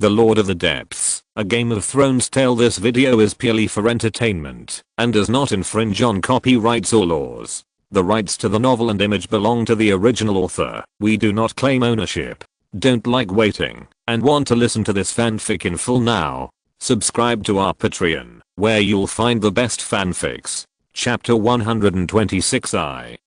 The Lord of the Depths, a Game of Thrones tale. This video is purely for entertainment and does not infringe on copyrights or laws. The rights to the novel and image belong to the original author. We do not claim ownership. Don't like waiting and want to listen to this fanfic in full now? Subscribe to our Patreon, where you'll find the best fanfics. Chapter 126.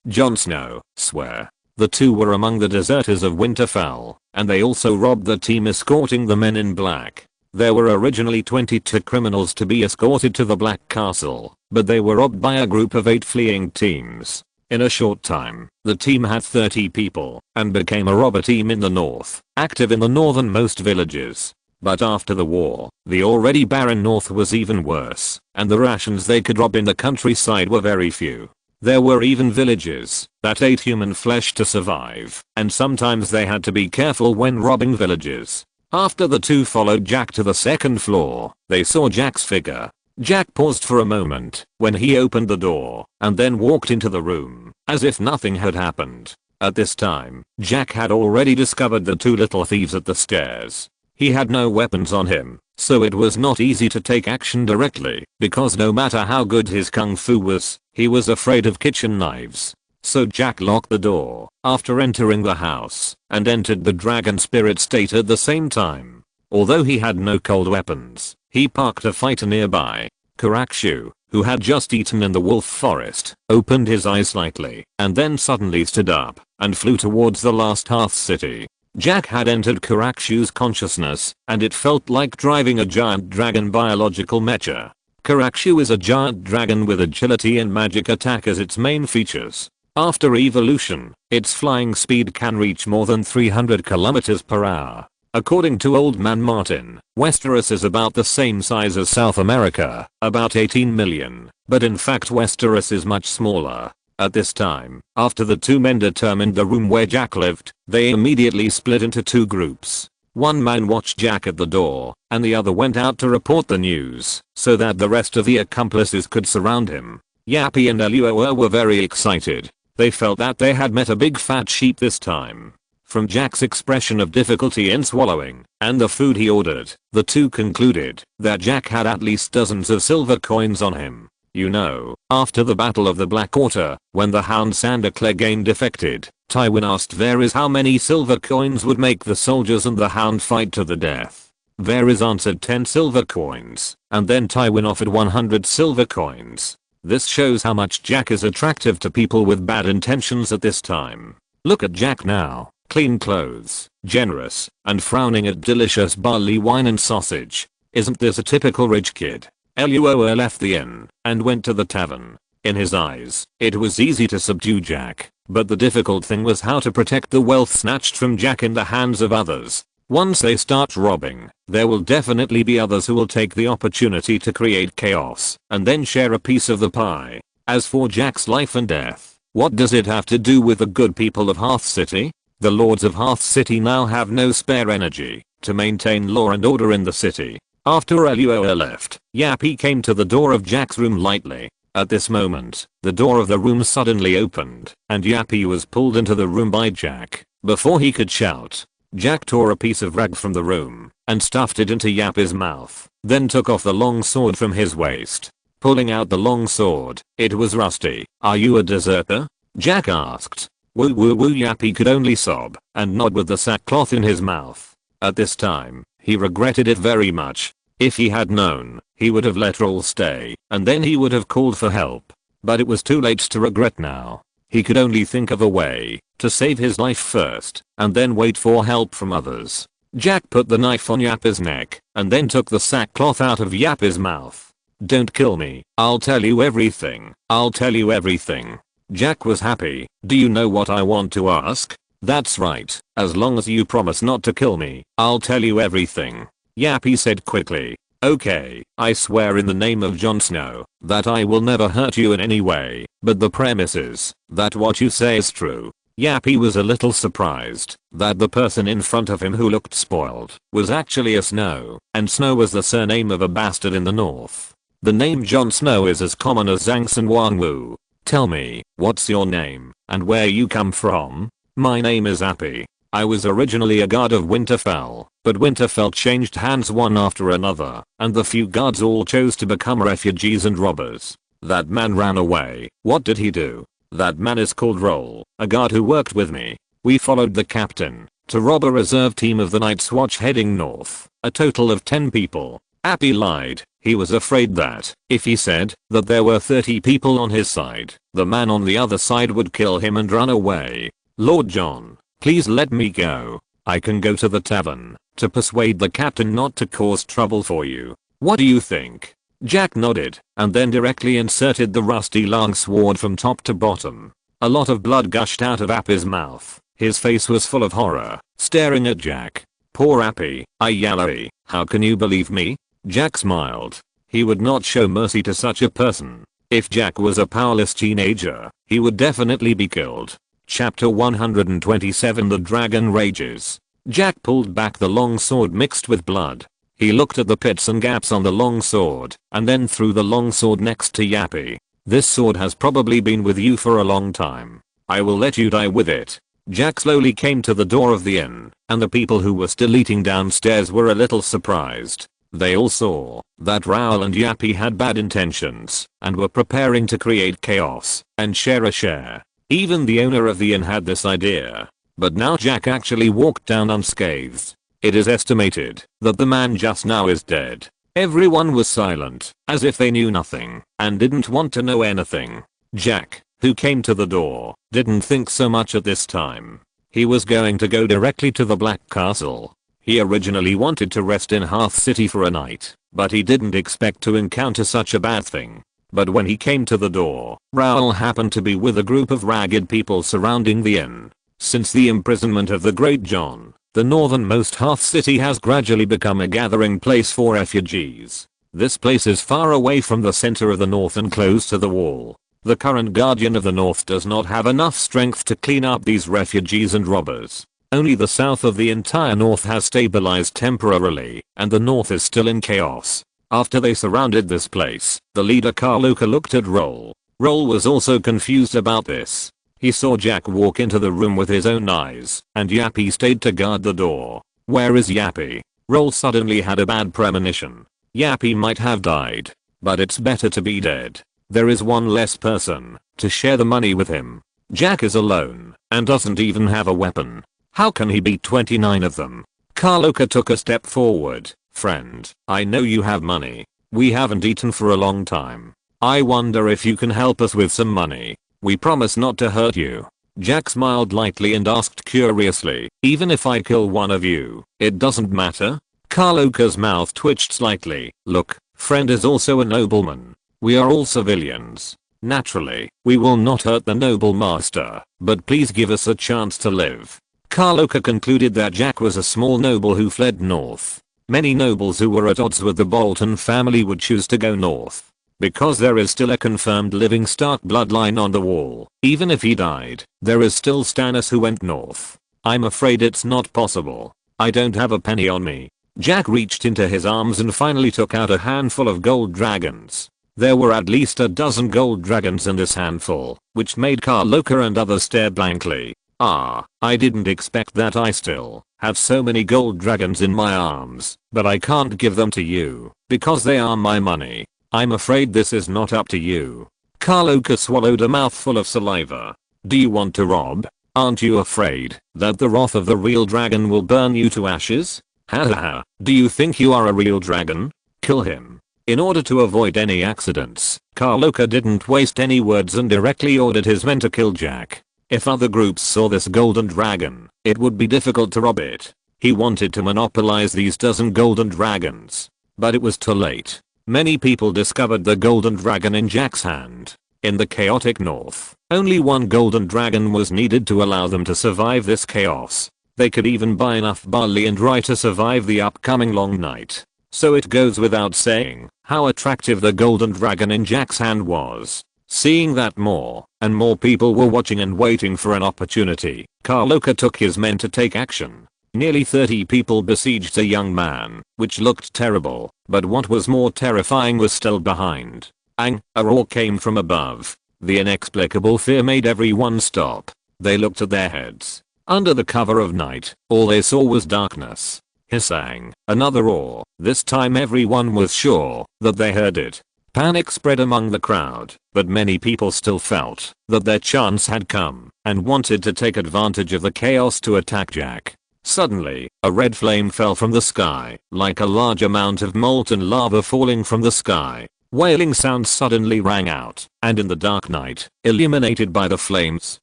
Jon Snow, swear. The two were among the deserters of Winterfell, and they also robbed the team escorting the men in black. There were originally 22 criminals to be escorted to the Black Castle, but they were robbed by a group of 8 fleeing teams. In a short time, the team had 30 people and became a robber team in the north, active in the northernmost villages. But after the war, the already barren north was even worse, and the rations they could rob in the countryside were very few. There were even villages that ate human flesh to survive, and sometimes they had to be careful when robbing villages. After the two followed Jack to the second floor, they saw Jack's figure. Jack paused for a moment when he opened the door and then walked into the room as if nothing had happened. At this time, Jack had already discovered the two little thieves at the stairs. He had no weapons on him, so it was not easy to take action directly, because no matter how good his kung fu was, he was afraid of kitchen knives. So Jack locked the door after entering the house and entered the dragon spirit state at the same time. Although he had no cold weapons, he parked a fighter nearby. Karakshu, who had just eaten in the wolf forest, opened his eyes slightly and then suddenly stood up and flew towards the last Hearth City. Jack had entered Karakshu's consciousness, and it felt like driving a giant dragon biological mecha. Karakshu is a giant dragon with agility and magic attack as its main features. After evolution, its flying speed can reach more than 300 km per hour. According to Old Man Martin, Westeros is about the same size as South America, about 18 million, but in fact Westeros is much smaller. At this time, after the two men determined the room where Jack lived, they immediately split into two groups. One man watched Jack at the door, and the other went out to report the news, so that the rest of the accomplices could surround him. Yappy and Eluoa were very excited. They felt that they had met a big fat sheep this time. From Jack's expression of difficulty in swallowing, and the food he ordered, the two concluded that Jack had at least dozens of silver coins on him. You know, after the Battle of the Blackwater, when the Hound Sander Clegane defected, Tywin asked Varys how many silver coins would make the soldiers and the Hound fight to the death. Varys answered 10 silver coins, and then Tywin offered 100 silver coins. This shows how much Jack is attractive to people with bad intentions at this time. Look at Jack now, clean clothes, generous, and frowning at delicious barley wine and sausage. Isn't this a typical rich kid? Eluoa left the inn and went to the tavern. In his eyes, it was easy to subdue Jack, but the difficult thing was how to protect the wealth snatched from Jack in the hands of others. Once they start robbing, there will definitely be others who will take the opportunity to create chaos and then share a piece of the pie. As for Jack's life and death, what does it have to do with the good people of Hearth City? The lords of Hearth City now have no spare energy to maintain law and order in the city. After Eluoa left, Yappy came to the door of Jack's room lightly. At this moment, the door of the room suddenly opened, and Yappy was pulled into the room by Jack. Before he could shout, Jack tore a piece of rag from the room and stuffed it into Yappy's mouth, then took off the long sword from his waist. Pulling out the long sword, it was rusty. "Are you a deserter?" Jack asked. Woo woo woo. Yappy could only sob and nod with the sackcloth in his mouth. At this time, he regretted it very much. If he had known, he would have let Roll stay, and then he would have called for help. But it was too late to regret now. He could only think of a way to save his life first, and then wait for help from others. Jack put the knife on Yappy's neck, and then took the sackcloth out of Yappy's mouth. "Don't kill me. I'll tell you everything. I'll tell you everything." Jack was happy. "Do you know what I want to ask?" "That's right. As long as you promise not to kill me, I'll tell you everything." Yappy said quickly. "Okay, I swear in the name of Jon Snow that I will never hurt you in any way, but the premise is that what you say is true." Yappy was a little surprised that the person in front of him who looked spoiled was actually a Snow, and Snow was the surname of a bastard in the north. The name Jon Snow is as common as Zhang San Wang Wu. "Tell me, what's your name, and where you come from?" "My name is Appy. I was originally a guard of Winterfell, but Winterfell changed hands one after another, and the few guards all chose to become refugees and robbers. That man ran away. What did he do? That man is called Roll, a guard who worked with me. We followed the captain to rob a reserve team of the Night's Watch heading north, a total of 10 people. Appy lied. He was afraid that, if he said that there were 30 people on his side, the man on the other side would kill him and run away. Lord John, please let me go. I can go to the tavern to persuade the captain not to cause trouble for you. What do you think? Jack nodded, and then directly inserted the rusty long sword from top to bottom. A lot of blood gushed out of Appy's mouth. His face was full of horror, staring at Jack. Poor Appy, Ayala, how can you believe me? Jack smiled. He would not show mercy to such a person. If Jack was a powerless teenager, he would definitely be killed. Chapter 127 The Dragon Rages. Jack pulled back the long sword mixed with blood. He looked at the pits and gaps on the long sword, and then threw the long sword next to Yappy. This sword has probably been with you for a long time. I will let you die with it. Jack slowly came to the door of the inn, and the people who were still eating downstairs were a little surprised. They all saw that Raoul and Yappy had bad intentions, and were preparing to create chaos, and share a share. Even the owner of the inn had this idea. But now Jack actually walked down unscathed. It is estimated that the man just now is dead. Everyone was silent, as if they knew nothing, and didn't want to know anything. Jack, who came to the door, didn't think so much at this time. He was going to go directly to the Black Castle. He originally wanted to rest in Hearth City for a night, but he didn't expect to encounter such a bad thing. But when he came to the door, Raoul happened to be with a group of ragged people surrounding the inn. Since the imprisonment of the Great John, the northernmost Hearth City has gradually become a gathering place for refugees. This place is far away from the center of the north and close to the wall. The current guardian of the north does not have enough strength to clean up these refugees and robbers. Only the south of the entire north has stabilized temporarily, and the north is still in chaos. After they surrounded this place, the leader Carloka looked at Roll. Roll was also confused about this. He saw Jack walk into the room with his own eyes, and Yappy stayed to guard the door. Where is Yappy? Roll suddenly had a bad premonition. Yappy might have died, but it's better to be dead. There is one less person to share the money with him. Jack is alone, and doesn't even have a weapon. How can he beat 29 of them? Carloka took a step forward. Friend, I know you have money. We haven't eaten for a long time. I wonder if you can help us with some money. We promise not to hurt you. Jack smiled lightly and asked curiously, even if I kill one of you, it doesn't matter? Carloka's mouth twitched slightly. Look, friend is also a nobleman. We are all civilians. Naturally, we will not hurt the noble master, but please give us a chance to live. Carloka concluded that Jack was a small noble who fled north. Many nobles who were at odds with the Bolton family would choose to go north. Because there is still a confirmed living Stark bloodline on the wall. Even if he died, there is still Stannis who went north. I'm afraid it's not possible. I don't have a penny on me. Jack reached into his arms and finally took out a handful of gold dragons. There were at least a dozen gold dragons in this handful, which made Carloka and others stare blankly. I didn't expect that. I still have so many gold dragons in my arms, but I can't give them to you, because they are my money. I'm afraid this is not up to you. Carloka swallowed a mouthful of saliva. Do you want to rob? Aren't you afraid that the wrath of the real dragon will burn you to ashes? Ha ha ha. Do you think you are a real dragon? Kill him. In order to avoid any accidents, Carloka didn't waste any words and directly ordered his men to kill Jack. If other groups saw this golden dragon, it would be difficult to rob it. He wanted to monopolize these dozen golden dragons. But it was too late. Many people discovered the golden dragon in Jack's hand. In the chaotic north, only one golden dragon was needed to allow them to survive this chaos. They could even buy enough barley and rye to survive the upcoming long night. So it goes without saying how attractive the golden dragon in Jack's hand was. Seeing that more and more people were watching and waiting for an opportunity, Carloka took his men to take action. Nearly 30 people besieged a young man, which looked terrible, but what was more terrifying was still behind. A roar came from above. The inexplicable fear made everyone stop. They looked at their heads. Under the cover of night, all they saw was darkness. Hissing, another roar. This time everyone was sure that they heard it. Panic spread among the crowd, but many people still felt that their chance had come and wanted to take advantage of the chaos to attack Jack. Suddenly, a red flame fell from the sky, like a large amount of molten lava falling from the sky. Wailing sounds suddenly rang out, and in the dark night, illuminated by the flames,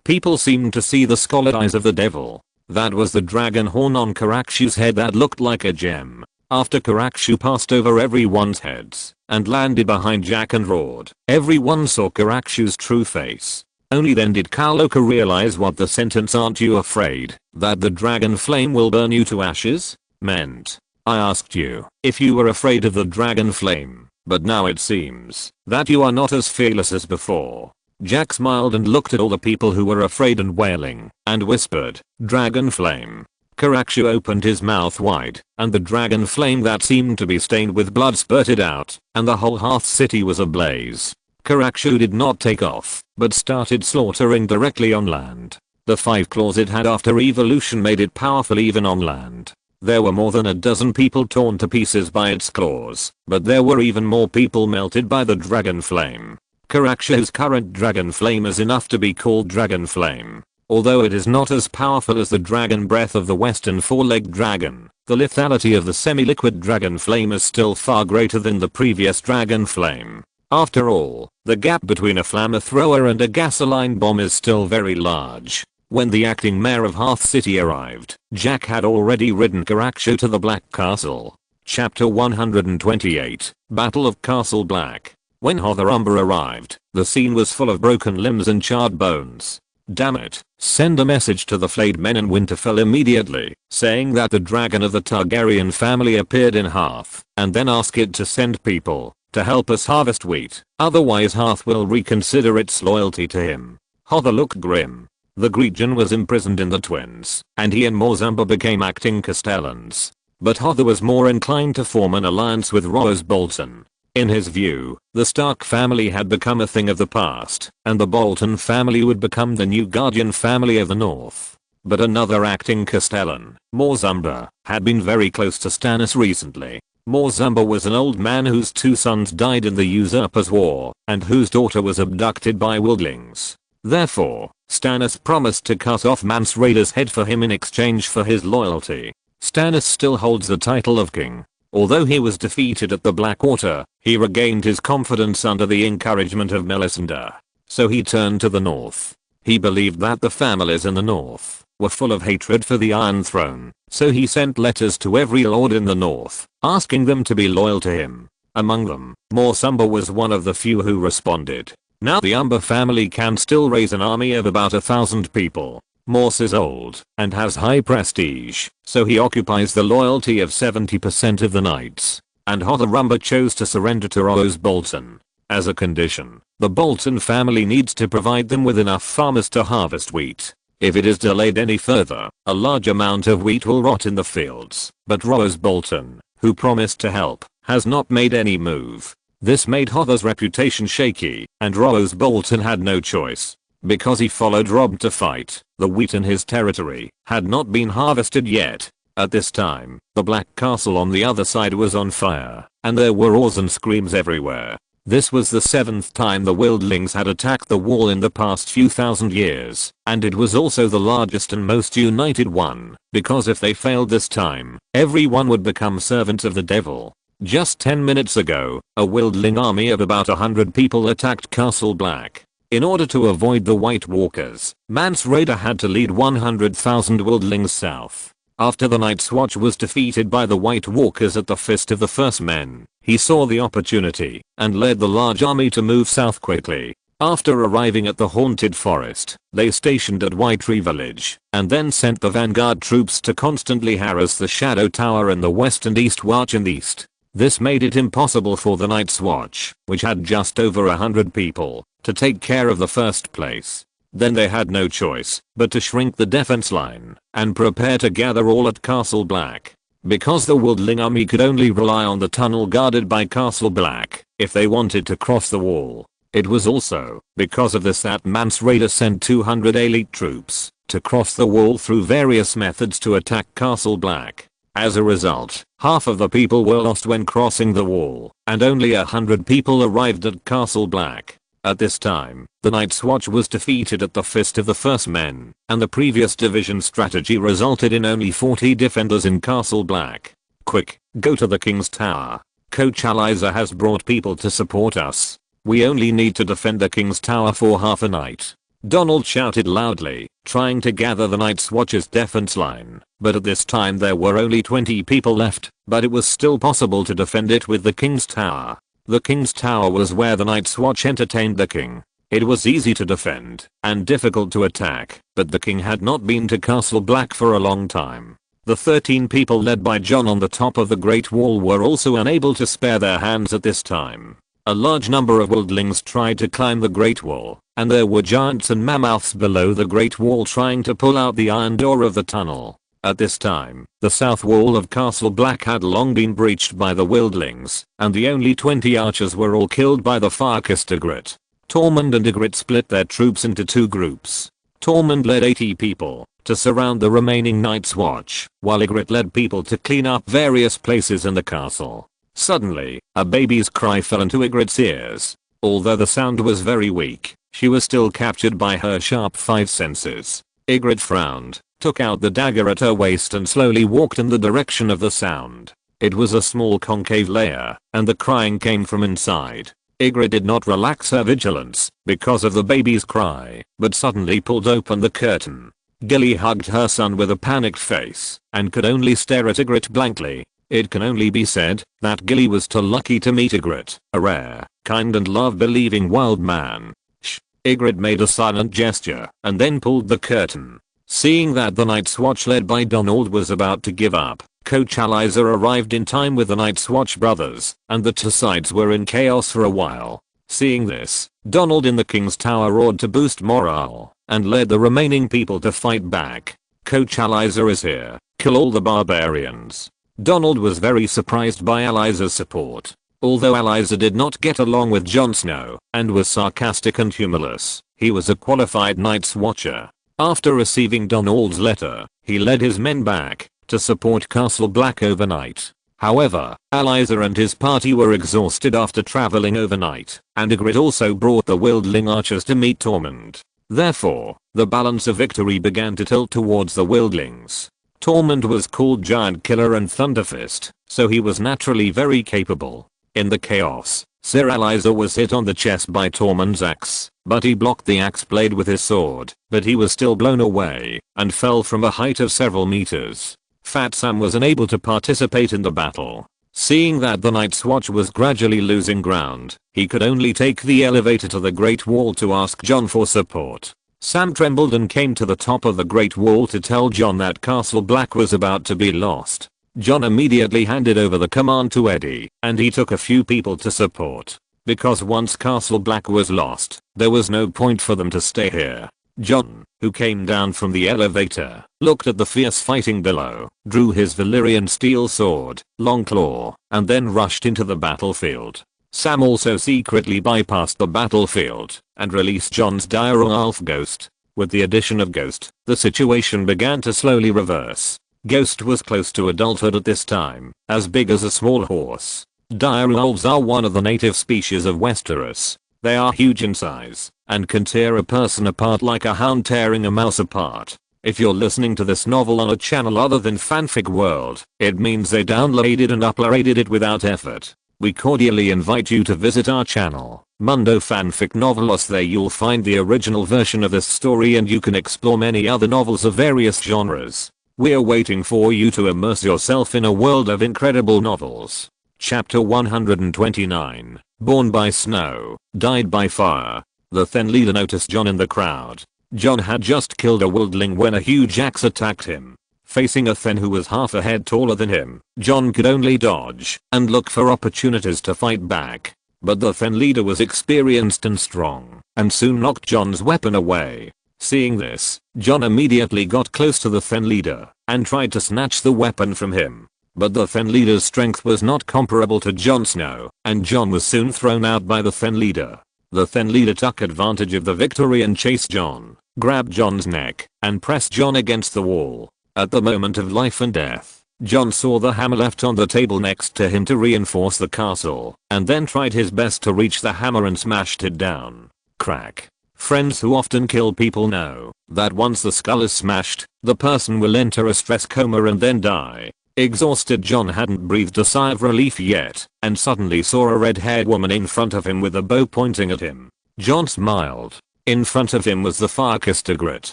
people seemed to see the scarlet eyes of the devil. That was the dragon horn on Karakshu's head that looked like a gem. After Karakshu passed over everyone's heads and landed behind Jack and roared, everyone saw Karakshu's true face. Only then did Kaloka realize what the sentence "aren't you afraid that the dragon flame will burn you to ashes?" meant. I asked you if you were afraid of the dragon flame, but now it seems that you are not as fearless as before. Jack smiled and looked at all the people who were afraid and wailing, and whispered, "Dragon flame." Karakshu opened his mouth wide, and the dragon flame that seemed to be stained with blood spurted out, and the whole Hearth City was ablaze. Karakshu did not take off, but started slaughtering directly on land. The 5 claws it had after evolution made it powerful even on land. There were more than a dozen people torn to pieces by its claws, but there were even more people melted by the dragon flame. Karakshu's current dragon flame is enough to be called dragon flame. Although it is not as powerful as the dragon breath of the western 4-legged dragon, the lethality of the semi-liquid dragon flame is still far greater than the previous dragon flame. After all, the gap between a flamethrower and a gasoline bomb is still very large. When the acting mayor of Hearth City arrived, Jack had already ridden Karakshu to the Black Castle. Chapter 128, Battle of Castle Black. When Hotherumber arrived, the scene was full of broken limbs and charred bones. Damn it, send a message to the flayed men in Winterfell immediately, saying that the dragon of the Targaryen family appeared in Hearth, and then ask it to send people to help us harvest wheat, otherwise Hearth will reconsider its loyalty to him. Hother looked grim. The Gregian was imprisoned in the Twins, and he and Morzumber became acting castellans. But Hother was more inclined to form an alliance with Rose Bolton. In his view, the Stark family had become a thing of the past, and the Bolton family would become the new guardian family of the North. But another acting castellan, Morzumber, had been very close to Stannis recently. Morzumber was an old man whose 2 sons died in the Usurpers' War, and whose daughter was abducted by wildlings. Therefore, Stannis promised to cut off Mance Rayder's head for him in exchange for his loyalty. Stannis still holds the title of king. Although he was defeated at the Blackwater, he regained his confidence under the encouragement of Melisandre. So he turned to the north. He believed that the families in the north were full of hatred for the Iron Throne, so he sent letters to every lord in the north, asking them to be loyal to him. Among them, Morzumber was one of the few who responded. Now the Umber family can still raise an army of about 1,000 people. Morse is old and has high prestige, so he occupies the loyalty of 70% of the knights. And Hotherumber chose to surrender to Rose Bolton. As a condition, the Bolton family needs to provide them with enough farmers to harvest wheat. If it is delayed any further, a large amount of wheat will rot in the fields. But Rose Bolton, who promised to help, has not made any move. This made Hother's reputation shaky, and Rose Bolton had no choice. Because he followed Robb to fight, the wheat in his territory had not been harvested yet. At this time, the Black Castle on the other side was on fire, and there were roars and screams everywhere. This was the 7th time the wildlings had attacked the wall in the past few thousand years, and it was also the largest and most united one, because if they failed this time, everyone would become servants of the devil. Just 10 minutes ago, a wildling army of about 100 people attacked Castle Black. In order to avoid the White Walkers, Mance Rayder had to lead 100,000 wildlings south. After the Night's Watch was defeated by the White Walkers at the Fist of the First Men, he saw the opportunity and led the large army to move south quickly. After arriving at the Haunted Forest, they stationed at Whitetree Village, and then sent the vanguard troops to constantly harass the Shadow Tower in the west and East Watch in the east. This made it impossible for the Night's Watch, which had just over 100 people, to take care of the first place. Then they had no choice but to shrink the defense line and prepare to gather all at Castle Black. Because the wildling army could only rely on the tunnel guarded by Castle Black if they wanted to cross the wall. It was also because of this that Mance Rayder sent 200 elite troops to cross the wall through various methods to attack Castle Black. As a result, half of the people were lost when crossing the wall, and only 100 people arrived at Castle Black. At this time, the Night's Watch was defeated at the Fist of the First Men, and the previous division strategy resulted in only 40 defenders in Castle Black. Quick, go to the King's Tower. Coach Eliza has brought people to support us. We only need to defend the King's Tower for half a night. Donald shouted loudly, trying to gather the Night's Watch's defense line, but at this time there were only 20 people left, but it was still possible to defend it with the King's Tower. The King's Tower was where the Night's Watch entertained the king. It was easy to defend, and difficult to attack, but the king had not been to Castle Black for a long time. The 13 people led by John on the top of the Great Wall were also unable to spare their hands at this time. A large number of wildlings tried to climb the Great Wall, and there were giants and mammoths below the Great Wall trying to pull out the iron door of the tunnel. At this time, the south wall of Castle Black had long been breached by the wildlings, and the only 20 archers were all killed by the fire-kissed Ygritte. Tormund and Ygritte split their troops into two groups. Tormund led 80 people to surround the remaining Night's Watch, while Ygritte led people to clean up various places in the castle. Suddenly, a baby's cry fell into Ygritte's ears. Although the sound was very weak, she was still captured by her sharp 5 senses. Ygritte frowned, took out the dagger at her waist and slowly walked in the direction of the sound. It was a small concave layer, and the crying came from inside. Ygritte did not relax her vigilance because of the baby's cry, but suddenly pulled open the curtain. Gilly hugged her son with a panicked face, and could only stare at Ygritte blankly. It can only be said that Gilly was too lucky to meet Ygritte, a rare, kind and love-believing wild man. Shh. Ygritte made a silent gesture and then pulled the curtain. Seeing that the Night's Watch led by Donald was about to give up, Coach Eliza arrived in time with the Night's Watch brothers, and the two sides were in chaos for a while. Seeing this, Donald in the King's Tower roared to boost morale, and led the remaining people to fight back. Coach Eliza is here, kill all the barbarians. Donald was very surprised by Eliza's support. Although Eliza did not get along with Jon Snow, and was sarcastic and humorless, he was a qualified Night's Watcher. After receiving Donald's letter, he led his men back to support Castle Black overnight. However, Eliza and his party were exhausted after traveling overnight, and Ygritte also brought the wildling archers to meet Tormund. Therefore, the balance of victory began to tilt towards the wildlings. Tormund was called Giant Killer and Thunderfist, so he was naturally very capable. In the chaos, Sir Eliza was hit on the chest by Tormund's axe, but he blocked the axe blade with his sword, but he was still blown away, and fell from a height of several meters. Fat Sam was unable to participate in the battle. Seeing that the Night's Watch was gradually losing ground, he could only take the elevator to the Great Wall to ask Jon for support. Sam trembled and came to the top of the Great Wall to tell Jon that Castle Black was about to be lost. Jon immediately handed over the command to Eddie, and he took a few people to support. Because once Castle Black was lost, there was no point for them to stay here. Jon, who came down from the elevator, looked at the fierce fighting below, drew his Valyrian steel sword, Longclaw, and then rushed into the battlefield. Sam also secretly bypassed the battlefield and released Jon's dire-wolf Ghost. With the addition of Ghost, the situation began to slowly reverse. Ghost was close to adulthood at this time, as big as a small horse. Direwolves are one of the native species of Westeros. They are huge in size, and can tear a person apart like a hound tearing a mouse apart. If you're listening to this novel on a channel other than Fanfic World, it means they downloaded and uploaded it without effort. We cordially invite you to visit our channel, Mundo Fanfic Novelos. There you'll find the original version of this story and you can explore many other novels of various genres. We're waiting for you to immerse yourself in a world of incredible novels. Chapter 129, Born by Snow, Died by Fire. The Then leader noticed Jon in the crowd. Jon had just killed a wildling when a huge axe attacked him. Facing a Then who was half a head taller than him, Jon could only dodge and look for opportunities to fight back. But the Then leader was experienced and strong, and soon knocked Jon's weapon away. Seeing this, Jon immediately got close to the Then leader and tried to snatch the weapon from him. But the Then leader's strength was not comparable to Jon Snow, and Jon was soon thrown out by the Then leader. The Then leader took advantage of the victory and chased Jon, grabbed John's neck, and pressed John against the wall. At the moment of life and death, John saw the hammer left on the table next to him to reinforce the castle, and then tried his best to reach the hammer and smashed it down. Crack. Friends who often kill people know that once the skull is smashed, the person will enter a stress coma and then die. Exhausted, John hadn't breathed a sigh of relief yet, and suddenly saw a red-haired woman in front of him with a bow pointing at him. John smiled. In front of him was the fire-kissed Ygritte.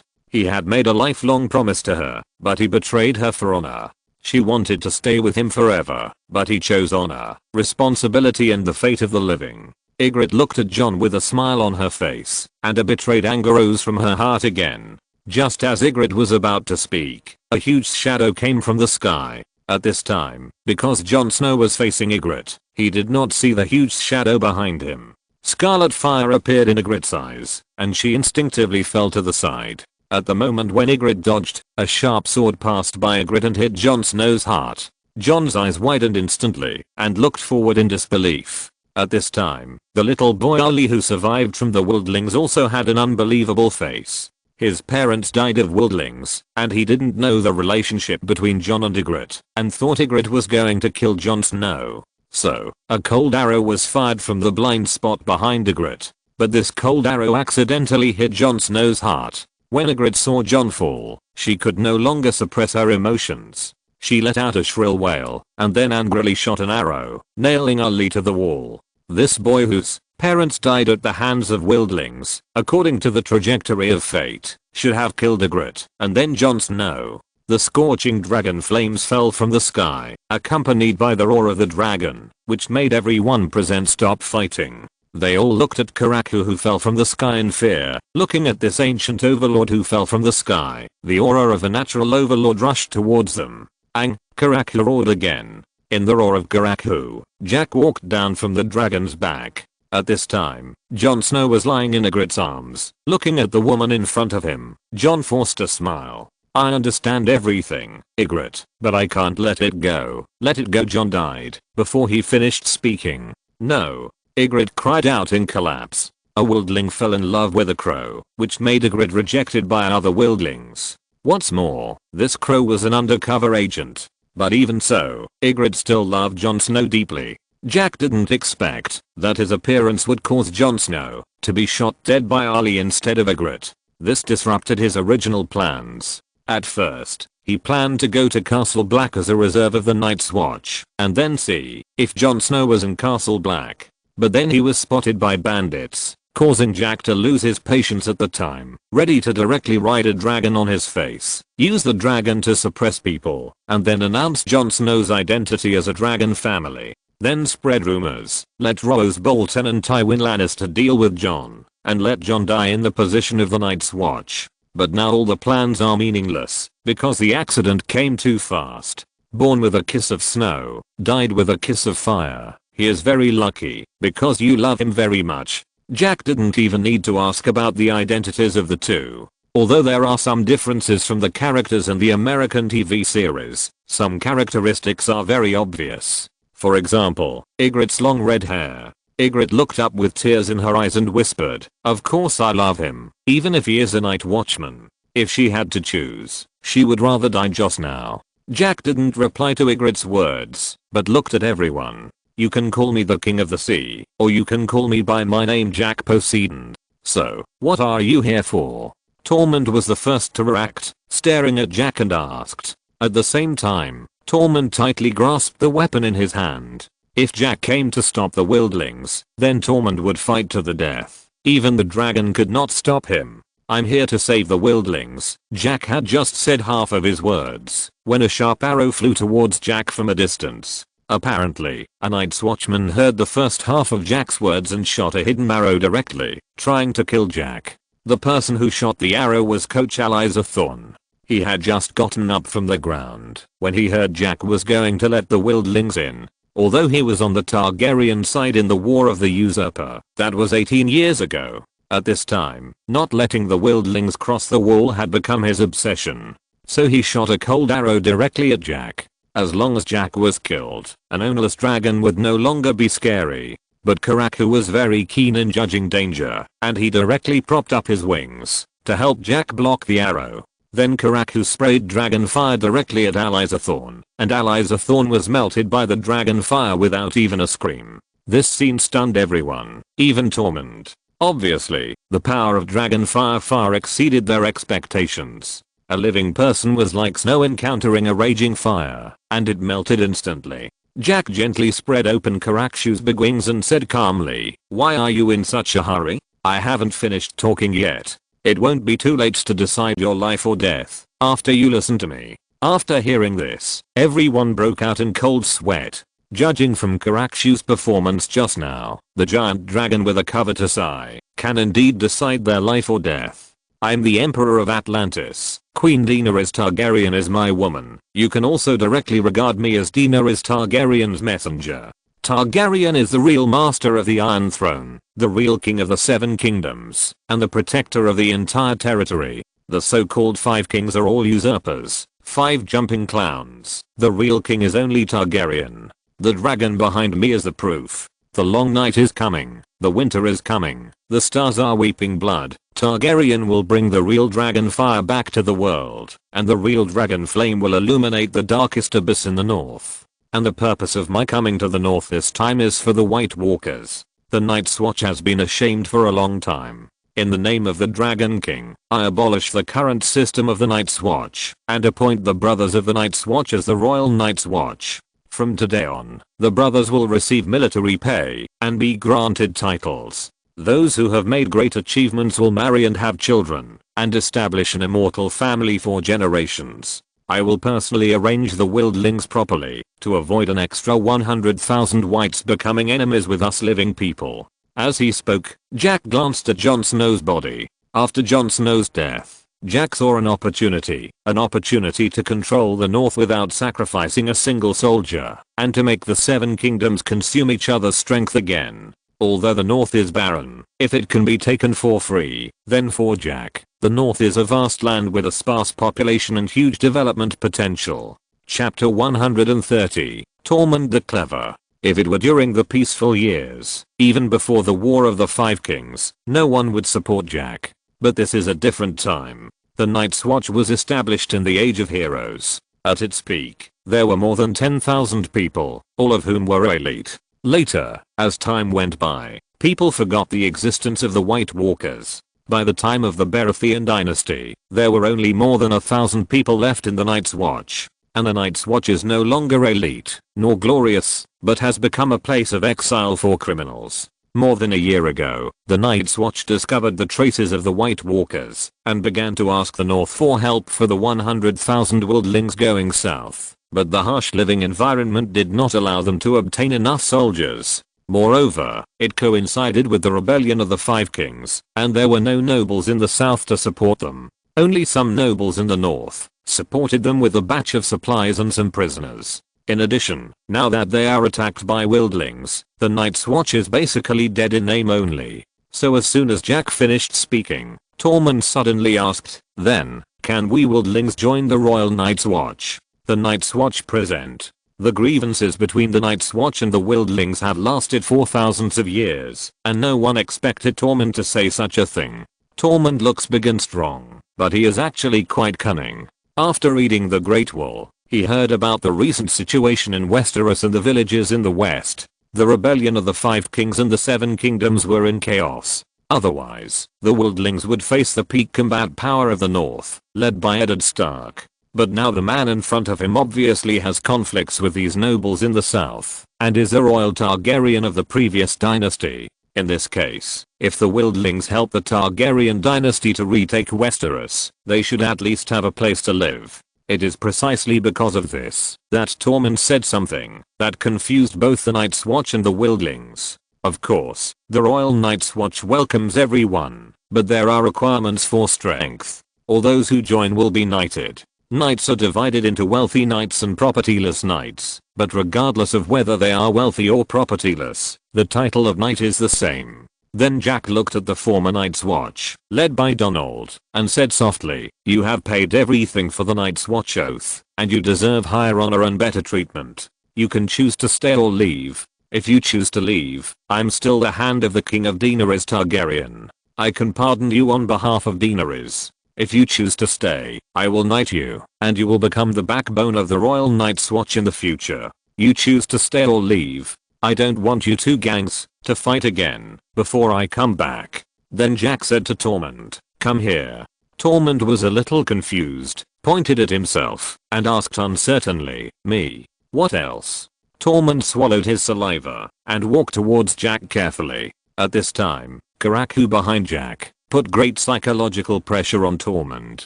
He had made a lifelong promise to her, but he betrayed her for honor. She wanted to stay with him forever, but he chose honor, responsibility and the fate of the living. Ygritte looked at John with a smile on her face, and a betrayed anger rose from her heart again. Just as Ygritte was about to speak, a huge shadow came from the sky. At this time, because Jon Snow was facing Ygritte, he did not see the huge shadow behind him. Scarlet fire appeared in Ygritte's eyes, and she instinctively fell to the side. At the moment when Ygritte dodged, a sharp sword passed by Ygritte and hit Jon Snow's heart. Jon's eyes widened instantly, and looked forward in disbelief. At this time, the little boy Ollie who survived from the wildlings also had an unbelievable face. His parents died of wildlings, and he didn't know the relationship between Jon and Ygritte, and thought Ygritte was going to kill Jon Snow. So, a cold arrow was fired from the blind spot behind Ygritte. But this cold arrow accidentally hit Jon Snow's heart. When Ygritte saw Jon fall, she could no longer suppress her emotions. She let out a shrill wail, and then angrily shot an arrow, nailing Ollie to the wall. This boy whose parents died at the hands of wildlings, according to the trajectory of fate, should have killed Ygritte, and then Jon Snow. The scorching dragon flames fell from the sky, accompanied by the roar of the dragon, which made everyone present stop fighting. They all looked at Karaku who fell from the sky in fear. Looking at this ancient overlord who fell from the sky, the aura of a natural overlord rushed towards them. Ang, Karaku roared again. In the roar of Karaku, Jack walked down from the dragon's back. At this time, Jon Snow was lying in Ygritte's arms, looking at the woman in front of him. Jon forced a smile. I understand everything, Ygritte, but I can't let it go. Let it go. Jon died before he finished speaking. No. Ygritte cried out in collapse. A wildling fell in love with a crow, which made Ygritte rejected by other wildlings. What's more, this crow was an undercover agent. But even so, Ygritte still loved Jon Snow deeply. Jack didn't expect that his appearance would cause Jon Snow to be shot dead by Ollie instead of Ygritte. This disrupted his original plans. At first, he planned to go to Castle Black as a reserve of the Night's Watch, and then see if Jon Snow was in Castle Black. But then he was spotted by bandits, causing Jack to lose his patience at the time, ready to directly ride a dragon on his face, use the dragon to suppress people, and then announce Jon Snow's identity as a dragon family. Then spread rumors, let Rose Bolton and Tywin Lannister deal with Jon, and let Jon die in the position of the Night's Watch. But now all the plans are meaningless, because the accident came too fast. Born with a kiss of snow, died with a kiss of fire. He is very lucky, because you love him very much. Jack didn't even need to ask about the identities of the two. Although there are some differences from the characters in the American TV series, some characteristics are very obvious. For example, Ygritte's long red hair. Ygritte looked up with tears in her eyes and whispered, "Of course I love him, even if he is a night watchman." If she had to choose, she would rather die just now. Jack didn't reply to Ygritte's words, but looked at everyone. You can call me the King of the Sea, or you can call me by my name, Jack Poseidon. So, what are you here for? Tormund was the first to react, staring at Jack and asked. At the same time, Tormund tightly grasped the weapon in his hand. If Jack came to stop the wildlings, then Tormund would fight to the death. Even the dragon could not stop him. I'm here to save the wildlings. Jack had just said half of his words, when a sharp arrow flew towards Jack from a distance. Apparently, a Night's Watchman heard the first half of Jack's words and shot a hidden arrow directly, trying to kill Jack. The person who shot the arrow was Coach Aliza Thorne. He had just gotten up from the ground when he heard Jack was going to let the wildlings in. Although he was on the Targaryen side in the War of the Usurper, that was 18 years ago. At this time, not letting the wildlings cross the wall had become his obsession. So he shot a cold arrow directly at Jack. As long as Jack was killed, an ownerless dragon would no longer be scary. But Karaku was very keen in judging danger, and he directly propped up his wings, to help Jack block the arrow. Then Karaku sprayed dragon fire directly at Alizathorn, and Alizathorn was melted by the dragon fire without even a scream. This scene stunned everyone, even Tormund. Obviously, the power of dragon fire far exceeded their expectations. A living person was like snow encountering a raging fire, and it melted instantly. Jack gently spread open Karakshu's big wings and said calmly, "Why are you in such a hurry? I haven't finished talking yet. It won't be too late to decide your life or death after you listen to me." After hearing this, everyone broke out in cold sweat. Judging from Karakshu's performance just now, the giant dragon with a covetous eye can indeed decide their life or death. "I'm the Emperor of Atlantis. Queen Daenerys Targaryen is my woman. You can also directly regard me as Daenerys Targaryen's messenger. Targaryen is the real master of the Iron Throne, the real king of the Seven Kingdoms, and the protector of the entire territory. The so-called Five Kings are all usurpers, 5 jumping clowns. The real king is only Targaryen. The dragon behind me is the proof. The long night is coming, the winter is coming, the stars are weeping blood. Targaryen will bring the real dragon fire back to the world, and the real dragon flame will illuminate the darkest abyss in the north. And the purpose of my coming to the north this time is for the White Walkers. The Night's Watch has been ashamed for a long time. In the name of the Dragon King, I abolish the current system of the Night's Watch, and appoint the Brothers of the Night's Watch as the Royal Night's Watch. From today on, the brothers will receive military pay and be granted titles. Those who have made great achievements will marry and have children, and establish an immortal family for generations. I will personally arrange the wildlings properly, to avoid an extra 100,000 whites becoming enemies with us living people." As he spoke, Jack glanced at Jon Snow's body. After Jon Snow's death, Jack saw an opportunity to control the North without sacrificing a single soldier, and to make the Seven Kingdoms consume each other's strength again. Although the North is barren, if it can be taken for free, then for Jack, the North is a vast land with a sparse population and huge development potential. Chapter 130, Tormund the Clever. If it were during the peaceful years, even before the War of the Five Kings, no one would support Jack. But this is a different time. The Night's Watch was established in the Age of Heroes. At its peak, there were more than 10,000 people, all of whom were elite. Later, as time went by, people forgot the existence of the White Walkers. By the time of the Baratheon dynasty, there were only more than 1,000 people left in the Night's Watch. And the Night's Watch is no longer elite, nor glorious, but has become a place of exile for criminals. More than a year ago, the Night's Watch discovered the traces of the White Walkers, and began to ask the North for help for the 100,000 wildlings going south. But the harsh living environment did not allow them to obtain enough soldiers. Moreover, it coincided with the rebellion of the Five Kings, and there were no nobles in the south to support them. Only some nobles in the north supported them with a batch of supplies and some prisoners. In addition, now that they are attacked by wildlings, the Night's Watch is basically dead in name only. So as soon as Jack finished speaking, Tormund suddenly asked, "Then, can we wildlings join the Royal Night's Watch?" The Night's Watch present. The grievances between the Night's Watch and the wildlings have lasted for thousands of years, and no one expected Tormund to say such a thing. Tormund looks big and strong, but he is actually quite cunning. After reading The Great Wall, he heard about the recent situation in Westeros and the villages in the west. The rebellion of the Five Kings and the Seven Kingdoms were in chaos. Otherwise, the wildlings would face the peak combat power of the north, led by Eddard Stark. But now the man in front of him obviously has conflicts with these nobles in the south, and is a royal Targaryen of the previous dynasty. In this case, if the wildlings help the Targaryen dynasty to retake Westeros, they should at least have a place to live. It is precisely because of this that Tormund said something that confused both the Night's Watch and the wildlings. Of course, the Royal Night's Watch welcomes everyone, but there are requirements for strength. All those who join will be knighted. Knights are divided into wealthy knights and propertyless knights, but regardless of whether they are wealthy or propertyless, the title of knight is the same. Then Jack looked at the former Night's Watch, led by Donald, and said softly, "You have paid everything for the Night's Watch oath, and you deserve higher honor and better treatment. You can choose to stay or leave. If you choose to leave, I'm still the Hand of the King of Daenerys Targaryen." I can pardon you on behalf of Daenerys. If you choose to stay, I will knight you, and you will become the backbone of the Royal Night's Watch in the future. You choose to stay or leave. I don't want you two gangs to fight again before I come back." Then Jack said to Tormund, "Come here." Tormund was a little confused, pointed at himself, and asked uncertainly, "Me? What else?" Tormund swallowed his saliva and walked towards Jack carefully. At this time, Karaku behind Jack put great psychological pressure on Tormund.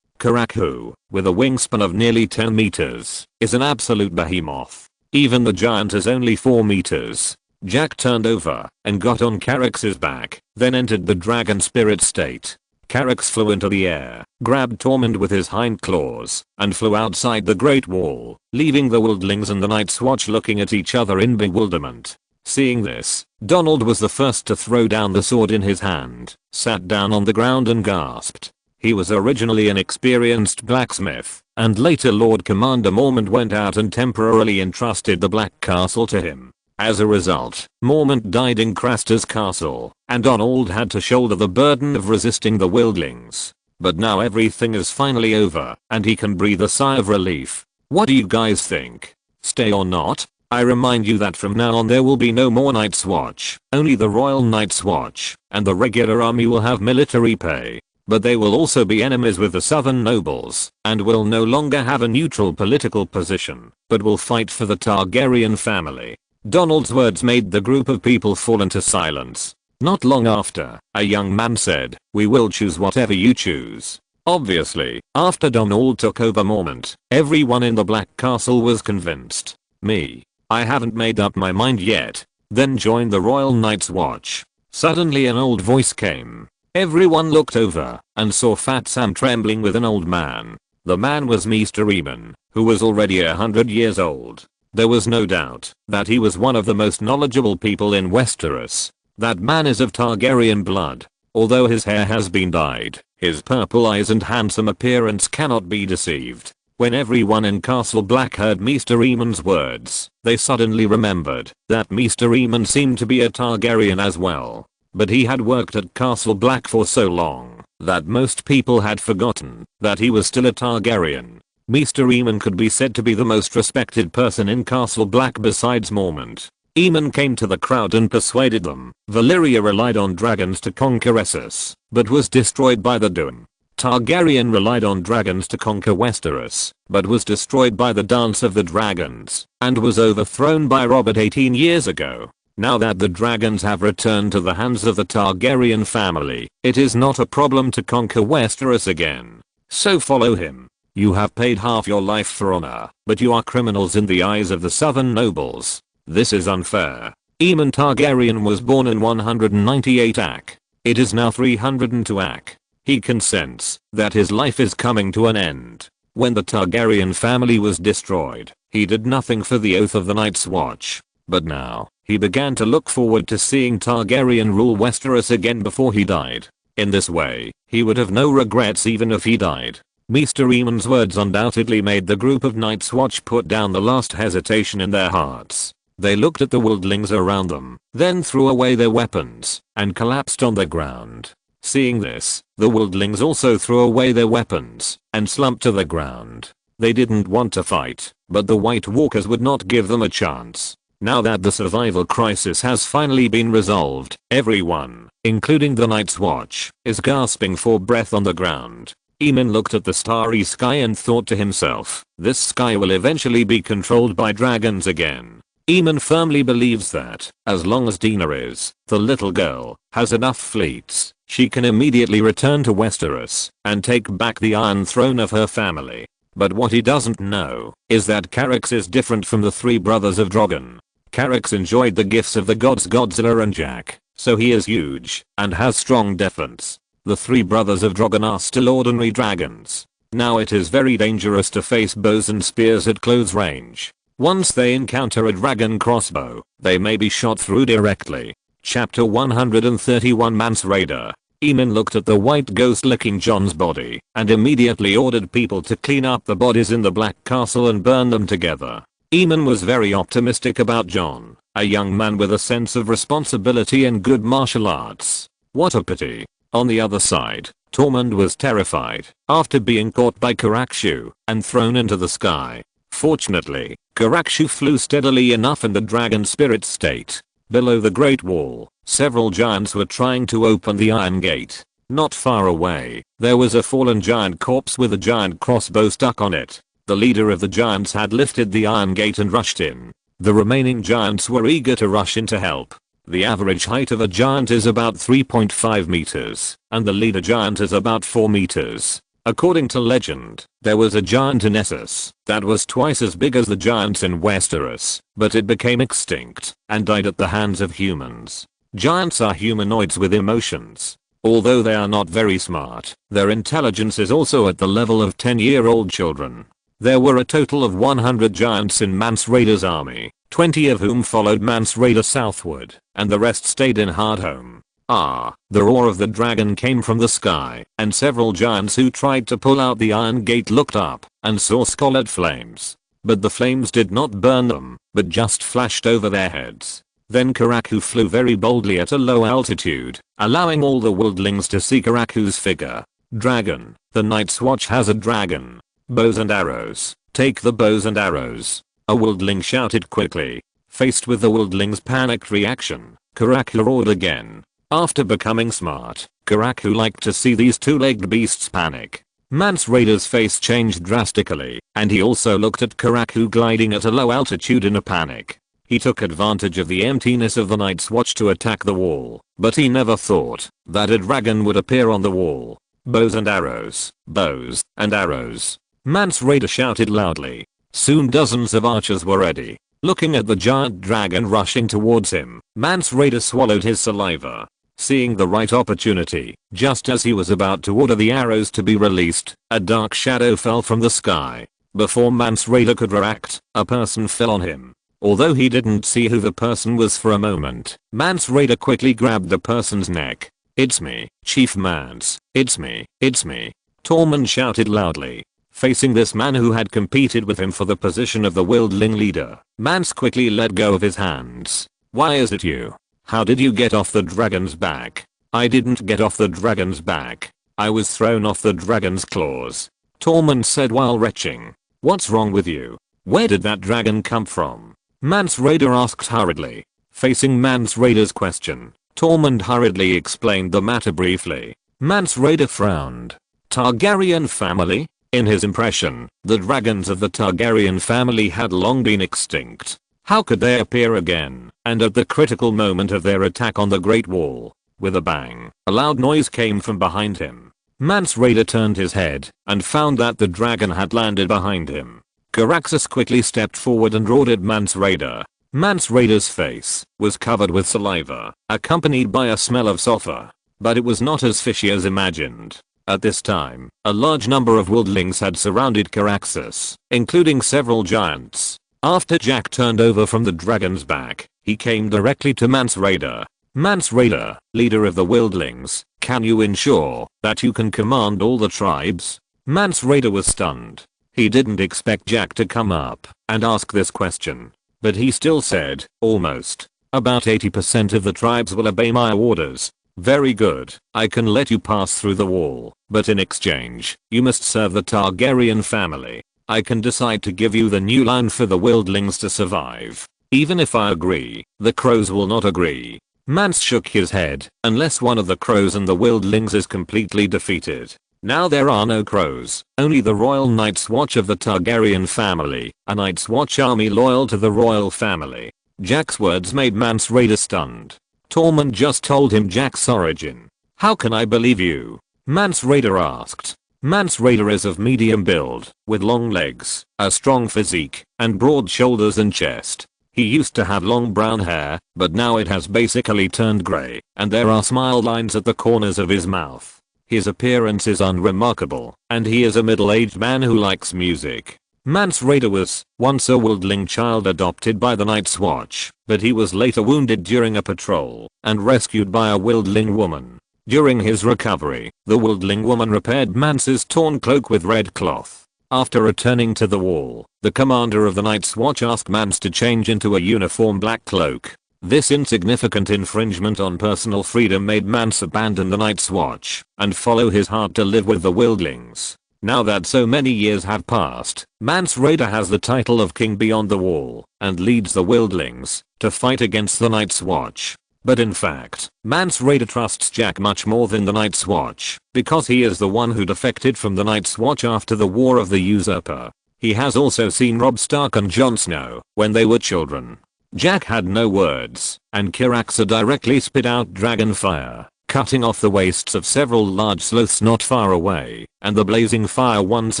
Karaku, with a wingspan of nearly 10 meters, is an absolute behemoth. Even the giant is only 4 meters. Jack turned over and got on Carax's back, then entered the dragon spirit state. Carax flew into the air, grabbed Tormund with his hind claws, and flew outside the Great Wall, leaving the wildlings and the Night's Watch looking at each other in bewilderment. Seeing this, Donald was the first to throw down the sword in his hand, sat down on the ground and gasped. He was originally an experienced blacksmith, and later Lord Commander Mormont went out and temporarily entrusted the Black Castle to him. As a result, Mormont died in Craster's castle, and Donald had to shoulder the burden of resisting the wildlings. But now everything is finally over, and he can breathe a sigh of relief. What do you guys think? Stay or not? I remind you that from now on there will be no more Night's Watch, only the Royal Night's Watch, and the regular army will have military pay. But they will also be enemies with the southern nobles, and will no longer have a neutral political position, but will fight for the Targaryen family. Donald's words made the group of people fall into silence. Not long after, a young man said, "We will choose whatever you choose." Obviously, after Donald took over Mormont, everyone in the Black Castle was convinced. "Me? I haven't made up my mind yet." Then joined the Royal Night's Watch. Suddenly an old voice came. Everyone looked over and saw Fat Sam trembling with an old man. The man was Mr. Eamon, who was already 100 years old. There was no doubt that he was one of the most knowledgeable people in Westeros. That man is of Targaryen blood. Although his hair has been dyed, his purple eyes and handsome appearance cannot be deceived. When everyone in Castle Black heard Mr. Eamon's words, they suddenly remembered that Mr. Eamon seemed to be a Targaryen as well. But he had worked at Castle Black for so long that most people had forgotten that he was still a Targaryen. Mr. Eamon could be said to be the most respected person in Castle Black besides Mormont. Eamon came to the crowd and persuaded them Valyria relied on dragons to conquer Essos, but was destroyed by the Doom. Targaryen relied on dragons to conquer Westeros, but was destroyed by the Dance of the Dragons, and was overthrown by Robert 18 years ago. Now that the dragons have returned to the hands of the Targaryen family, it is not a problem to conquer Westeros again. So follow him. You have paid half your life for honor, but you are criminals in the eyes of the southern nobles. This is unfair. Aemon Targaryen was born in 198 AC. It is now 302 AC. He can sense that his life is coming to an end. When the Targaryen family was destroyed, he did nothing for the oath of the Night's Watch. But now, he began to look forward to seeing Targaryen rule Westeros again before he died. In this way, he would have no regrets even if he died. Mr. Eamon's words undoubtedly made the group of Night's Watch put down the last hesitation in their hearts. They looked at the wildlings around them, then threw away their weapons, and collapsed on the ground. Seeing this, the wildlings also threw away their weapons, and slumped to the ground. They didn't want to fight, but the White Walkers would not give them a chance. Now that the survival crisis has finally been resolved, everyone, including the Night's Watch, is gasping for breath on the ground. Aemon looked at the starry sky and thought to himself, this sky will eventually be controlled by dragons again. Aemon firmly believes that, as long as Daenerys, the little girl, has enough fleets, she can immediately return to Westeros and take back the Iron Throne of her family. But what he doesn't know is that Carax is different from the three brothers of Drogon. Carax enjoyed the gifts of the gods Godzilla and Jack, so he is huge and has strong defense. The three brothers of Drogon are still ordinary dragons. Now it is very dangerous to face bows and spears at close range. Once they encounter a dragon crossbow, they may be shot through directly. Chapter 131 Mance Raider. Aemon looked at the white ghost licking Jon's body and immediately ordered people to clean up the bodies in the Black Castle and burn them together. Aemon was very optimistic about Jon, a young man with a sense of responsibility and good martial arts. What a pity. On the other side, Tormund was terrified after being caught by Karakshu and thrown into the sky. Fortunately, Karakshu flew steadily enough in the dragon spirit state. Below the Great Wall, several giants were trying to open the Iron Gate. Not far away, there was a fallen giant corpse with a giant crossbow stuck on it. The leader of the giants had lifted the Iron Gate and rushed in. The remaining giants were eager to rush in to help. The average height of a giant is about 3.5 meters, and the leader giant is about 4 meters. According to legend, there was a giant in Essos that was twice as big as the giants in Westeros, but it became extinct and died at the hands of humans. Giants are humanoids with emotions. Although they are not very smart, their intelligence is also at the level of 10-year-old children. There were a total of 100 giants in Mance Rayder's army, 20 of whom followed Mance Rayder southward, and the rest stayed in Hardhome. The roar of the dragon came from the sky, and several giants who tried to pull out the Iron Gate looked up and saw scarlet flames. But the flames did not burn them, but just flashed over their heads. Then Karaku flew very boldly at a low altitude, allowing all the wildlings to see Karaku's figure. Dragon, the Night's Watch has a dragon. Bows and arrows, take the bows and arrows. A wildling shouted quickly. Faced with the wildling's panicked reaction, Karaku roared again. After becoming smart, Karaku liked to see these two-legged beasts panic. Mance Rayder's face changed drastically, and he also looked at Karaku gliding at a low altitude in a panic. He took advantage of the emptiness of the Night's Watch to attack the wall, but he never thought that a dragon would appear on the wall. Bows and arrows, bows and arrows. Mance Rayder shouted loudly. Soon dozens of archers were ready. Looking at the giant dragon rushing towards him, Mance Rayder swallowed his saliva. Seeing the right opportunity, just as he was about to order the arrows to be released, a dark shadow fell from the sky. Before Mance Rayder could react, a person fell on him. Although he didn't see who the person was for a moment, Mance Rayder quickly grabbed the person's neck. "It's me, Chief Mance. It's me, it's me." Tormund shouted loudly. Facing this man who had competed with him for the position of the wildling leader, Mance quickly let go of his hands. "Why is it you? How did you get off the dragon's back?" "I didn't get off the dragon's back. I was thrown off the dragon's claws," Tormund said while retching. "What's wrong with you? Where did that dragon come from?" Mance Rayder asked hurriedly. Facing Mance Rayder's question, Tormund hurriedly explained the matter briefly. Mance Rayder frowned. "Targaryen family?" In his impression, the dragons of the Targaryen family had long been extinct. How could they appear again, and at the critical moment of their attack on the Great Wall? With a bang, a loud noise came from behind him. Mance Rayder turned his head and found that the dragon had landed behind him. Caraxus quickly stepped forward and roared at Mance Rayder. Mance Rayder's face was covered with saliva, accompanied by a smell of sulfur. But it was not as fishy as imagined. At this time, a large number of wildlings had surrounded Caraxus, including several giants. After Jack turned over from the dragon's back, he came directly to Mance Rayder. "Mance Rayder, leader of the wildlings, can you ensure that you can command all the tribes?" Mance Rayder was stunned. He didn't expect Jack to come up and ask this question. But he still said, "Almost. About 80% of the tribes will obey my orders." "Very good. I can let you pass through the wall, but in exchange, you must serve the Targaryen family. I can decide to give you the new land for the wildlings to survive. Even if I agree, the crows will not agree." Mance shook his head. "Unless one of the crows and the wildlings is completely defeated." Now there are no crows, only the Royal Night's Watch of the Targaryen family, a Night's Watch army loyal to the royal family. Jack's words made Mance Rayder stunned. Tormund just told him Jack's origin. "How can I believe you?" Mance Rayder asked. Mance Rayder is of medium build, with long legs, a strong physique, and broad shoulders and chest. He used to have long brown hair, but now it has basically turned grey, and there are smile lines at the corners of his mouth. His appearance is unremarkable, and he is a middle-aged man who likes music. Mance Rayder was once a wildling child adopted by the Night's Watch, but he was later wounded during a patrol and rescued by a wildling woman. During his recovery, the wildling woman repaired Mance's torn cloak with red cloth. After returning to the wall, the commander of the Night's Watch asked Mance to change into a uniform black cloak. This insignificant infringement on personal freedom made Mance abandon the Night's Watch and follow his heart to live with the wildlings. Now that so many years have passed, Mance Rayder has the title of King Beyond the Wall and leads the wildlings to fight against the Night's Watch. But in fact, Mance Rayder trusts Jack much more than the Night's Watch because he is the one who defected from the Night's Watch after the War of the Usurper. He has also seen Robb Stark and Jon Snow when they were children. Jack had no words, and Kiraxa directly spit out dragon fire, cutting off the waists of several large sloths not far away, and the blazing fire once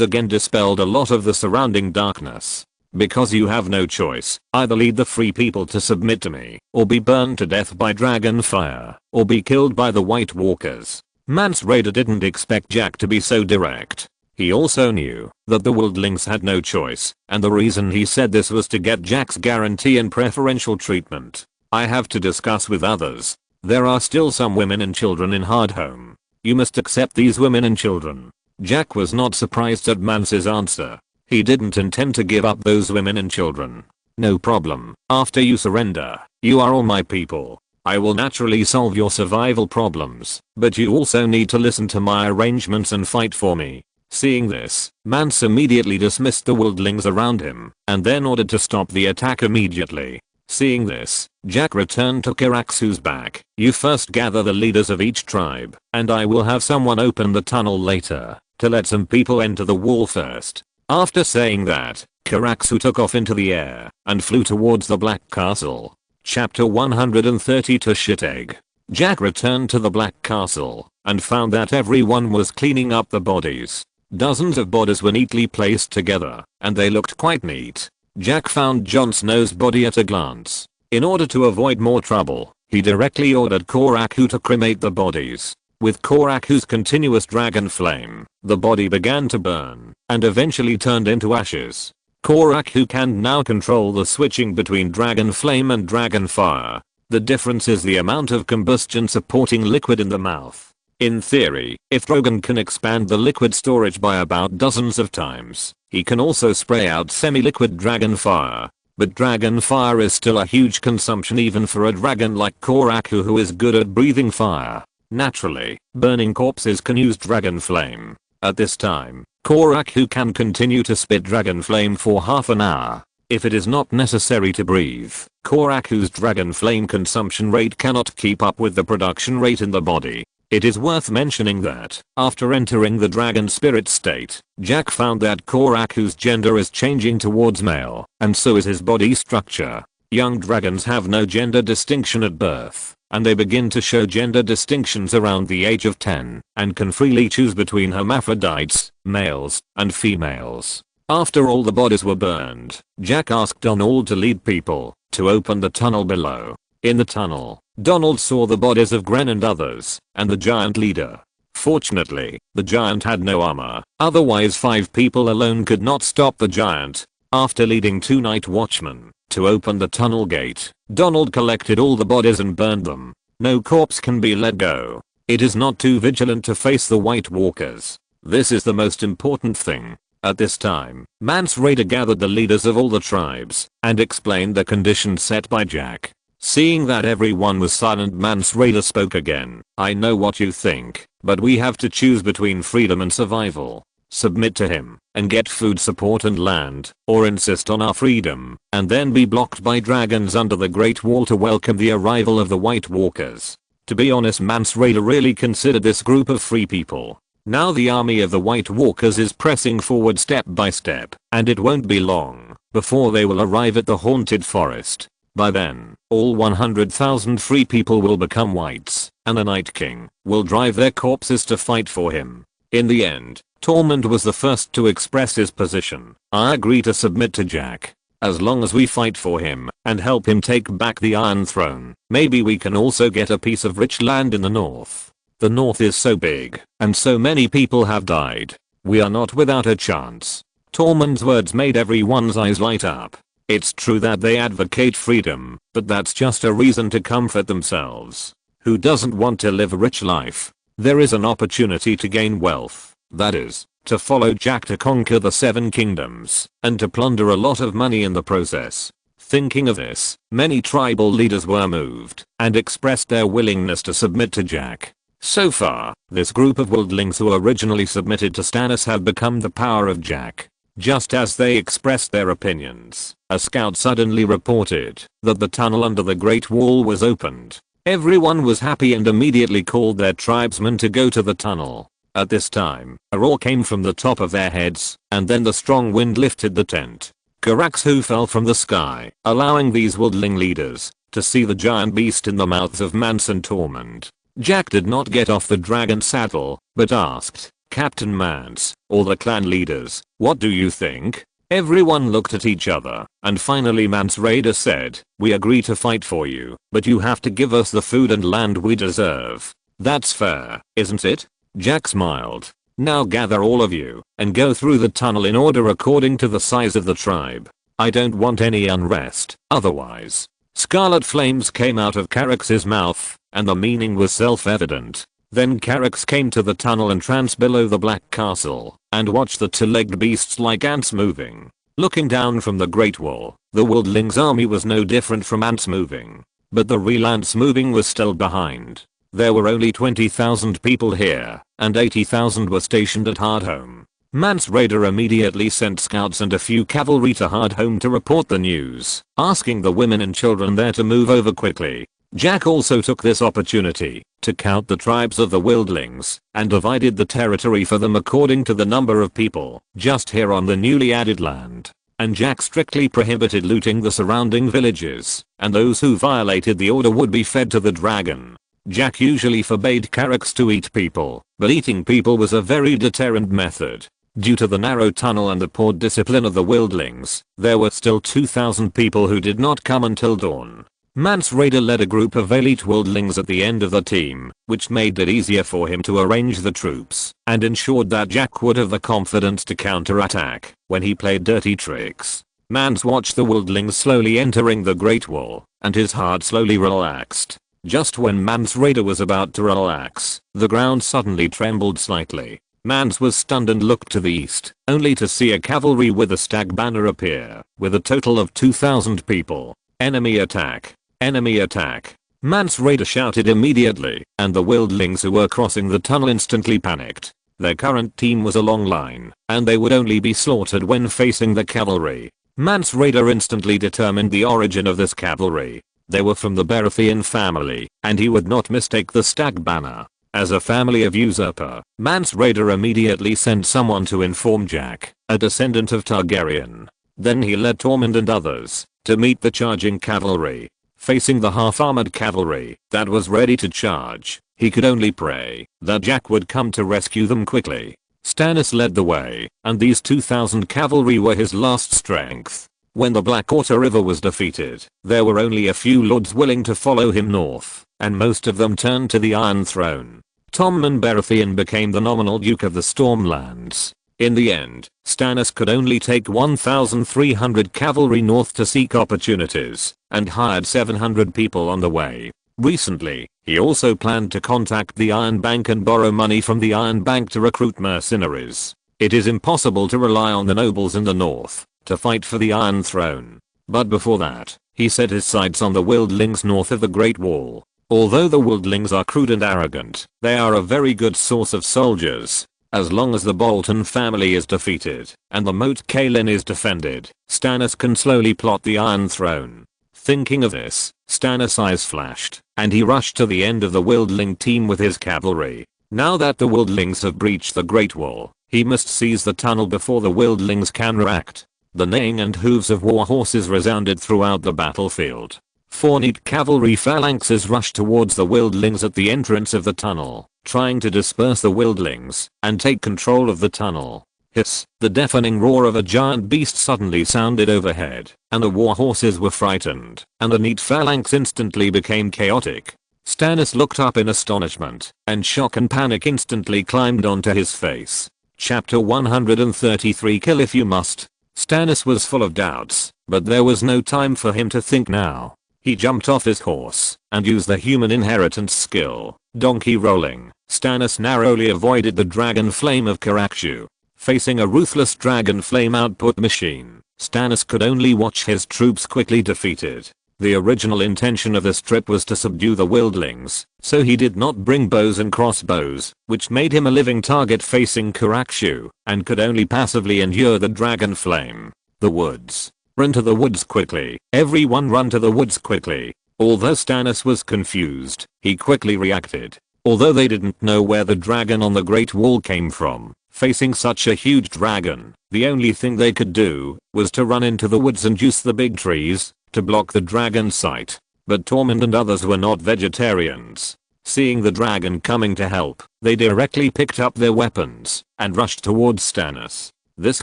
again dispelled a lot of the surrounding darkness. Because you have no choice, either lead the free people to submit to me, or be burned to death by dragon fire, or be killed by the White Walkers. Mance Rayder didn't expect Jack to be so direct. He also knew that the wildlings had no choice, and the reason he said this was to get Jack's guarantee and preferential treatment. I have to discuss with others. There are still some women and children in Hardhome. You must accept these women and children. Jack was not surprised at Mance's answer. He didn't intend to give up those women and children. No problem. After you surrender, you are all my people. I will naturally solve your survival problems, but you also need to listen to my arrangements and fight for me. Seeing this, Mance immediately dismissed the wildlings around him and then ordered to stop the attack immediately. Seeing this, Jack returned to Kiraxu's back. You first gather the leaders of each tribe, and I will have someone open the tunnel later to let some people enter the wall first. After saying that, Kiraxu took off into the air and flew towards the Black Castle. Chapter 130 to Shitegg. Jack returned to the Black Castle and found that everyone was cleaning up the bodies. Dozens of bodies were neatly placed together, and they looked quite neat. Jack found Jon Snow's body at a glance. In order to avoid more trouble, he directly ordered Koraku to cremate the bodies. With Koraku's continuous dragon flame, the body began to burn, and eventually turned into ashes. Koraku can now control the switching between dragon flame and dragon fire. The difference is the amount of combustion supporting liquid in the mouth. In theory, if Drogon can expand the liquid storage by about dozens of times, he can also spray out semi-liquid dragon fire. But dragon fire is still a huge consumption even for a dragon like Koraku who is good at breathing fire. Naturally, burning corpses can use dragon flame. At this time, Koraku can continue to spit dragon flame for half an hour. If it is not necessary to breathe, Koraku's dragon flame consumption rate cannot keep up with the production rate in the body. It is worth mentioning that, after entering the dragon spirit state, Jack found that Koraku's gender is changing towards male, and so is his body structure. Young dragons have no gender distinction at birth, and they begin to show gender distinctions around the age of 10, and can freely choose between hermaphrodites, males, and females. After all the bodies were burned, Jack asked Donald to lead people to open the tunnel below. In the tunnel, Donald saw the bodies of Gren and others, and the giant leader. Fortunately, the giant had no armor, otherwise 5 people alone could not stop the giant. After leading 2 night watchmen to open the tunnel gate, Donald collected all the bodies and burned them. No corpse can be let go. It is not too vigilant to face the White Walkers. This is the most important thing. At this time, Mance Rayder gathered the leaders of all the tribes and explained the conditions set by Jack. Seeing that everyone was silent, Mance Rayder spoke again. I know what you think, but we have to choose between freedom and survival. Submit to him and get food support and land, or insist on our freedom and then be blocked by dragons under the Great Wall to welcome the arrival of the White Walkers. To be honest, Mance Rayder really considered this group of free people. Now the army of the White Walkers is pressing forward step by step, and it won't be long before they will arrive at the haunted forest. By then, all 100,000 free people will become whites, and the Night King will drive their corpses to fight for him. In the end, Tormund was the first to express his position. I agree to submit to Jack. As long as we fight for him and help him take back the Iron Throne, maybe we can also get a piece of rich land in the north. The north is so big, and so many people have died. We are not without a chance. Tormund's words made everyone's eyes light up. It's true that they advocate freedom, but that's just a reason to comfort themselves. Who doesn't want to live a rich life? There is an opportunity to gain wealth, that is, to follow Jack to conquer the 7 kingdoms, and to plunder a lot of money in the process. Thinking of this, many tribal leaders were moved and expressed their willingness to submit to Jack. So far, this group of wildlings who originally submitted to Stannis have become the power of Jack. Just as they expressed their opinions, a scout suddenly reported that the tunnel under the Great Wall was opened. Everyone was happy and immediately called their tribesmen to go to the tunnel. At this time, a roar came from the top of their heads, and then the strong wind lifted the tent. Caraxu fell from the sky, allowing these wildling leaders to see the giant beast in the mouths of Mance and Tormund. Jack did not get off the dragon saddle, but asked, "Captain Mance, or the clan leaders, what do you think?" Everyone looked at each other, and finally Mance Rayder said, "We agree to fight for you, but you have to give us the food and land we deserve. That's fair, isn't it?" Jack smiled. "Now gather all of you, and go through the tunnel in order according to the size of the tribe. I don't want any unrest, otherwise." Scarlet flames came out of Carax's mouth, and the meaning was self-evident. Then Carax came to the tunnel entrance below the Black Castle, and watched the two-legged beasts like ants moving. Looking down from the Great Wall, the wildlings' army was no different from ants moving. But the real ants moving was still behind. There were only 20,000 people here, and 80,000 were stationed at Hardhome. Mance Rayder immediately sent scouts and a few cavalry to Hardhome to report the news, asking the women and children there to move over quickly. Jack also took this opportunity to count the tribes of the wildlings and divided the territory for them according to the number of people just here on the newly added land. And Jack strictly prohibited looting the surrounding villages, and those who violated the order would be fed to the dragon. Jack usually forbade Carax to eat people, but eating people was a very deterrent method. Due to the narrow tunnel and the poor discipline of the wildlings, there were still 2,000 people who did not come until dawn. Mance Rayder led a group of elite wildlings at the end of the team, which made it easier for him to arrange the troops, and ensured that Jack would have the confidence to counterattack when he played dirty tricks. Mance watched the wildlings slowly entering the Great Wall, and his heart slowly relaxed. Just when Mance Rayder was about to relax, the ground suddenly trembled slightly. Mance was stunned and looked to the east, only to see a cavalry with a stag banner appear, with a total of 2,000 people. "Enemy attack! Enemy attack!" Mance Rayder shouted immediately, and the wildlings who were crossing the tunnel instantly panicked. Their current team was a long line, and they would only be slaughtered when facing the cavalry. Mance Rayder instantly determined the origin of this cavalry. They were from the Baratheon family, and he would not mistake the stag banner. As a family of usurper, Mance Rayder immediately sent someone to inform Jack, a descendant of Targaryen. Then he led Tormund and others to meet the charging cavalry. Facing the half-armored cavalry that was ready to charge, he could only pray that Jack would come to rescue them quickly. Stannis led the way, and these 2,000 cavalry were his last strength. When the Blackwater River was defeated, there were only a few lords willing to follow him north, and most of them turned to the Iron Throne. Tommen Baratheon became the nominal Duke of the Stormlands. In the end, Stannis could only take 1,300 cavalry north to seek opportunities, and hired 700 people on the way. Recently, he also planned to contact the Iron Bank and borrow money from the Iron Bank to recruit mercenaries. It is impossible to rely on the nobles in the north to fight for the Iron Throne. But before that, he set his sights on the wildlings north of the Great Wall. Although the wildlings are crude and arrogant, they are a very good source of soldiers. As long as the Bolton family is defeated, and the Moat Cailin is defended, Stannis can slowly plot the Iron Throne. Thinking of this, Stannis' eyes flashed, and he rushed to the end of the wildling team with his cavalry. Now that the wildlings have breached the Great Wall, he must seize the tunnel before the wildlings can react. The neighing and hooves of war horses resounded throughout the battlefield. 4 neat cavalry phalanxes rushed towards the wildlings at the entrance of the tunnel, trying to disperse the wildlings and take control of the tunnel. Hiss! The deafening roar of a giant beast suddenly sounded overhead, and the war horses were frightened, and the neat phalanx instantly became chaotic. Stannis looked up in astonishment, and shock and panic instantly climbed onto his face. Chapter 133 Kill if you must. Stannis was full of doubts, but there was no time for him to think now. He jumped off his horse and used the human inheritance skill, donkey rolling. Stannis narrowly avoided the dragon flame of Caraxu. Facing a ruthless dragon flame output machine, Stannis could only watch his troops quickly defeated. The original intention of this trip was to subdue the wildlings, so he did not bring bows and crossbows, which made him a living target facing Karakshu, and could only passively endure the dragon flame. The woods. Run to the woods quickly. Everyone run to the woods quickly. Although Stannis was confused, he quickly reacted. Although they didn't know where the dragon on the Great Wall came from, facing such a huge dragon, the only thing they could do was to run into the woods and use the big trees to block the dragon's sight. But Tormund and others were not vegetarians. Seeing the dragon coming to help, they directly picked up their weapons and rushed towards Stannis. This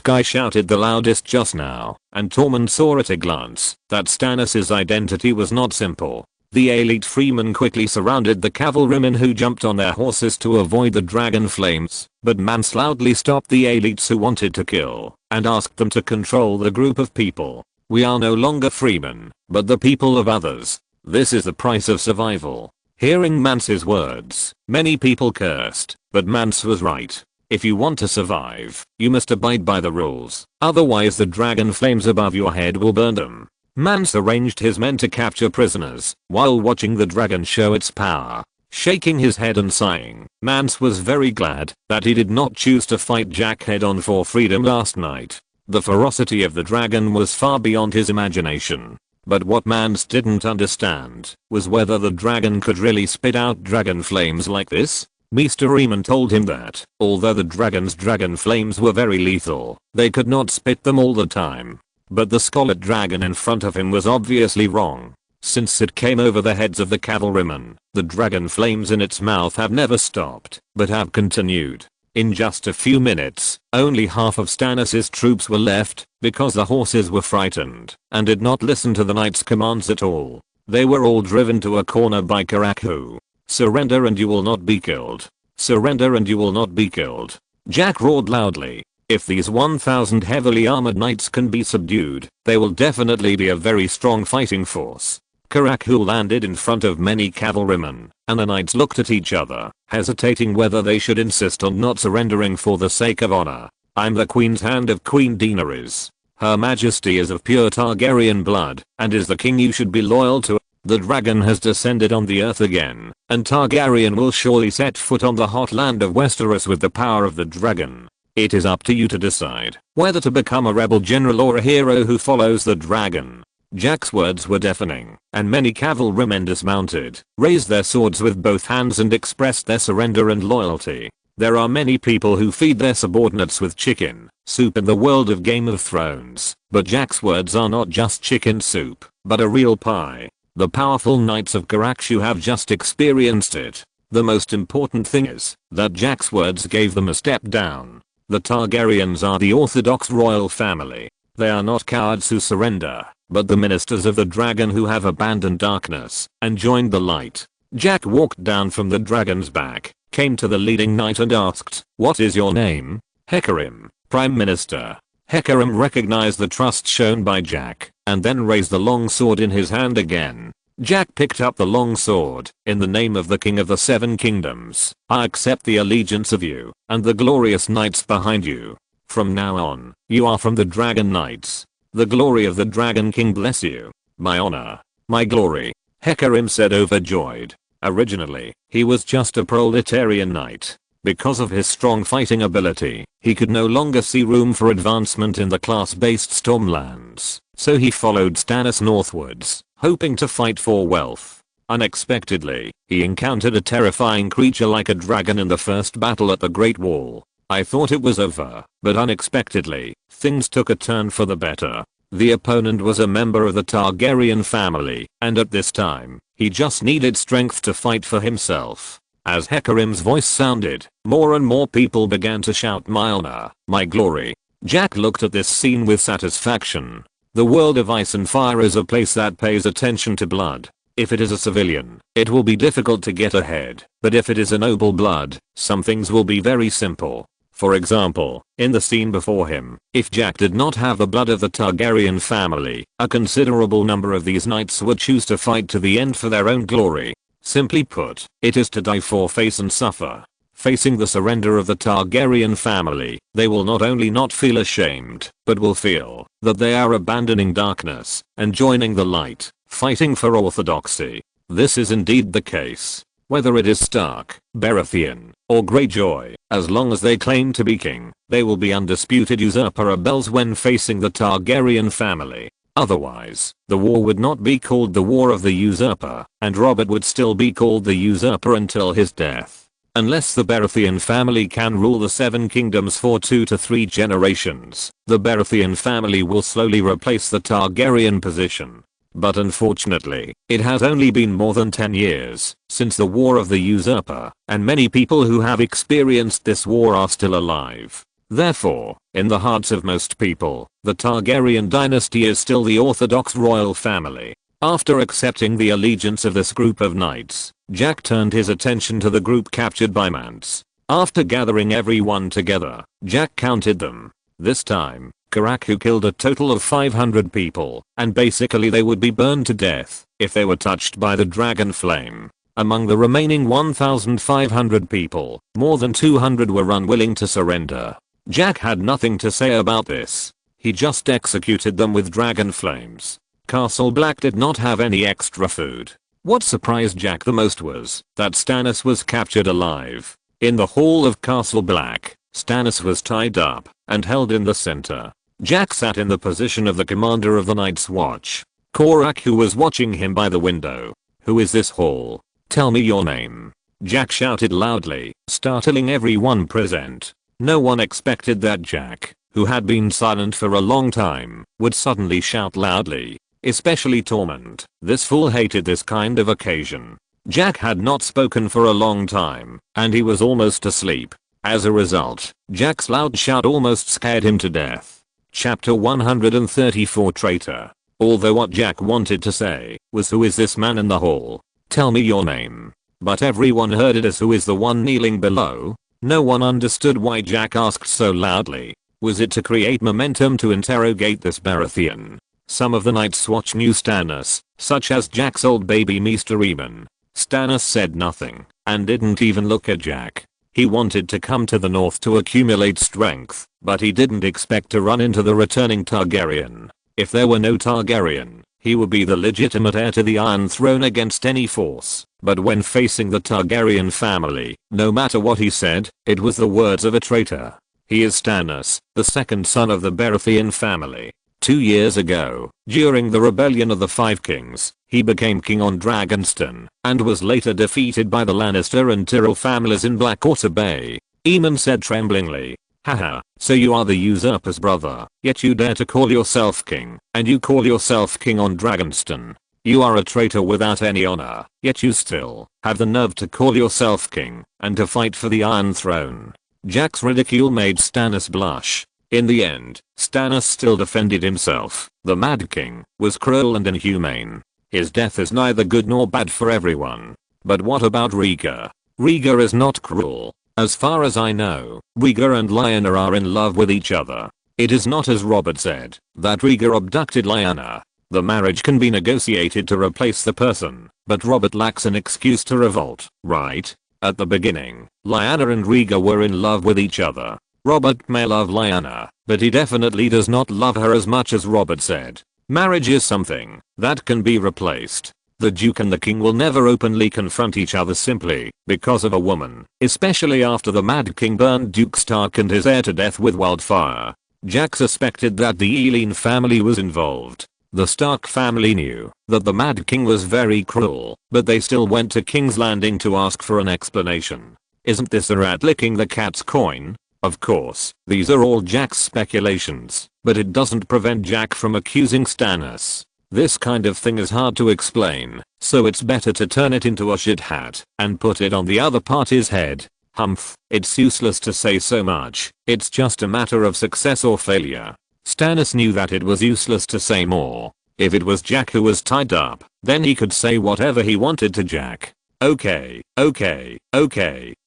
guy shouted the loudest just now, and Tormund saw at a glance that Stannis' identity was not simple. The elite freemen quickly surrounded the cavalrymen who jumped on their horses to avoid the dragon flames, but Mance loudly stopped the elites who wanted to kill and asked them to control the group of people. We are no longer freemen, but the people of others. This is the price of survival. Hearing Mance's words, many people cursed, but Mance was right. If you want to survive, you must abide by the rules, otherwise the dragon flames above your head will burn them. Mance arranged his men to capture prisoners while watching the dragon show its power. Shaking his head and sighing, Mance was very glad that he did not choose to fight Jack head-on for freedom last night. The ferocity of the dragon was far beyond his imagination. But what Mance didn't understand was whether the dragon could really spit out dragon flames like this. Mr. Riemann told him that, although the dragon's dragon flames were very lethal, they could not spit them all the time. But the scarlet dragon in front of him was obviously wrong. Since it came over the heads of the cavalrymen, the dragon flames in its mouth have never stopped, but have continued. In just a few minutes, only half of Stannis' troops were left, because the horses were frightened and did not listen to the knight's commands at all. They were all driven to a corner by Karakshu. Surrender and you will not be killed. Surrender and you will not be killed. Jack roared loudly. If these 1,000 heavily armored knights can be subdued, they will definitely be a very strong fighting force. Karakshu landed in front of many cavalrymen, and the knights looked at each other, hesitating whether they should insist on not surrendering for the sake of honor. I'm the Queen's hand of Queen Daenerys. Her Majesty is of pure Targaryen blood, and is the king you should be loyal to. The dragon has descended on the earth again, and Targaryen will surely set foot on the hot land of Westeros with the power of the dragon. It is up to you to decide whether to become a rebel general or a hero who follows the dragon. Jack's words were deafening, and many cavalrymen dismounted, raised their swords with both hands and expressed their surrender and loyalty. There are many people who feed their subordinates with chicken soup in the world of Game of Thrones, but Jack's words are not just chicken soup, but a real pie. The powerful knights of Karakshu have just experienced it. The most important thing is that Jack's words gave them a step down. The Targaryens are the orthodox royal family. They are not cowards who surrender, but the ministers of the dragon who have abandoned darkness and joined the light. Jack walked down from the dragon's back, came to the leading knight and asked, "What is your name?" "Hecarim, Prime Minister." Hecarim recognized the trust shown by Jack, and then raised the long sword in his hand again. Jack picked up the long sword. "In the name of the King of the Seven Kingdoms, I accept the allegiance of you and the glorious knights behind you. From now on, you are from the Dragon Knights. The glory of the Dragon King bless you. My honor, my glory," Hecarim said overjoyed. Originally, he was just a proletarian knight. Because of his strong fighting ability, he could no longer see room for advancement in the class-based Stormlands, so he followed Stannis northwards, hoping to fight for wealth. Unexpectedly, he encountered a terrifying creature like a dragon in the first battle at the Great Wall. I thought it was over, but unexpectedly, things took a turn for the better. The opponent was a member of the Targaryen family, and at this time, he just needed strength to fight for himself. As Hecarim's voice sounded, more and more people began to shout, "My honor, my glory." Jack looked at this scene with satisfaction. The world of ice and fire is a place that pays attention to blood. If it is a civilian, it will be difficult to get ahead, but if it is a noble blood, some things will be very simple. For example, in the scene before him, if Jack did not have the blood of the Targaryen family, a considerable number of these knights would choose to fight to the end for their own glory. Simply put, it is to die for face and suffer. Facing the surrender of the Targaryen family, they will not only not feel ashamed, but will feel that they are abandoning darkness and joining the light, fighting for orthodoxy. This is indeed the case. Whether it is Stark, Baratheon, or Greyjoy, as long as they claim to be king, they will be undisputed usurper rebels when facing the Targaryen family. Otherwise, the war would not be called the War of the Usurper, and Robert would still be called the usurper until his death. Unless the Baratheon family can rule the Seven Kingdoms for 2 to 3 generations, the Baratheon family will slowly replace the Targaryen position. But unfortunately, it has only been more than 10 years since the War of the Usurper, and many people who have experienced this war are still alive. Therefore, in the hearts of most people, the Targaryen dynasty is still the orthodox royal family. After accepting the allegiance of this group of knights, Jack turned his attention to the group captured by Mance. After gathering everyone together, Jack counted them. This time, Karaku killed a total of 500 people, and basically they would be burned to death if they were touched by the dragon flame. Among the remaining 1,500 people, more than 200 were unwilling to surrender. Jack had nothing to say about this. He just executed them with dragon flames. Castle Black did not have any extra food. What surprised Jack the most was that Stannis was captured alive. In the hall of Castle Black, Stannis was tied up and held in the center. Jack sat in the position of the commander of the Night's Watch. Koraku was watching him by the window. "Who is this Hall? Tell me your name." Jack shouted loudly, startling everyone present. No one expected that Jack, who had been silent for a long time, would suddenly shout loudly. Especially Tormund. This fool hated this kind of occasion. Jack had not spoken for a long time, and he was almost asleep. As a result, Jack's loud shout almost scared him to death. Chapter 134 Traitor. Although what Jack wanted to say was, "Who is this man in the hall? Tell me your name." But everyone heard it as, "Who is the one kneeling below?" No one understood why Jack asked so loudly. Was it to create momentum to interrogate this Baratheon? Some of the Night's Watch knew Stannis, such as Jack's old baby Maester Aemon. Stannis said nothing, and didn't even look at Jack. He wanted to come to the north to accumulate strength, but he didn't expect to run into the returning Targaryen. If there were no Targaryen, he would be the legitimate heir to the Iron Throne against any force. But when facing the Targaryen family, no matter what he said, it was the words of a traitor. He is Stannis, the second son of the Baratheon family. 2 years ago, during the rebellion of the Five Kings, he became king on Dragonstone, and was later defeated by the Lannister and Tyrell families in Blackwater Bay. Aemon said tremblingly, "Haha, so you are the usurper's brother, yet you dare to call yourself king, and you call yourself king on Dragonstone. You are a traitor without any honor, yet you still have the nerve to call yourself king, and to fight for the Iron Throne." Jack's ridicule made Stannis blush. In the end, Stannis still defended himself. The Mad King was cruel and inhumane. His death is neither good nor bad for everyone. But what about Rhaegar? Rhaegar is not cruel. As far as I know, Rhaegar and Lyanna are in love with each other. It is not as Robert said, that Rhaegar abducted Lyanna. The marriage can be negotiated to replace the person, but Robert lacks an excuse to revolt, right? At the beginning, Lyanna and Rhaegar were in love with each other. Robert may love Lyanna, but he definitely does not love her as much as Robert said. Marriage is something that can be replaced. The Duke and the King will never openly confront each other simply because of a woman, especially after the Mad King burned Duke Stark and his heir to death with wildfire. Jack suspected that the Elyne family was involved. The Stark family knew that the Mad King was very cruel, but they still went to King's Landing to ask for an explanation. Isn't this a rat licking the cat's coin? Of course, these are all Jack's speculations, but it doesn't prevent Jack from accusing Stannis. This kind of thing is hard to explain, so it's better to turn it into a shit hat and put it on the other party's head. Humph, it's useless to say so much, it's just a matter of success or failure. Stannis knew that it was useless to say more. If it was Jack who was tied up, then he could say whatever he wanted to Jack. Okay,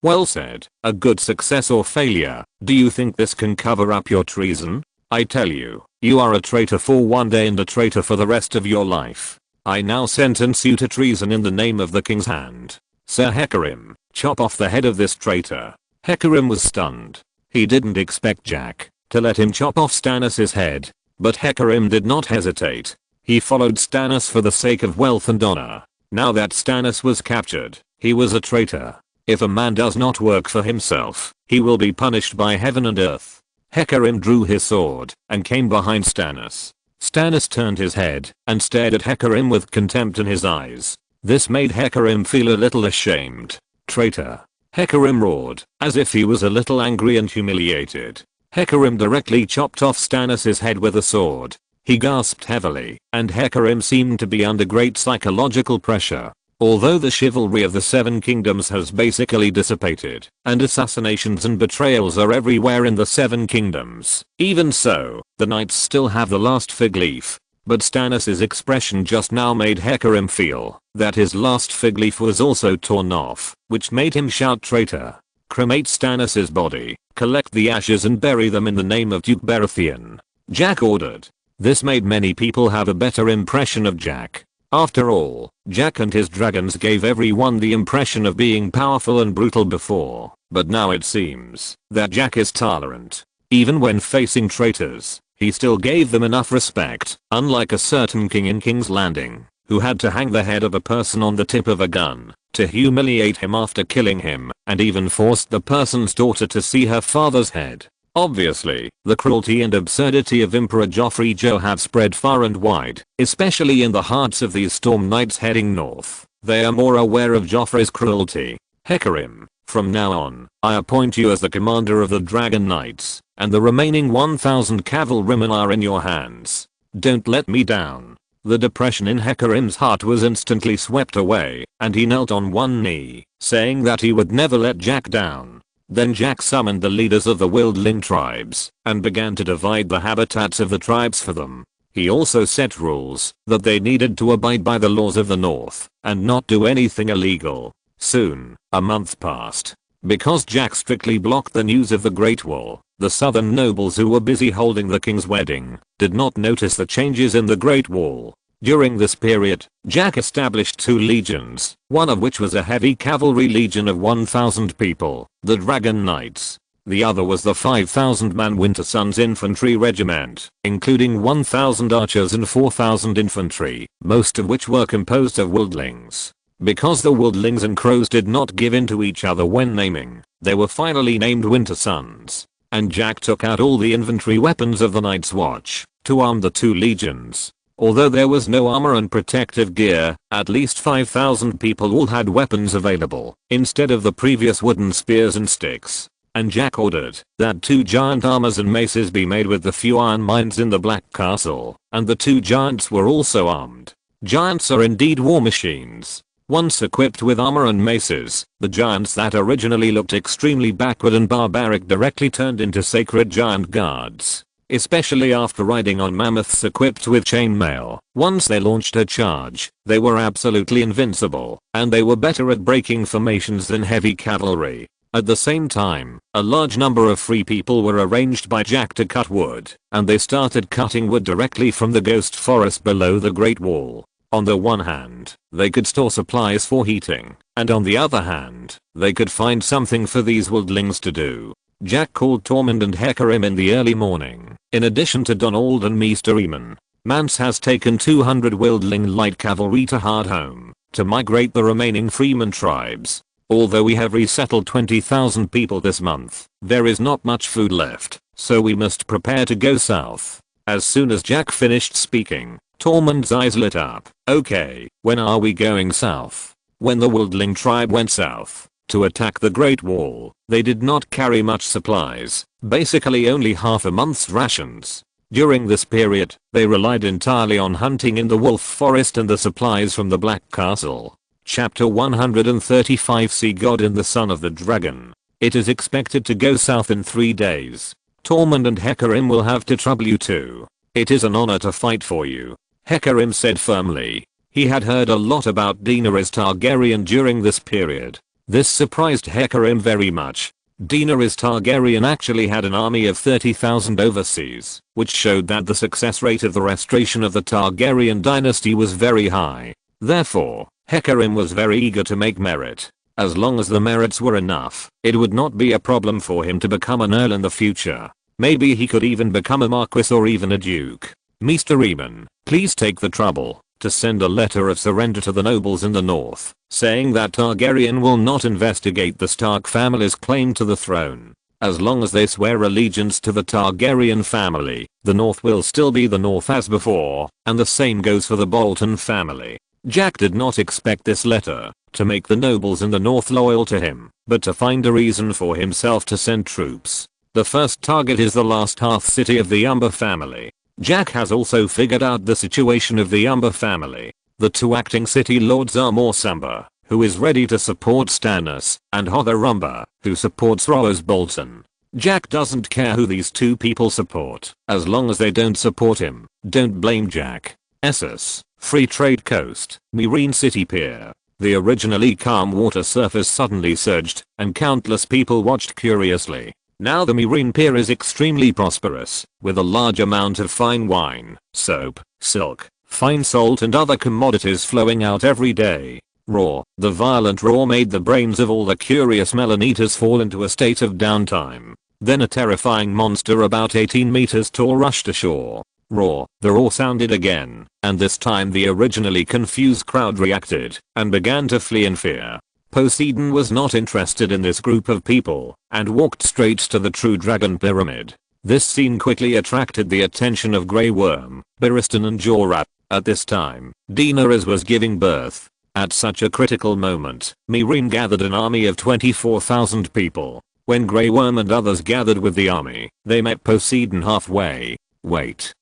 well said. A good success or failure. Do you think this can cover up your treason? I tell you, you are a traitor for one day and a traitor for the rest of your life. I now sentence you to treason in the name of the King's hand. Sir Hecarim, chop off the head of this traitor. Hecarim was stunned. He didn't expect Jack to let him chop off Stannis' head, but Hecarim did not hesitate. He followed Stannis for the sake of wealth and honor. Now that Stannis was captured, he was a traitor. If a man does not work for himself, he will be punished by heaven and earth. Hecarim drew his sword and came behind Stannis. Stannis turned his head and stared at Hecarim with contempt in his eyes. This made Hecarim feel a little ashamed. Traitor. Hecarim roared, as if he was a little angry and humiliated. Hecarim directly chopped off Stannis' head with a sword. He gasped heavily, and Hecarim seemed to be under great psychological pressure. Although the chivalry of the Seven Kingdoms has basically dissipated, and assassinations and betrayals are everywhere in the Seven Kingdoms, even so, the knights still have the last fig leaf. But Stannis' expression just now made Hecarim feel that his last fig leaf was also torn off, which made him shout traitor. Cremate Stannis' body, collect the ashes and bury them in the name of Duke Baratheon. Jack ordered. This made many people have a better impression of Jack. After all, Jack and his dragons gave everyone the impression of being powerful and brutal before, but now it seems that Jack is tolerant. Even when facing traitors, he still gave them enough respect, unlike a certain king in King's Landing, who had to hang the head of a person on the tip of a gun, to humiliate him after killing him, and even forced the person's daughter to see her father's head. Obviously, the cruelty and absurdity of Emperor Joffrey Joe have spread far and wide, especially in the hearts of these Storm Knights heading north. They are more aware of Joffrey's cruelty. Hecarim, from now on, I appoint you as the commander of the Dragon Knights, and the remaining 1,000 cavalrymen are in your hands. Don't let me down. The depression in Hecarim's heart was instantly swept away, and he knelt on one knee, saying that he would never let Jack down. Then Jack summoned the leaders of the wildling tribes and began to divide the habitats of the tribes for them. He also set rules that they needed to abide by the laws of the north and not do anything illegal. Soon, a month passed. Because Jack strictly blocked the news of the Great Wall, the southern nobles who were busy holding the king's wedding did not notice the changes in the Great Wall. During this period, Jack established 2 legions, one of which was a heavy cavalry legion of 1,000 people, the Dragon Knights. The other was the 5,000-man Winter Sun's infantry regiment, including 1,000 archers and 4,000 infantry, most of which were composed of wildlings. Because the wildlings and crows did not give in to each other when naming, they were finally named Winter Suns. And Jack took out all the infantry weapons of the Night's Watch to arm the 2 legions. Although there was no armor and protective gear, at least 5,000 people all had weapons available, instead of the previous wooden spears and sticks. And Jack ordered that 2 giant armors and maces be made with the few iron mines in the Black Castle, and the 2 giants were also armed. Giants are indeed war machines. Once equipped with armor and maces, the giants that originally looked extremely backward and barbaric directly turned into sacred giant guards. Especially after riding on mammoths equipped with chainmail. Once they launched a charge, they were absolutely invincible, and they were better at breaking formations than heavy cavalry. At the same time, a large number of free people were arranged by Jack to cut wood, and they started cutting wood directly from the ghost forest below the Great Wall. On the one hand, they could store supplies for heating, and on the other hand, they could find something for these wildlings to do. Jack called Tormund and Hecarim in the early morning. In addition to Donald and Maester Aemon, Mance has taken 200 wildling light cavalry to Hardhome to migrate the remaining freeman tribes. Although we have resettled 20,000 people this month, there is not much food left, so we must prepare to go south. As soon as Jack finished speaking, Tormund's eyes lit up. Okay, when are we going south? When the wildling tribe went south to attack the Great Wall, they did not carry much supplies, basically only half a month's rations. During this period, they relied entirely on hunting in the Wolf Forest and the supplies from the Black Castle. Chapter 135 See God in the Son of the Dragon. It is expected to go south in 3 days. Tormund and Hecarim will have to trouble you too. It is an honor to fight for you, Hecarim said firmly. He had heard a lot about Daenerys Targaryen during this period. This surprised Hecarim very much. Daenerys Targaryen actually had an army of 30,000 overseas, which showed that the success rate of the restoration of the Targaryen dynasty was very high. Therefore, Hecarim was very eager to make merit. As long as the merits were enough, it would not be a problem for him to become an earl in the future. Maybe he could even become a marquis or even a duke. Mr. Reborn, please take the trouble to send a letter of surrender to the nobles in the north, saying that Targaryen will not investigate the Stark family's claim to the throne. As long as they swear allegiance to the Targaryen family, the North will still be the North as before, and the same goes for the Bolton family. Jack did not expect this letter to make the nobles in the North loyal to him, but to find a reason for himself to send troops. The first target is the last Hearth city of the Umber family. Jack has also figured out the situation of the Umber family. The two acting city lords are Morse Umber, who is ready to support Stannis, and Hodder Umber, who supports Rose Bolton. Jack doesn't care who these two people support, as long as they don't support him. Don't blame Jack. Essos, Free Trade Coast, Meereen City Pier. The originally calm water surface suddenly surged, and countless people watched curiously. Now the Meereen Pier is extremely prosperous, with a large amount of fine wine, soap, silk, fine salt and other commodities flowing out every day. Roar. The violent roar made the brains of all the curious melon eaters fall into a state of downtime. Then a terrifying monster about 18 meters tall rushed ashore. Roar. The roar sounded again, and this time the originally confused crowd reacted and began to flee in fear. Poseidon was not interested in this group of people and walked straight to the True Dragon Pyramid. This scene quickly attracted the attention of Grey Worm, Barristan and Jorah. At this time, Daenerys was giving birth. At such a critical moment, Meereen gathered an army of 24,000 people. When Grey Worm and others gathered with the army, they met Poseidon halfway. Wait.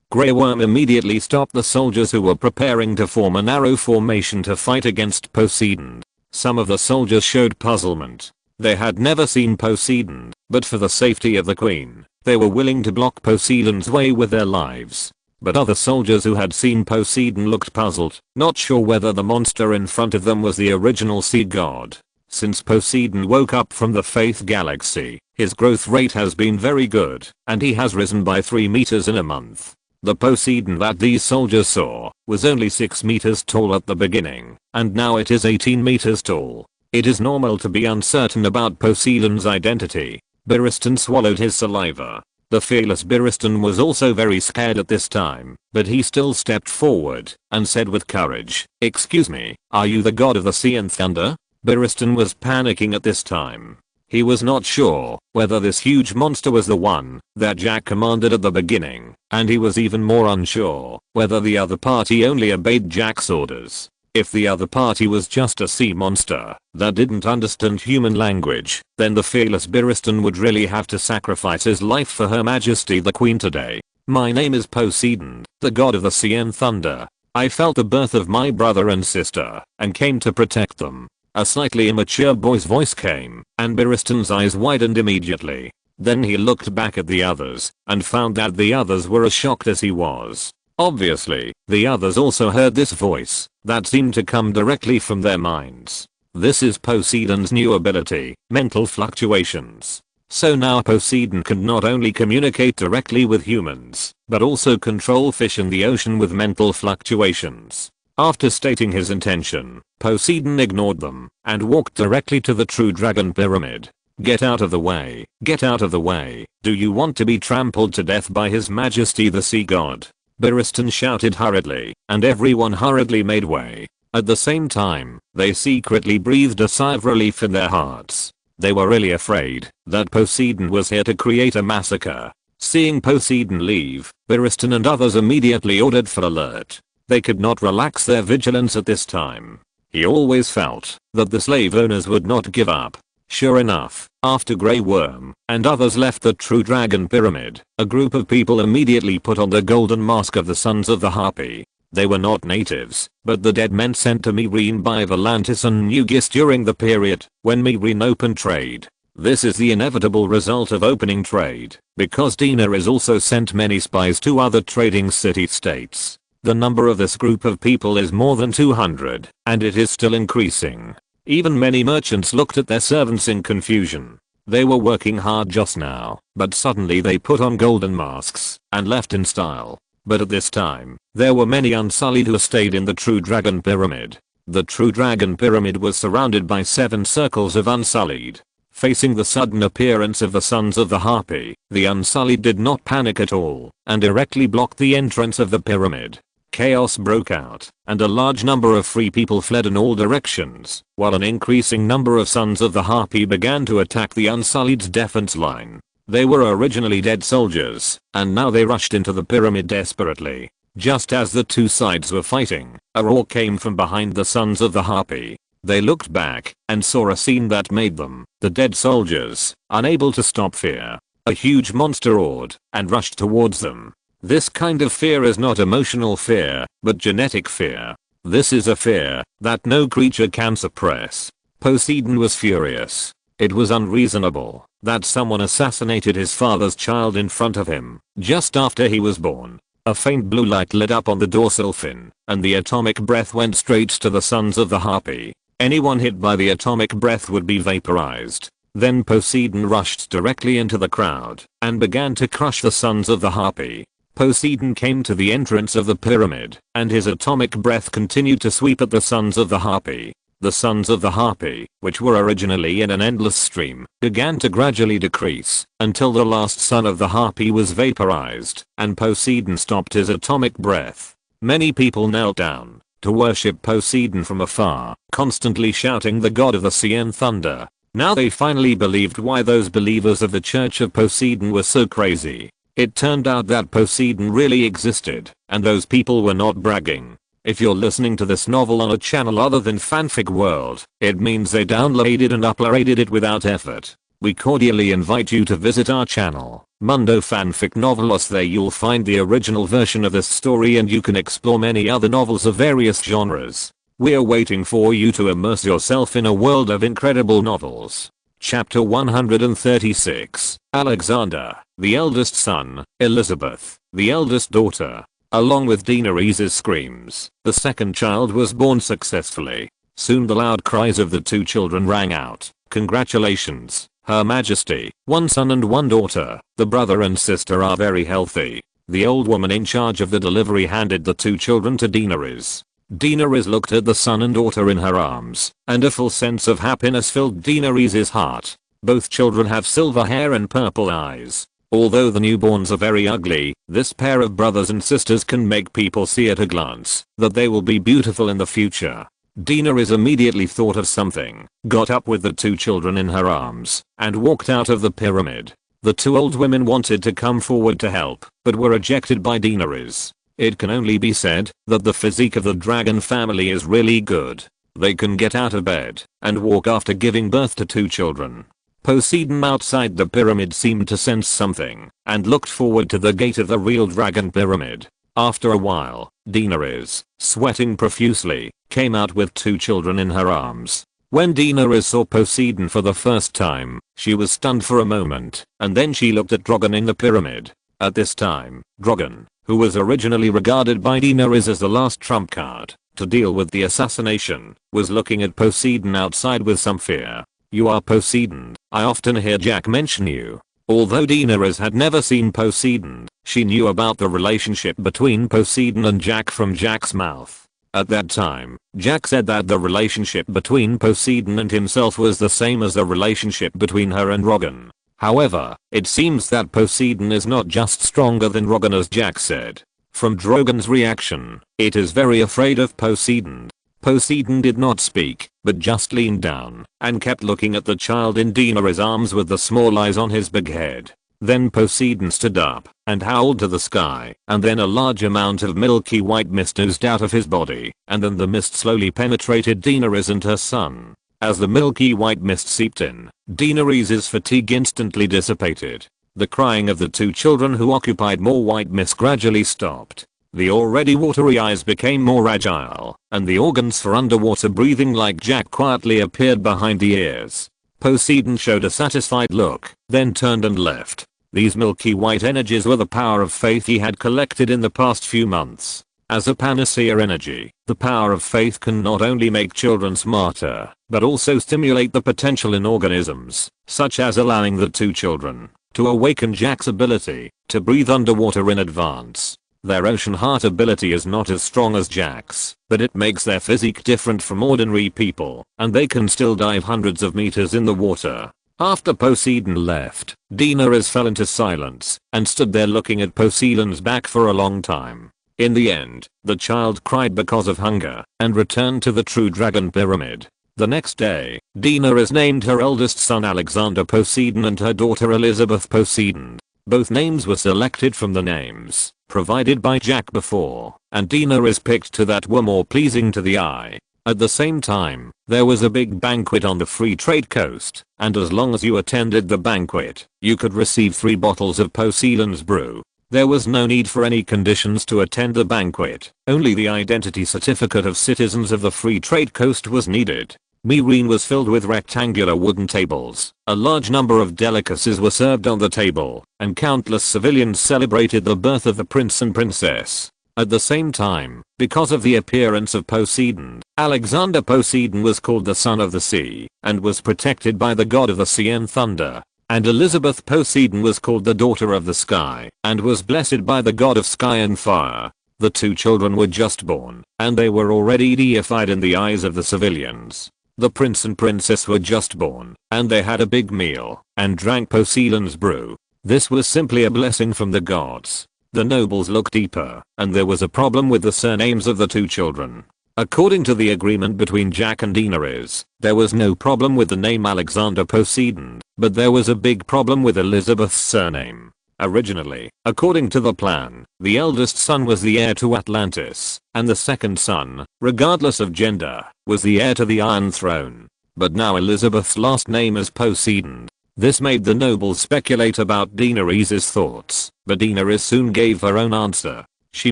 Grey Worm immediately stopped the soldiers who were preparing to form a narrow formation to fight against Poseidon. Some of the soldiers showed puzzlement. They had never seen Poseidon, but for the safety of the queen, they were willing to block Poseidon's way with their lives. But other soldiers who had seen Poseidon looked puzzled, not sure whether the monster in front of them was the original sea god. Since Poseidon woke up from the Faith Galaxy, his growth rate has been very good, and he has risen by 3 meters in a month. The Poseidon that these soldiers saw was only 6 meters tall at the beginning, and now it is 18 meters tall. It is normal to be uncertain about Poseidon's identity. Barristan swallowed his saliva. The fearless Barristan was also very scared at this time, but he still stepped forward and said with courage, "Excuse me, are you the god of the sea and thunder?" Barristan was panicking at this time. He was not sure whether this huge monster was the one that Jack commanded at the beginning, and he was even more unsure whether the other party only obeyed Jack's orders. If the other party was just a sea monster that didn't understand human language, then the fearless Barristan would really have to sacrifice his life for Her Majesty the Queen today. "My name is Poseidon, the god of the sea and thunder. I felt the birth of my brother and sister and came to protect them." A slightly immature boy's voice came, and Barristan's eyes widened immediately. Then he looked back at the others and found that the others were as shocked as he was. Obviously, the others also heard this voice that seemed to come directly from their minds. This is Poseidon's new ability, mental fluctuations. So now Poseidon can not only communicate directly with humans, but also control fish in the ocean with mental fluctuations. After stating his intention, Poseidon ignored them and walked directly to the True Dragon Pyramid. "Get out of the way, get out of the way. Do you want to be trampled to death by His Majesty the Sea God?" Barristan shouted hurriedly, and everyone hurriedly made way. At the same time, they secretly breathed a sigh of relief in their hearts. They were really afraid that Poseidon was here to create a massacre. Seeing Poseidon leave, Barristan and others immediately ordered for alert. They could not relax their vigilance at this time. He always felt that the slave owners would not give up. Sure enough, after Grey Worm and others left the True Dragon Pyramid, a group of people immediately put on the golden mask of the Sons of the Harpy. They were not natives, but the dead men sent to Meereen by Volantis and Nugis during the period when Meereen opened trade. This is the inevitable result of opening trade, because Daenerys also sent many spies to other trading city-states. The number of this group of people is more than 200, and it is still increasing. Even many merchants looked at their servants in confusion. They were working hard just now, but suddenly they put on golden masks and left in style. But at this time, there were many Unsullied who stayed in the True Dragon Pyramid. The true dragon pyramid was surrounded by 7 circles of Unsullied. Facing the sudden appearance of the Sons of the Harpy, the Unsullied did not panic at all, and directly blocked the entrance of the pyramid. Chaos broke out, and a large number of free people fled in all directions, while an increasing number of Sons of the Harpy began to attack the Unsullied's defense line. They were originally dead soldiers, and now they rushed into the pyramid desperately. Just as the two sides were fighting, a roar came from behind the Sons of the Harpy. They looked back and saw a scene that made them, the dead soldiers, unable to stop fear. A huge monster roared and rushed towards them. This kind of fear is not emotional fear, but genetic fear. This is a fear that no creature can suppress. Poseidon was furious. It was unreasonable that someone assassinated his father's child in front of him, just after he was born. A faint blue light lit up on the dorsal fin, and the atomic breath went straight to the Sons of the Harpy. Anyone hit by the atomic breath would be vaporized. Then Poseidon rushed directly into the crowd and began to crush the Sons of the Harpy. Poseidon came to the entrance of the pyramid, and his atomic breath continued to sweep at the Sons of the Harpy. The Sons of the Harpy, which were originally in an endless stream, began to gradually decrease until the last son of the Harpy was vaporized, and Poseidon stopped his atomic breath. Many people knelt down to worship Poseidon from afar, constantly shouting the god of the sea and thunder. Now they finally believed why those believers of the Church of Poseidon were so crazy. It turned out that Poseidon really existed, and those people were not bragging. If you're listening to this novel on a channel other than Fanfic World, it means they downloaded and uploaded it without effort. We cordially invite you to visit our channel, Mundo Fanfic Novelos. There you'll find the original version of this story, and you can explore many other novels of various genres. We're waiting for you to immerse yourself in a world of incredible novels. Chapter 136, Alexander, the eldest son, Elizabeth, the eldest daughter. Along with Daenerys' screams, the second child was born successfully. Soon the loud cries of the two children rang out. Congratulations, Her Majesty, 1 son and 1 daughter. The brother and sister are very healthy. The old woman in charge of the delivery handed the 2 children to Daenerys. Daenerys looked at the son and daughter in her arms, and a full sense of happiness filled Daenerys' heart. Both children have silver hair and purple eyes. Although the newborns are very ugly, this pair of brothers and sisters can make people see at a glance that they will be beautiful in the future. Daenerys immediately thought of something, got up with the 2 children in her arms, and walked out of the pyramid. The 2 old women wanted to come forward to help, but were ejected by Daenerys. It can only be said that the physique of the dragon family is really good. They can get out of bed and walk after giving birth to 2 children. Poseidon outside the pyramid seemed to sense something and looked forward to the gate of the real dragon pyramid. After a while, Daenerys, sweating profusely, came out with 2 children in her arms. When Daenerys saw Poseidon for the first time, she was stunned for a moment, and then she looked at Drogon in the pyramid. At this time, Drogon, who was originally regarded by Daenerys as the last trump card to deal with the assassination, was looking at Poseidon outside with some fear. "You are Poseidon, I often hear Jack mention you." Although Daenerys had never seen Poseidon, she knew about the relationship between Poseidon and Jack from Jack's mouth. At that time, Jack said that the relationship between Poseidon and himself was the same as the relationship between her and Drogon. However, it seems that Poseidon is not just stronger than Drogon as Jack said. From Drogon's reaction, it is very afraid of Poseidon. Poseidon did not speak, but just leaned down and kept looking at the child in Daenerys' arms with the small eyes on his big head. Then Poseidon stood up and howled to the sky, and then a large amount of milky white mist oozed out of his body, and then the mist slowly penetrated Daenerys and her son. As the milky white mist seeped in, Daenerys' fatigue instantly dissipated. The crying of the 2 children who occupied more white mist gradually stopped. The already watery eyes became more agile, and the organs for underwater breathing like Jack quietly appeared behind the ears. Poseidon showed a satisfied look, then turned and left. These milky white energies were the power of faith he had collected in the past few months. As a panacea energy, the power of faith can not only make children smarter, but also stimulate the potential in organisms, such as allowing the 2 children to awaken Jack's ability to breathe underwater in advance. Their ocean heart ability is not as strong as Jack's, but it makes their physique different from ordinary people, and they can still dive hundreds of meters in the water. After Poseidon left, Daenerys fell into silence and stood there looking at Poseidon's back for a long time. In the end, the child cried because of hunger and returned to the true dragon pyramid. The next day, Daenerys named her eldest son Alexander Poseidon and her daughter Elizabeth Poseidon. Both names were selected from the names provided by Jack before, and Daenerys picked two that were more pleasing to the eye. At the same time, there was a big banquet on the free trade coast, and as long as you attended the banquet, you could receive 3 bottles of Poseidon's brew. There was no need for any conditions to attend the banquet, only the identity certificate of citizens of the free trade coast was needed. Meereen was filled with rectangular wooden tables, a large number of delicacies were served on the table, and countless civilians celebrated the birth of the prince and princess. At the same time, because of the appearance of Poseidon, Alexander Poseidon was called the son of the sea, and was protected by the god of the sea and thunder. And Elizabeth Poseidon was called the daughter of the sky, and was blessed by the god of sky and fire. The 2 children were just born, and they were already deified in the eyes of the civilians. The prince and princess were just born, and they had a big meal, and drank Poseidon's brew. This was simply a blessing from the gods. The nobles looked deeper, and there was a problem with the surnames of the 2 children. According to the agreement between Jack and Daenerys, there was no problem with the name Alexander Poseidon, but there was a big problem with Elizabeth's surname. Originally, according to the plan, the eldest son was the heir to Atlantis, and the second son, regardless of gender, was the heir to the Iron Throne. But now Elizabeth's last name is Poseidon. This made the nobles speculate about Daenerys' thoughts, but Daenerys soon gave her own answer. She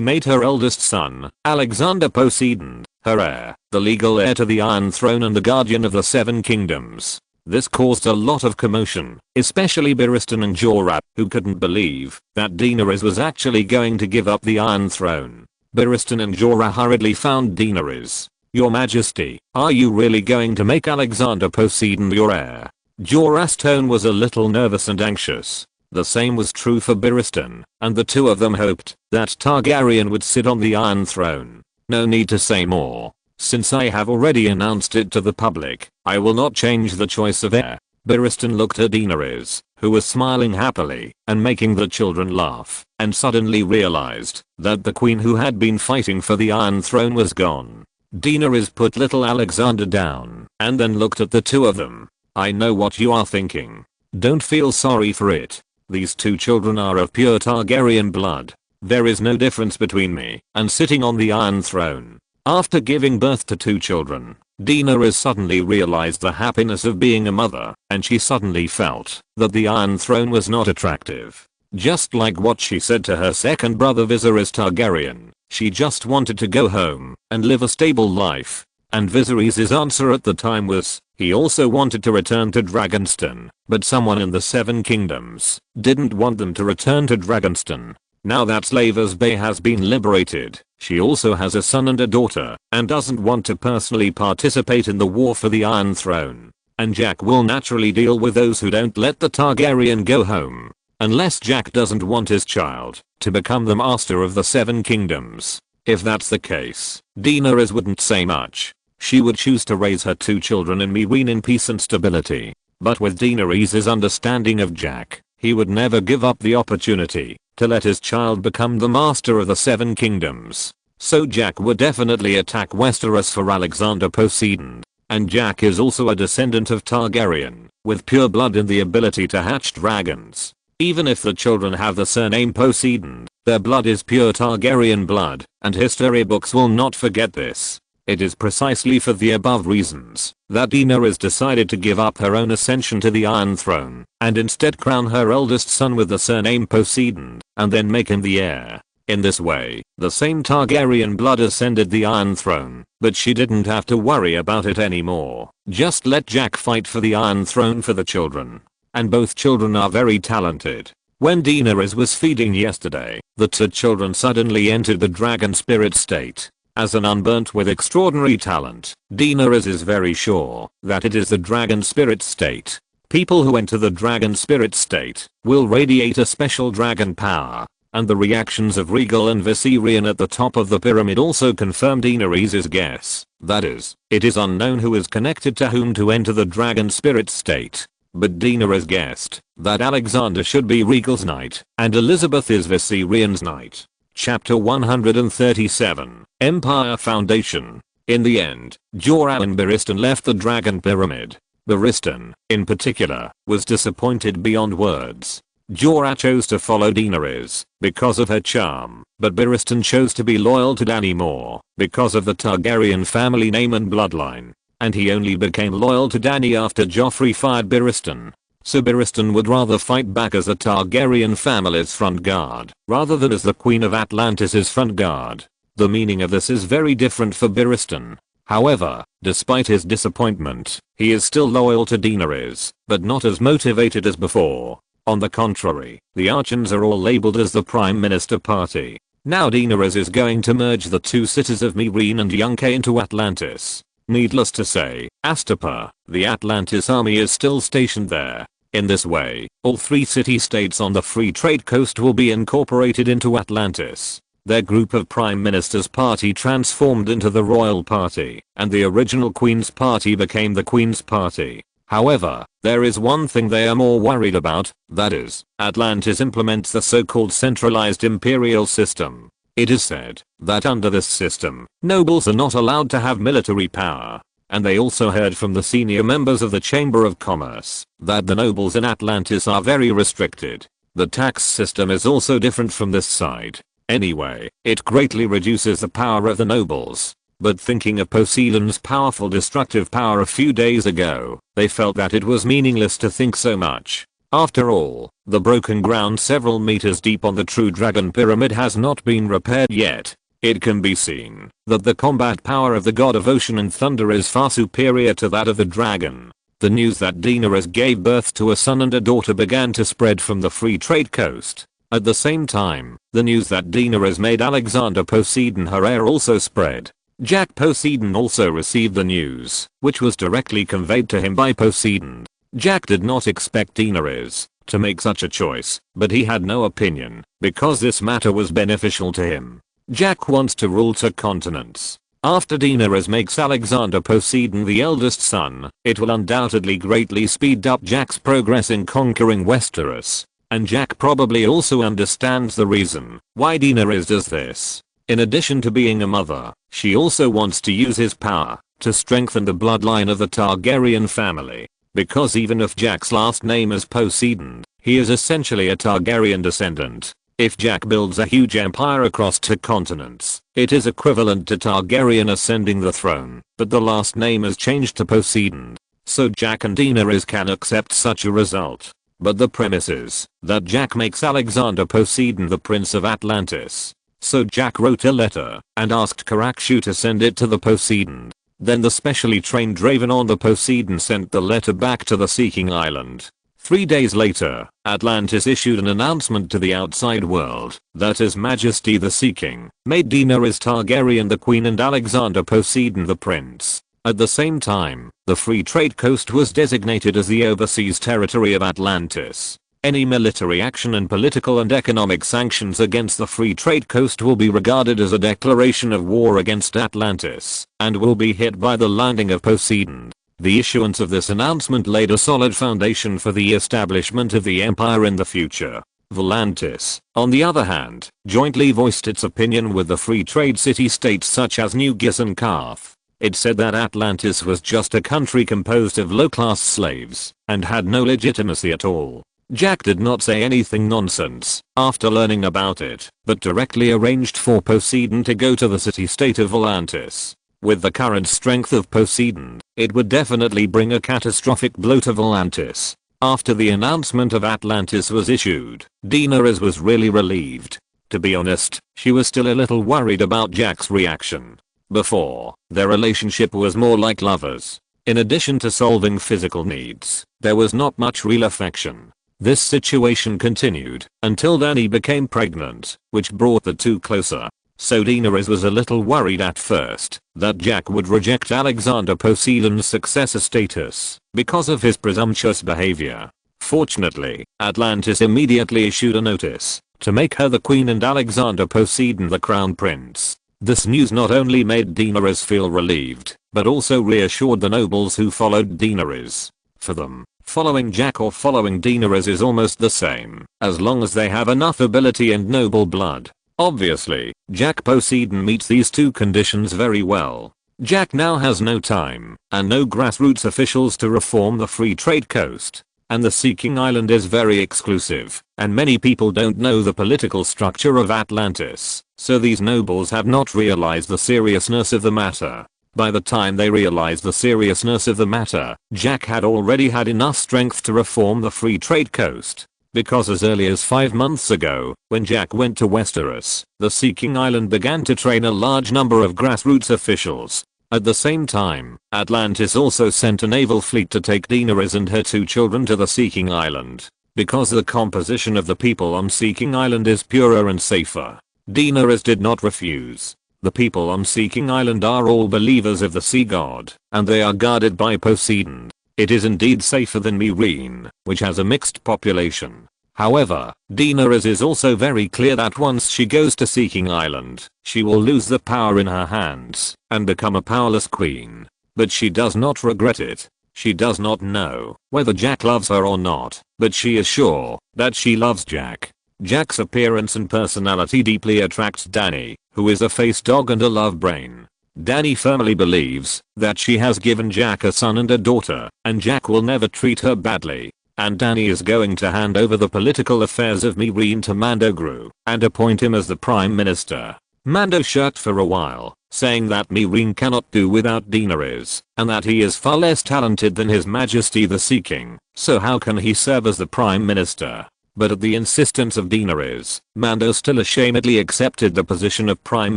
made her eldest son, Alexander Poseidon, her heir, the legal heir to the Iron Throne and the guardian of the 7 kingdoms. This caused a lot of commotion, especially Barristan and Jorah, who couldn't believe that Daenerys was actually going to give up the Iron Throne. Barristan and Jorah hurriedly found Daenerys. "Your Majesty, are you really going to make Alexander Poseidon your heir?" Jorah's tone was a little nervous and anxious. The same was true for Barristan, and the 2 of them hoped that Targaryen would sit on the Iron Throne. No need to say more. Since I have already announced it to the public, I will not change the choice of heir. Barristan looked at Daenerys, who was smiling happily and making the children laugh, and suddenly realized that the queen who had been fighting for the Iron Throne was gone. Daenerys put little Alexander down and then looked at the 2 of them. "I know what you are thinking. Don't feel sorry for it. These 2 children are of pure Targaryen blood. There is no difference between me and sitting on the Iron Throne." After giving birth to 2 children, Daenerys suddenly realized the happiness of being a mother, and she suddenly felt that the Iron Throne was not attractive. Just like what she said to her second brother Viserys Targaryen, she just wanted to go home and live a stable life. And Viserys' answer at the time was, he also wanted to return to Dragonstone, but someone in the 7 kingdoms didn't want them to return to Dragonstone. Now that Slavers Bay has been liberated, she also has a son and a daughter, and doesn't want to personally participate in the war for the Iron Throne. And Jack will naturally deal with those who don't let the Targaryen go home. Unless Jack doesn't want his child to become the master of the 7 kingdoms. If that's the case, Daenerys wouldn't say much. She would choose to raise her 2 children in Meereen in peace and stability. But with Daenerys' understanding of Jack, he would never give up the opportunity to let his child become the master of the 7 kingdoms. So Jack would definitely attack Westeros for Alexander Poseidon. And Jack is also a descendant of Targaryen, with pure blood and the ability to hatch dragons. Even if the children have the surname Poseidon, their blood is pure Targaryen blood, and history books will not forget this. It is precisely for the above reasons that Daenerys decided to give up her own ascension to the Iron Throne, and instead crown her eldest son with the surname Poseidon, and then make him the heir. In this way, the same Targaryen blood ascended the Iron Throne, but she didn't have to worry about it anymore. Just let Jack fight for the Iron Throne for the children. And both children are very talented. When Daenerys was feeding yesterday, the 2 children suddenly entered the dragon spirit state. As an unburnt with extraordinary talent, Daenerys is very sure that it is the dragon spirit state. People who enter the dragon spirit state will radiate a special dragon power. and the reactions of Regal and Viserion at the top of the pyramid also confirmed Daenerys' guess. That is, it is unknown who is connected to whom to enter the dragon spirit state. But Daenerys guessed that Alexander should be Regal's knight and Elizabeth is Viserion's knight. Chapter 137, Empire Foundation. In the end, Jor-El and Barristan left the dragon pyramid. Barristan, in particular, was disappointed beyond words. Jor-El chose to follow Daenerys because of her charm, but Barristan chose to be loyal to Dany more because of the Targaryen family name and bloodline. And he only became loyal to Dany after Joffrey fired Barristan. So Barristan would rather fight back as the Targaryen family's front guard rather than as the Queen of Atlantis' front guard. The meaning of this is very different for Barristan. However, despite his disappointment, he is still loyal to Daenerys, but not as motivated as before. On the contrary, the Archons are all labeled as the Prime Minister party. Now Daenerys is going to merge the two cities of Meereen and Yunkai into Atlantis. Needless to say, Astapor, the Atlantis army is still stationed there. In this way, all three city-states on the Free Trade Coast will be incorporated into Atlantis. Their group of Prime Minister's party transformed into the Royal Party, and the original Queen's Party became the Queen's Party. However, there is one thing they are more worried about, that is, Atlantis implements the so-called centralized imperial system. It is said that under this system, nobles are not allowed to have military power. And they also heard from the senior members of the Chamber of Commerce that the nobles in Atlantis are very restricted. The tax system is also different from this side. Anyway, it greatly reduces the power of the nobles. But thinking of Poseidon's powerful destructive power a few days ago, they felt that it was meaningless to think so much. After all, the broken ground several meters deep on the True Dragon Pyramid has not been repaired yet. It can be seen that the combat power of the god of ocean and thunder is far superior to that of the dragon. The news that Daenerys gave birth to a son and a daughter began to spread from the Free Trade Coast. At the same time, the news that Daenerys made Alexander Poseidon her heir also spread. Jack Poseidon also received the news, which was directly conveyed to him by Poseidon. Jack did not expect Daenerys to make such a choice, but he had no opinion, because this matter was beneficial to him. Jack wants to rule 2 continents. After Daenerys makes Alexander Poseidon the eldest son, it will undoubtedly greatly speed up Jack's progress in conquering Westeros. And Jack probably also understands the reason why Daenerys does this. In addition to being a mother, she also wants to use his power to strengthen the bloodline of the Targaryen family. Because even if Jack's last name is Poseidon, he is essentially a Targaryen descendant. If Jack builds a huge empire across 2 continents, it is equivalent to Targaryen ascending the throne, but the last name is changed to Poseidon. So Jack and Daenerys can accept such a result. But the premise is that Jack makes Alexander Poseidon the Prince of Atlantis. So Jack wrote a letter and asked Kharakshu to send it to the Poseidon. Then the specially trained Draven on the Poseidon sent the letter back to the Seeking Island. 3 days later, Atlantis issued an announcement to the outside world that His Majesty the Seeking made Daenerys Targaryen the Queen and Alexander Poseidon the Prince. At the same time, the Free Trade Coast was designated as the overseas territory of Atlantis. Any military action and political and economic sanctions against the Free Trade Coast will be regarded as a declaration of war against Atlantis and will be hit by the landing of Poseidon. The issuance of this announcement laid a solid foundation for the establishment of the empire in the future. Volantis, on the other hand, jointly voiced its opinion with the free trade city-states such as New Gis and Karth. It said that Atlantis was just a country composed of low-class slaves and had no legitimacy at all. Jack did not say anything nonsense after learning about it, but directly arranged for Poseidon to go to the city-state of Volantis. With the current strength of Poseidon, it would definitely bring a catastrophic blow to Volantis. After the announcement of Atlantis was issued, Daenerys was really relieved. To be honest, she was still a little worried about Jack's reaction. Before, their relationship was more like lovers. In addition to solving physical needs, there was not much real affection. This situation continued until Dany became pregnant, which brought the two closer. So Daenerys was a little worried at first that Jack would reject Alexander Poseidon's successor status because of his presumptuous behavior. Fortunately, Atlantis immediately issued a notice to make her the queen and Alexander Poseidon the crown prince. This news not only made Daenerys feel relieved, but also reassured the nobles who followed Daenerys. For them, following Jack or following Daenerys is almost the same, as long as they have enough ability and noble blood. Obviously, Jack Poseidon meets these two conditions very well. Jack now has no time, and no grassroots officials to reform the free trade coast. And the Seeking Island is very exclusive, and many people don't know the political structure of Atlantis, so these nobles have not realized the seriousness of the matter. By the time they realized the seriousness of the matter, Jack had already had enough strength to reform the free trade coast. Because as early as 5 months ago, when Jack went to Westeros, the Seeking Island began to train a large number of grassroots officials. At the same time, Atlantis also sent a naval fleet to take Daenerys and her 2 children to the Seeking Island. Because the composition of the people on Seeking Island is purer and safer, Daenerys did not refuse. The people on Seeking Island are all believers of the sea god, and they are guarded by Poseidon. It is indeed safer than Meereen, which has a mixed population. However, Daenerys is also very clear that once she goes to Seeking Island, she will lose the power in her hands and become a powerless queen. But she does not regret it. She does not know whether Jack loves her or not, but she is sure that she loves Jack. Jack's appearance and personality deeply attracts Dany, who is a face dog and a love brain. Dany firmly believes that she has given Jack a son and a daughter, and Jack will never treat her badly. And Dany is going to hand over the political affairs of Meereen to Mando Gru and appoint him as the prime minister. Mando shirked for a while, saying that Meereen cannot do without Daenerys, and that he is far less talented than His Majesty the Sea King, so how can he serve as the prime minister? But at the insistence of Daenerys, Mando still ashamedly accepted the position of prime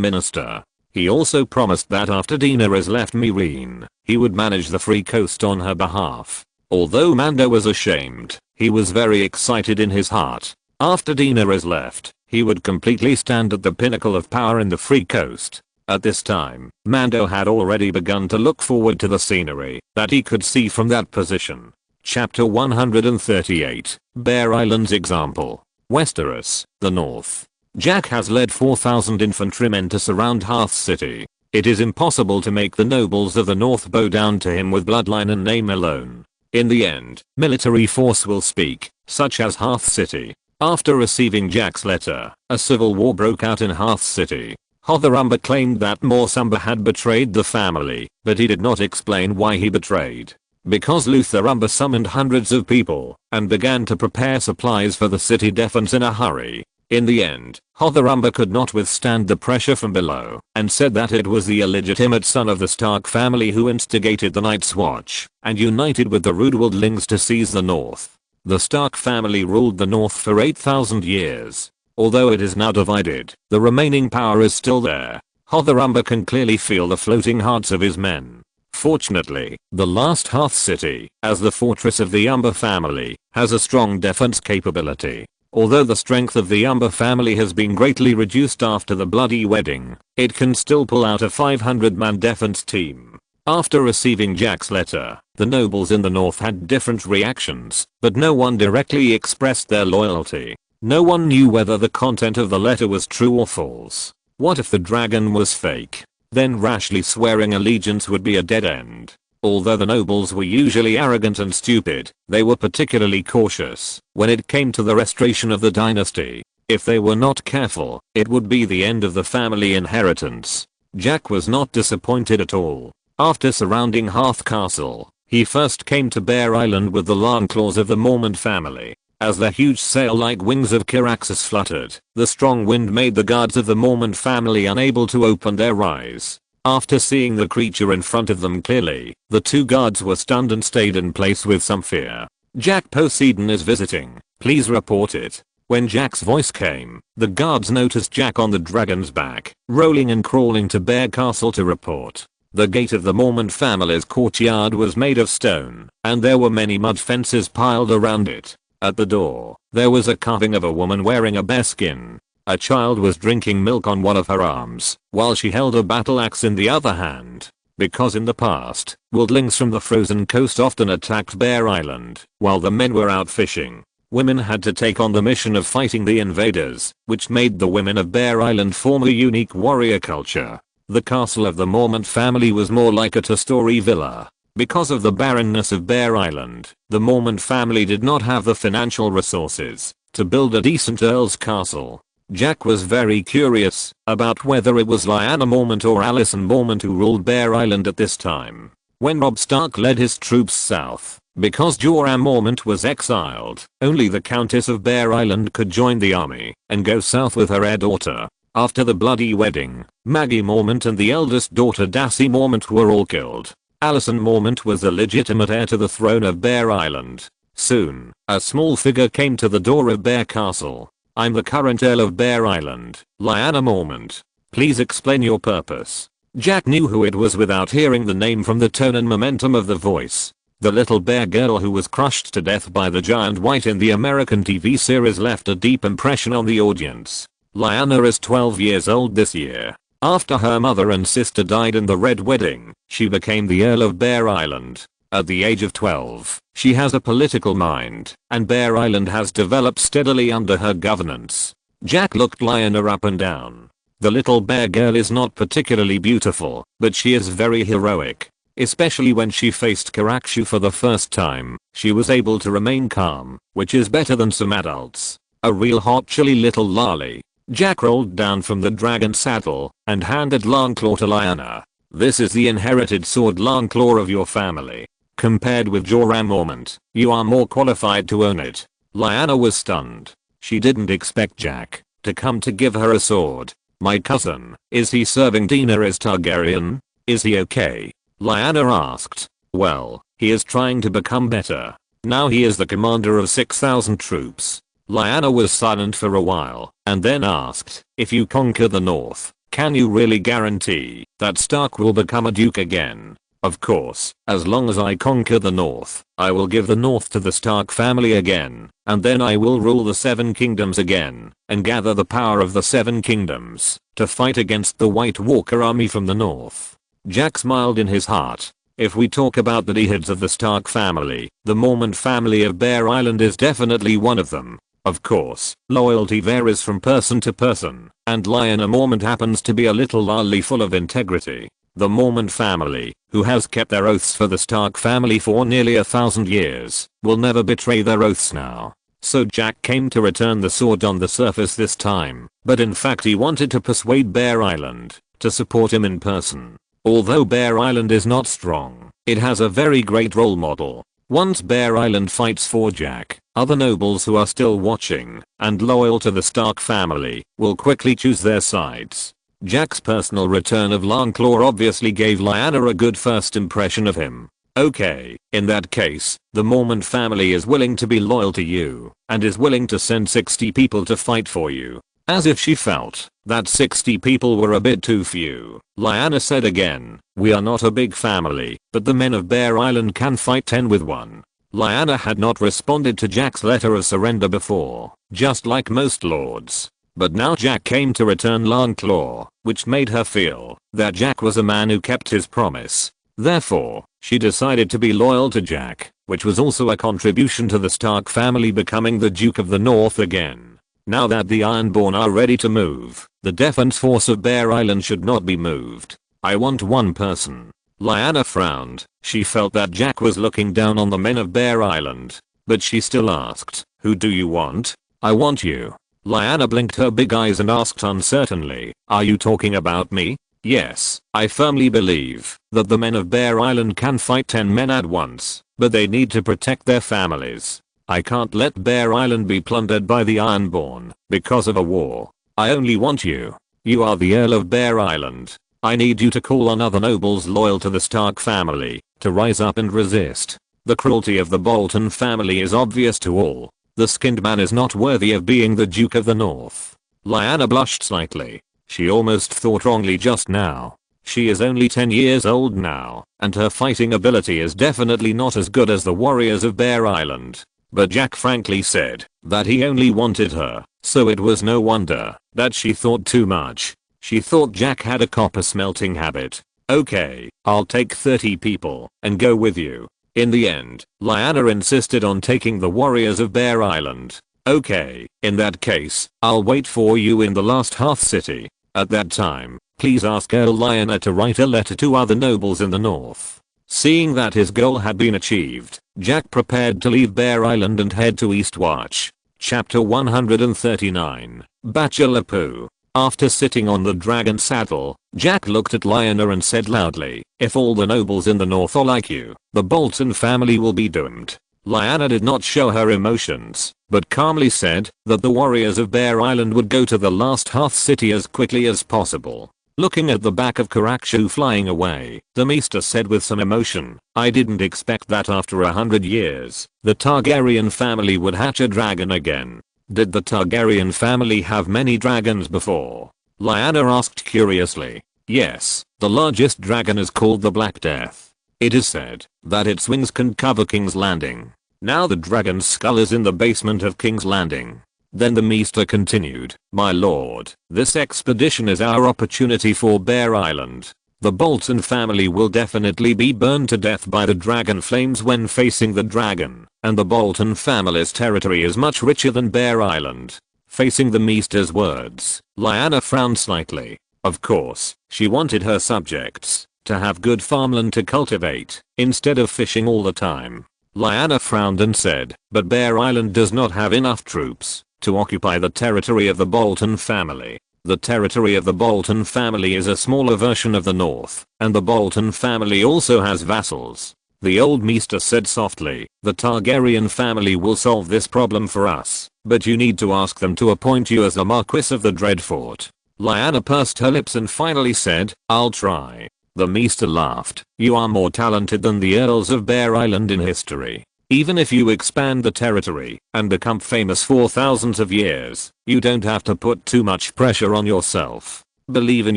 minister. He also promised that after Daenerys left Meereen, he would manage the free coast on her behalf. Although Mando was ashamed, he was very excited in his heart. After Daenerys left, he would completely stand at the pinnacle of power in the free coast. At this time, Mando had already begun to look forward to the scenery that he could see from that position. Chapter 138, Bear Island's example. Westeros, the north. Jack has led 4,000 infantrymen to surround Hearth City. It is impossible to make the nobles of the north bow down to him with bloodline and name alone. In the end, military force will speak, such as Hearth City. After receiving Jack's letter, a civil war broke out in Hearth City. Hotherumber claimed that Morsumber had betrayed the family, but he did not explain why he betrayed. Because Lutherumber summoned hundreds of people and began to prepare supplies for the city defense in a hurry. In the end, Hotherumber could not withstand the pressure from below and said that it was the illegitimate son of the Stark family who instigated the Night's Watch and united with the Rudewaldlings to seize the north. The Stark family ruled the north for 8,000 years. Although it is now divided, the remaining power is still there. Hotherumber can clearly feel the floating hearts of his men. Fortunately, the last Hearth City, as the fortress of the Umber family, has a strong defense capability. Although the strength of the Umber family has been greatly reduced after the bloody wedding, it can still pull out a 500-man defense team. After receiving Jack's letter, the nobles in the north had different reactions, but no one directly expressed their loyalty. No one knew whether the content of the letter was true or false. What if the dragon was fake? Then rashly swearing allegiance would be a dead end. Although the nobles were usually arrogant and stupid, they were particularly cautious when it came to the restoration of the dynasty. If they were not careful, it would be the end of the family inheritance. Jack was not disappointed at all. After surrounding Hearth Castle, he first came to Bear Island with the Longclaws of the Mormont family. As the huge sail-like wings of Kyraxis fluttered, the strong wind made the guards of the Mormont family unable to open their eyes. After seeing the creature in front of them clearly, the 2 guards were stunned and stayed in place with some fear. Jack Poseidon is visiting. Please report it. When Jack's voice came, the guards noticed Jack on the dragon's back, rolling and crawling to Bear Castle to report. The gate of the Mormont family's courtyard was made of stone, and there were many mud fences piled around it. At the door, there was a carving of a woman wearing a bearskin. A child was drinking milk on one of her arms, while she held a battle axe in the other hand. Because in the past, wildlings from the frozen coast often attacked Bear Island while the men were out fishing. Women had to take on the mission of fighting the invaders, which made the women of Bear Island form a unique warrior culture. The castle of the Mormont family was more like a two-story villa. Because of the barrenness of Bear Island, the Mormont family did not have the financial resources to build a decent Earl's castle. Jack was very curious about whether it was Lyanna Mormont or Alyson Mormont who ruled Bear Island at this time. When Robb Stark led his troops south, because Jorah Mormont was exiled, only the Countess of Bear Island could join the army and go south with her heir daughter. After the bloody wedding, Maggie Mormont and the eldest daughter Dassie Mormont were all killed. Alyson Mormont was the legitimate heir to the throne of Bear Island. Soon, a small figure came to the door of Bear Castle. "I'm the current Earl of Bear Island, Lyanna Mormont. Please explain your purpose." Jack knew who it was without hearing the name from the tone and momentum of the voice. The little bear girl who was crushed to death by the giant white in the American TV series left a deep impression on the audience. Lyanna is 12 years old this year. After her mother and sister died in the Red Wedding, she became the Earl of Bear Island. At the age of 12, she has a political mind, and Bear Island has developed steadily under her governance. Jack looked Lyanna up and down. The little bear girl is not particularly beautiful, but she is very heroic. Especially when she faced Karakshu for the first time, she was able to remain calm, which is better than some adults. A real hot chilly little lolly. Jack rolled down from the dragon saddle and handed Longclaw to Lyanna. "This is the inherited sword Longclaw of your family. Compared with Jorah Mormont, you are more qualified to own it." Lyanna was stunned. She didn't expect Jack to come to give her a sword. "My cousin, is he serving Daenerys Targaryen? Is he okay?" Lyanna asked. "Well, he is trying to become better. Now he is the commander of 6,000 troops." Lyanna was silent for a while, and then asked, "If you conquer the North, can you really guarantee that Stark will become a duke again?" "Of course, as long as I conquer the North, I will give the North to the Stark family again, and then I will rule the 7 kingdoms again, and gather the power of the 7 kingdoms to fight against the White Walker army from the North." Jack smiled in his heart. If we talk about the heads of the Stark family, the Mormont family of Bear Island is definitely one of them. Of course, loyalty varies from person to person, and Lyanna Mormont happens to be a little lolly full of integrity. The Mormont family, who has kept their oaths for the Stark family for nearly 1,000 years, will never betray their oaths now. So Jack came to return the sword on the surface this time, but in fact he wanted to persuade Bear Island to support him in person. Although Bear Island is not strong, it has a very great role model. Once Bear Island fights for Jack, other nobles who are still watching and loyal to the Stark family will quickly choose their sides. Jack's personal return of Longclaw obviously gave Lyanna a good first impression of him. "Okay, in that case, the Mormont family is willing to be loyal to you and is willing to send 60 people to fight for you." As if she felt that 60 people were a bit too few, Lyanna said again, "We are not a big family, but the men of Bear Island can fight 10 with 1. Lyanna had not responded to Jack's letter of surrender before, just like most lords. But now Jack came to return Longclaw, which made her feel that Jack was a man who kept his promise. Therefore, she decided to be loyal to Jack, which was also a contribution to the Stark family becoming the Duke of the North again. Now that the Ironborn are ready to move, the defense force of Bear Island should not be moved. I want one person." Lyanna frowned. She felt that Jack was looking down on the men of Bear Island, but she still asked, "Who do you want?" "I want you." Lyanna blinked her big eyes and asked uncertainly, "Are you talking about me?" "Yes, I firmly believe that the men of Bear Island can fight 10 men at once, but they need to protect their families. I can't let Bear Island be plundered by the Ironborn because of a war. I only want you. You are the Earl of Bear Island. I need you to call on other nobles loyal to the Stark family to rise up and resist. The cruelty of the Bolton family is obvious to all. The skinned man is not worthy of being the Duke of the North." Lyanna blushed slightly. She almost thought wrongly just now. She is only 10 years old now, and her fighting ability is definitely not as good as the warriors of Bear Island. But Jack frankly said that he only wanted her, so it was no wonder that she thought too much. She thought Jack had a copper smelting habit. "Okay, I'll take 30 people and go with you. In the end, Lyanna insisted on taking the warriors of Bear Island. Okay, in that case, I'll wait for you in the last half city. At that time, please ask Earl Lyanna to write a letter to other nobles in the north. Seeing that his goal had been achieved, Jack prepared to leave Bear Island and head to Eastwatch. Chapter 139, Bachelor Poo. After sitting on the dragon saddle, Jack looked at Lyanna and said loudly, "If all the nobles in the north are like you, the Bolton family will be doomed." Lyanna did not show her emotions, but calmly said that the warriors of Bear Island would go to the last half city as quickly as possible. Looking at the back of Karakshu flying away, the Maester said with some emotion, "I didn't expect that after 100 years, the Targaryen family would hatch a dragon again." Did the Targaryen family have many dragons before? Lyanna asked curiously. Yes, the largest dragon is called the Black Death. It is said that its wings can cover King's Landing. Now the dragon's skull is in the basement of King's Landing. Then the Maester continued, "My lord, this expedition is our opportunity for Bear Island. The Bolton family will definitely be burned to death by the dragon flames when facing the dragon, and the Bolton family's territory is much richer than Bear Island." Facing the Maester's words, Lyanna frowned slightly. Of course, she wanted her subjects to have good farmland to cultivate, instead of fishing all the time. Lyanna frowned and said, "But Bear Island does not have enough troops to occupy the territory of the Bolton family. The territory of the Bolton family is a smaller version of the north, and the Bolton family also has vassals." The old Maester said softly, "The Targaryen family will solve this problem for us, but you need to ask them to appoint you as the Marquis of the Dreadfort." Lyanna pursed her lips and finally said, "I'll try." The Maester laughed. "You are more talented than the Earls of Bear Island in history. Even if you expand the territory and become famous for thousands of years, you don't have to put too much pressure on yourself. Believe in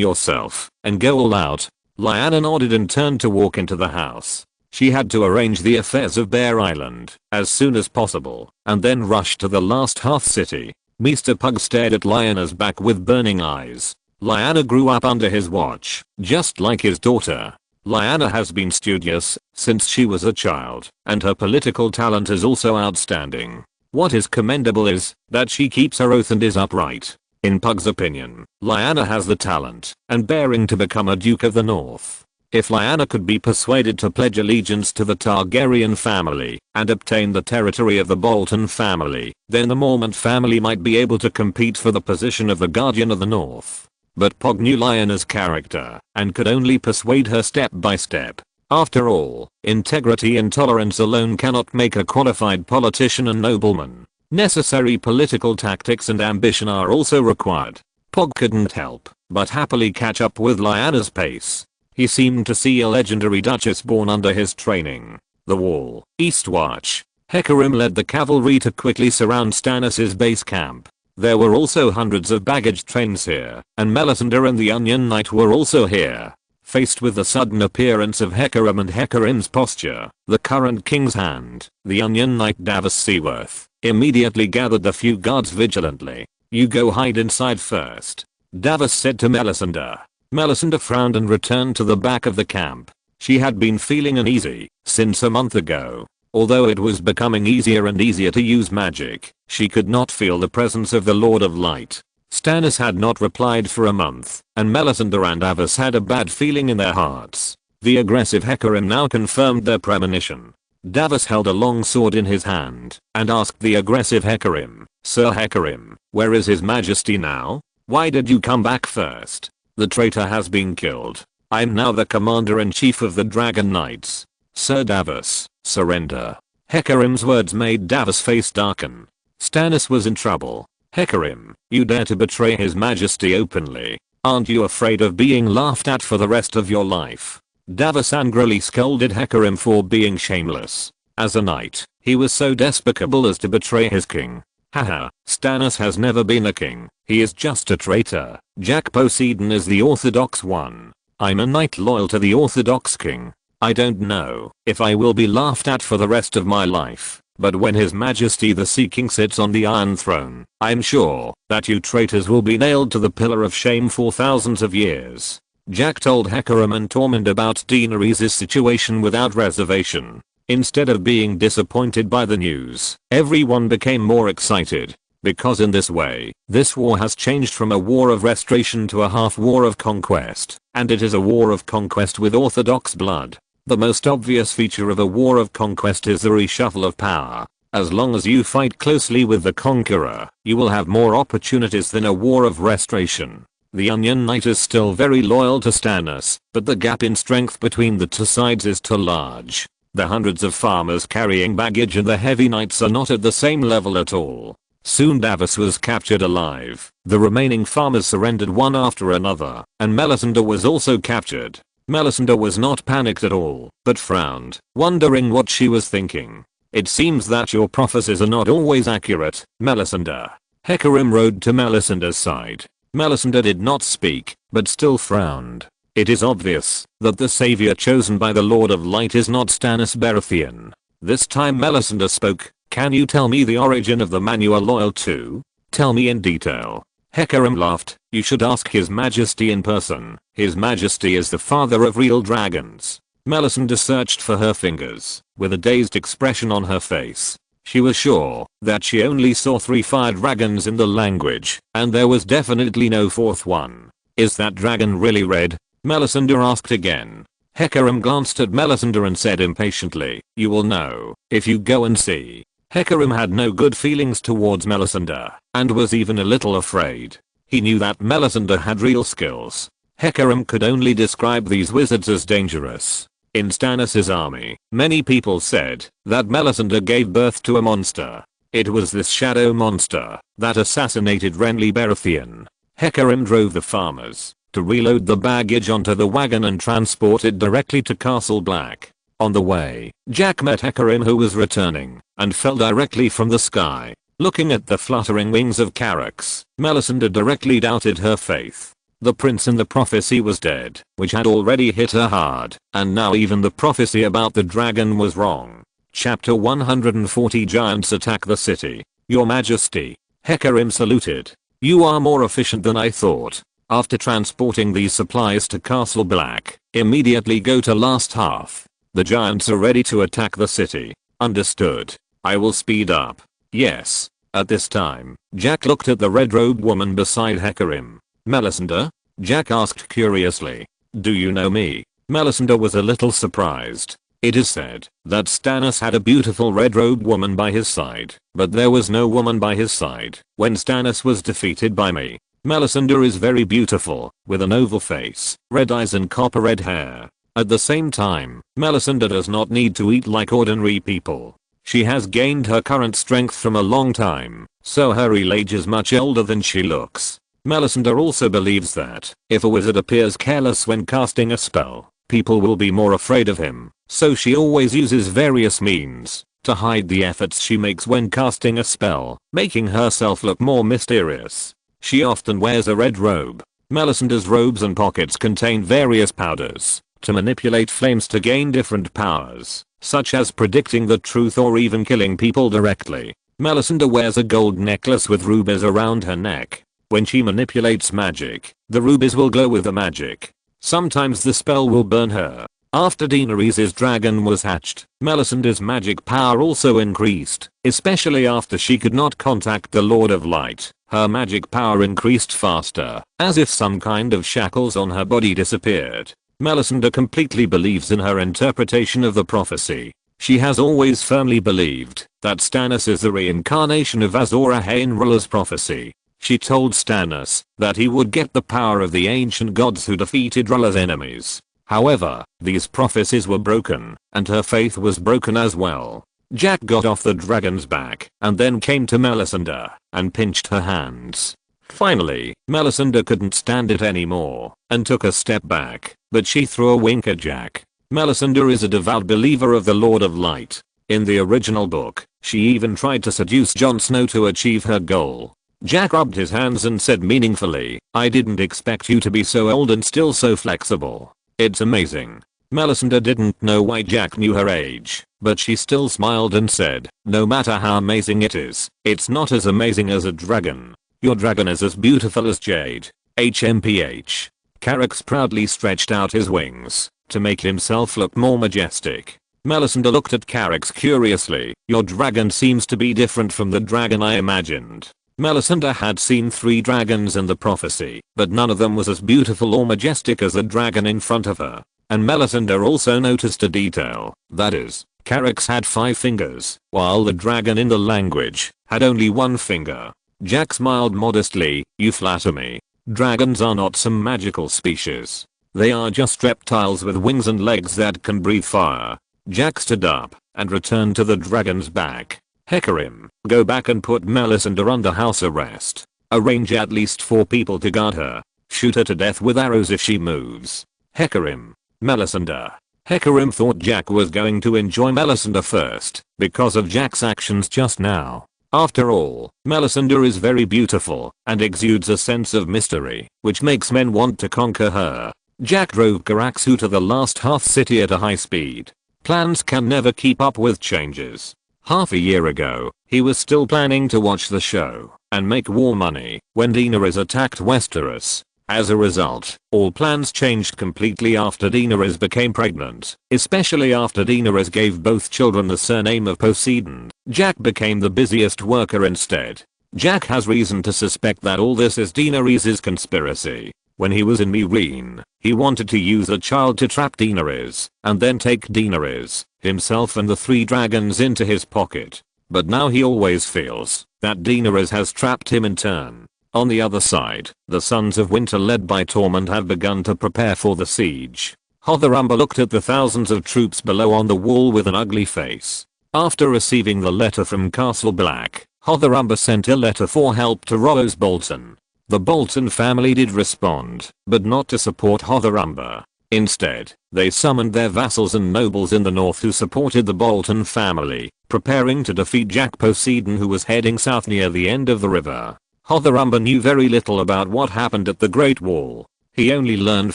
yourself and go all out." Lyanna nodded and turned to walk into the house. She had to arrange the affairs of Bear Island as soon as possible and then rush to the last half city. Maester Pug stared at Lyanna's back with burning eyes. Lyanna grew up under his watch, just like his daughter. Lyanna has been studious since she was a child, and her political talent is also outstanding. What is commendable is that she keeps her oath and is upright. In Pug's opinion, Lyanna has the talent and bearing to become a Duke of the North. If Lyanna could be persuaded to pledge allegiance to the Targaryen family and obtain the territory of the Bolton family, then the Mormont family might be able to compete for the position of the Guardian of the North. But Pog knew Lyanna's character and could only persuade her step by step. After all, integrity and tolerance alone cannot make a qualified politician and nobleman. Necessary political tactics and ambition are also required. Pog couldn't help but happily catch up with Lyanna's pace. He seemed to see a legendary duchess born under his training. The Wall, Eastwatch. Hecarim led the cavalry to quickly surround Stannis' base camp. There were also hundreds of baggage trains here, and Melisandre and the Onion Knight were also here. Faced with the sudden appearance of Hecarim and Hecarim's posture, the current king's hand, the Onion Knight Davos Seaworth immediately gathered the few guards vigilantly. "You go hide inside first," Davos said to Melisandre. Melisandre frowned and returned to the back of the camp. She had been feeling uneasy since a month ago. Although it was becoming easier and easier to use magic, she could not feel the presence of the Lord of Light. Stannis had not replied for a month, and Melisandre and Davos had a bad feeling in their hearts. The aggressive Hecarim now confirmed their premonition. Davos held a long sword in his hand and asked the aggressive Hecarim, "Sir Hecarim, where is his majesty now? Why did you come back first? The traitor has been killed. I'm now the commander-in-chief of the Dragon Knights. Sir Davos, surrender." Hecarim's words made Davos' face darken. Stannis was in trouble. "Hecarim, you dare to betray his majesty openly. Aren't you afraid of being laughed at for the rest of your life?" Davos angrily scolded Hecarim for being shameless. As a knight, he was so despicable as to betray his king. Haha, Stannis has never been a king. He is just a traitor. Jack Poseidon is the orthodox one. I'm a knight loyal to the orthodox king. I don't know if I will be laughed at for the rest of my life, but when His Majesty the Sea King sits on the Iron Throne, I'm sure that you traitors will be nailed to the pillar of shame for thousands of years. Jack told Hecarim and Tormund about Daenerys' situation without reservation. Instead of being disappointed by the news, everyone became more excited. Because in this way, this war has changed from a war of restoration to a half war of conquest, and it is a war of conquest with orthodox blood. The most obvious feature of a war of conquest is the reshuffle of power. As long as you fight closely with the conqueror, you will have more opportunities than a war of restoration. The Onion Knight is still very loyal to Stannis, but the gap in strength between the two sides is too large. The hundreds of farmers carrying baggage and the heavy knights are not at the same level at all. Soon Davos was captured alive, the remaining farmers surrendered one after another, and Melisandre was also captured. Melisandre was not panicked at all, but frowned, wondering what she was thinking. It seems that your prophecies are not always accurate, Melisandre. Hecarim rode to Melisandre's side. Melisandre did not speak, but still frowned. It is obvious that the savior chosen by the Lord of Light is not Stannis Baratheon. This time Melisandre spoke. Can you tell me the origin of the man you are loyal to? Tell me in detail. Hecarim laughed. You should ask His Majesty in person. His Majesty is the father of real dragons. Melisandre searched for her fingers, with a dazed expression on her face. She was sure that she only saw 3 fire dragons in the language, and there was definitely no 4th one. Is that dragon really red? Melisandre asked again. Hecarim glanced at Melisandre and said impatiently, you will know if you go and see. Hecarim had no good feelings towards Melisandre, and was even a little afraid. He knew that Melisandre had real skills. Hecarim could only describe these wizards as dangerous. In Stannis' army, many people said that Melisandre gave birth to a monster. It was this shadow monster that assassinated Renly Baratheon. Hecarim drove the farmers to reload the baggage onto the wagon and transport it directly to Castle Black. On the way, Jack met Hecarim, who was returning, and fell directly from the sky. Looking at the fluttering wings of Carax, Melisandre directly doubted her faith. The prince in the prophecy was dead, which had already hit her hard, and now even the prophecy about the dragon was wrong. Chapter 140 Giants attack the city. Your Majesty. Hecarim saluted. You are more efficient than I thought. After transporting these supplies to Castle Black, immediately go to Last Hearth. The giants are ready to attack the city. Understood. I will speed up. Yes. At this time, Jack looked at the red-robed woman beside Hecarim. Melisandre? Jack asked curiously. Do you know me? Melisandre was a little surprised. It is said that Stannis had a beautiful red-robed woman by his side, but there was no woman by his side when Stannis was defeated by me. Melisandre is very beautiful, with an oval face, red eyes and copper red hair. At the same time, Melisandre does not need to eat like ordinary people. She has gained her current strength from a long time, so her real age is much older than she looks. Melisandre also believes that if a wizard appears careless when casting a spell, people will be more afraid of him, so she always uses various means to hide the efforts she makes when casting a spell, making herself look more mysterious. She often wears a red robe. Melisandre's robes and pockets contain various powders to manipulate flames to gain different powers, such as predicting the truth or even killing people directly. Melisandre wears a gold necklace with rubies around her neck. When she manipulates magic, the rubies will glow with the magic. Sometimes the spell will burn her. After Daenerys' dragon was hatched, Melisandre's magic power also increased, especially after she could not contact the Lord of Light. Her magic power increased faster, as if some kind of shackles on her body disappeared. Melisandre completely believes in her interpretation of the prophecy. She has always firmly believed that Stannis is the reincarnation of Azor Ahai's prophecy. She told Stannis that he would get the power of the ancient gods who defeated R'hllor's enemies. However, these prophecies were broken, and her faith was broken as well. Jack got off the dragon's back and then came to Melisandre and pinched her hands. Finally, Melisandre couldn't stand it anymore and took a step back, but she threw a wink at Jack. Melisandre is a devout believer of the Lord of Light. In the original book, she even tried to seduce Jon Snow to achieve her goal. Jack rubbed his hands and said meaningfully, I didn't expect you to be so old and still so flexible. It's amazing. Melisandre didn't know why Jack knew her age, but she still smiled and said, no matter how amazing it is, it's not as amazing as a dragon. Your dragon is as beautiful as jade. HMPH. Carax proudly stretched out his wings to make himself look more majestic. Melisandre looked at Carrick's curiously. "Your dragon seems to be different from the dragon I imagined." Melisandre had seen 3 dragons in the prophecy, but none of them was as beautiful or majestic as the dragon in front of her. And Melisandre also noticed a detail, that is, Carrick's had 5 fingers, while the dragon in the language had only 1 finger. Jack smiled modestly. "You flatter me. Dragons are not some magical species. They are just reptiles with wings and legs that can breathe fire." Jack stood up and returned to the dragon's back. "Hecarim, go back and put Melisandre under house arrest. Arrange at least 4 people to guard her. Shoot her to death with arrows if she moves." "Hecarim. Melisandre." Hecarim thought Jack was going to enjoy Melisandre first because of Jack's actions just now. After all, Melisandre is very beautiful and exudes a sense of mystery, which makes men want to conquer her. Jack drove Karaksu to the last Hearth City at a high speed. Plans can never keep up with changes. Half a year ago, he was still planning to watch the show and make war money when Daenerys attacked Westeros. As a result, all plans changed completely after Daenerys became pregnant, especially after Daenerys gave both children the surname of Poseidon. Jack became the busiest worker instead. Jack has reason to suspect that all this is Daenerys' conspiracy. When he was in Meereen, he wanted to use a child to trap Daenerys and then take Daenerys, himself and the 3 dragons into his pocket. But now he always feels that Daenerys has trapped him in turn. On the other side, the Sons of Winter led by Tormund have begun to prepare for the siege. Hotherumber looked at the thousands of troops below on the wall with an ugly face. After receiving the letter from Castle Black, Hotherumber sent a letter for help to Roose Bolton. The Bolton family did respond, but not to support Hotherumber. Instead, they summoned their vassals and nobles in the north who supported the Bolton family, preparing to defeat Jack Poseidon, who was heading south near the end of the river. Hotherumber knew very little about what happened at the Great Wall. He only learned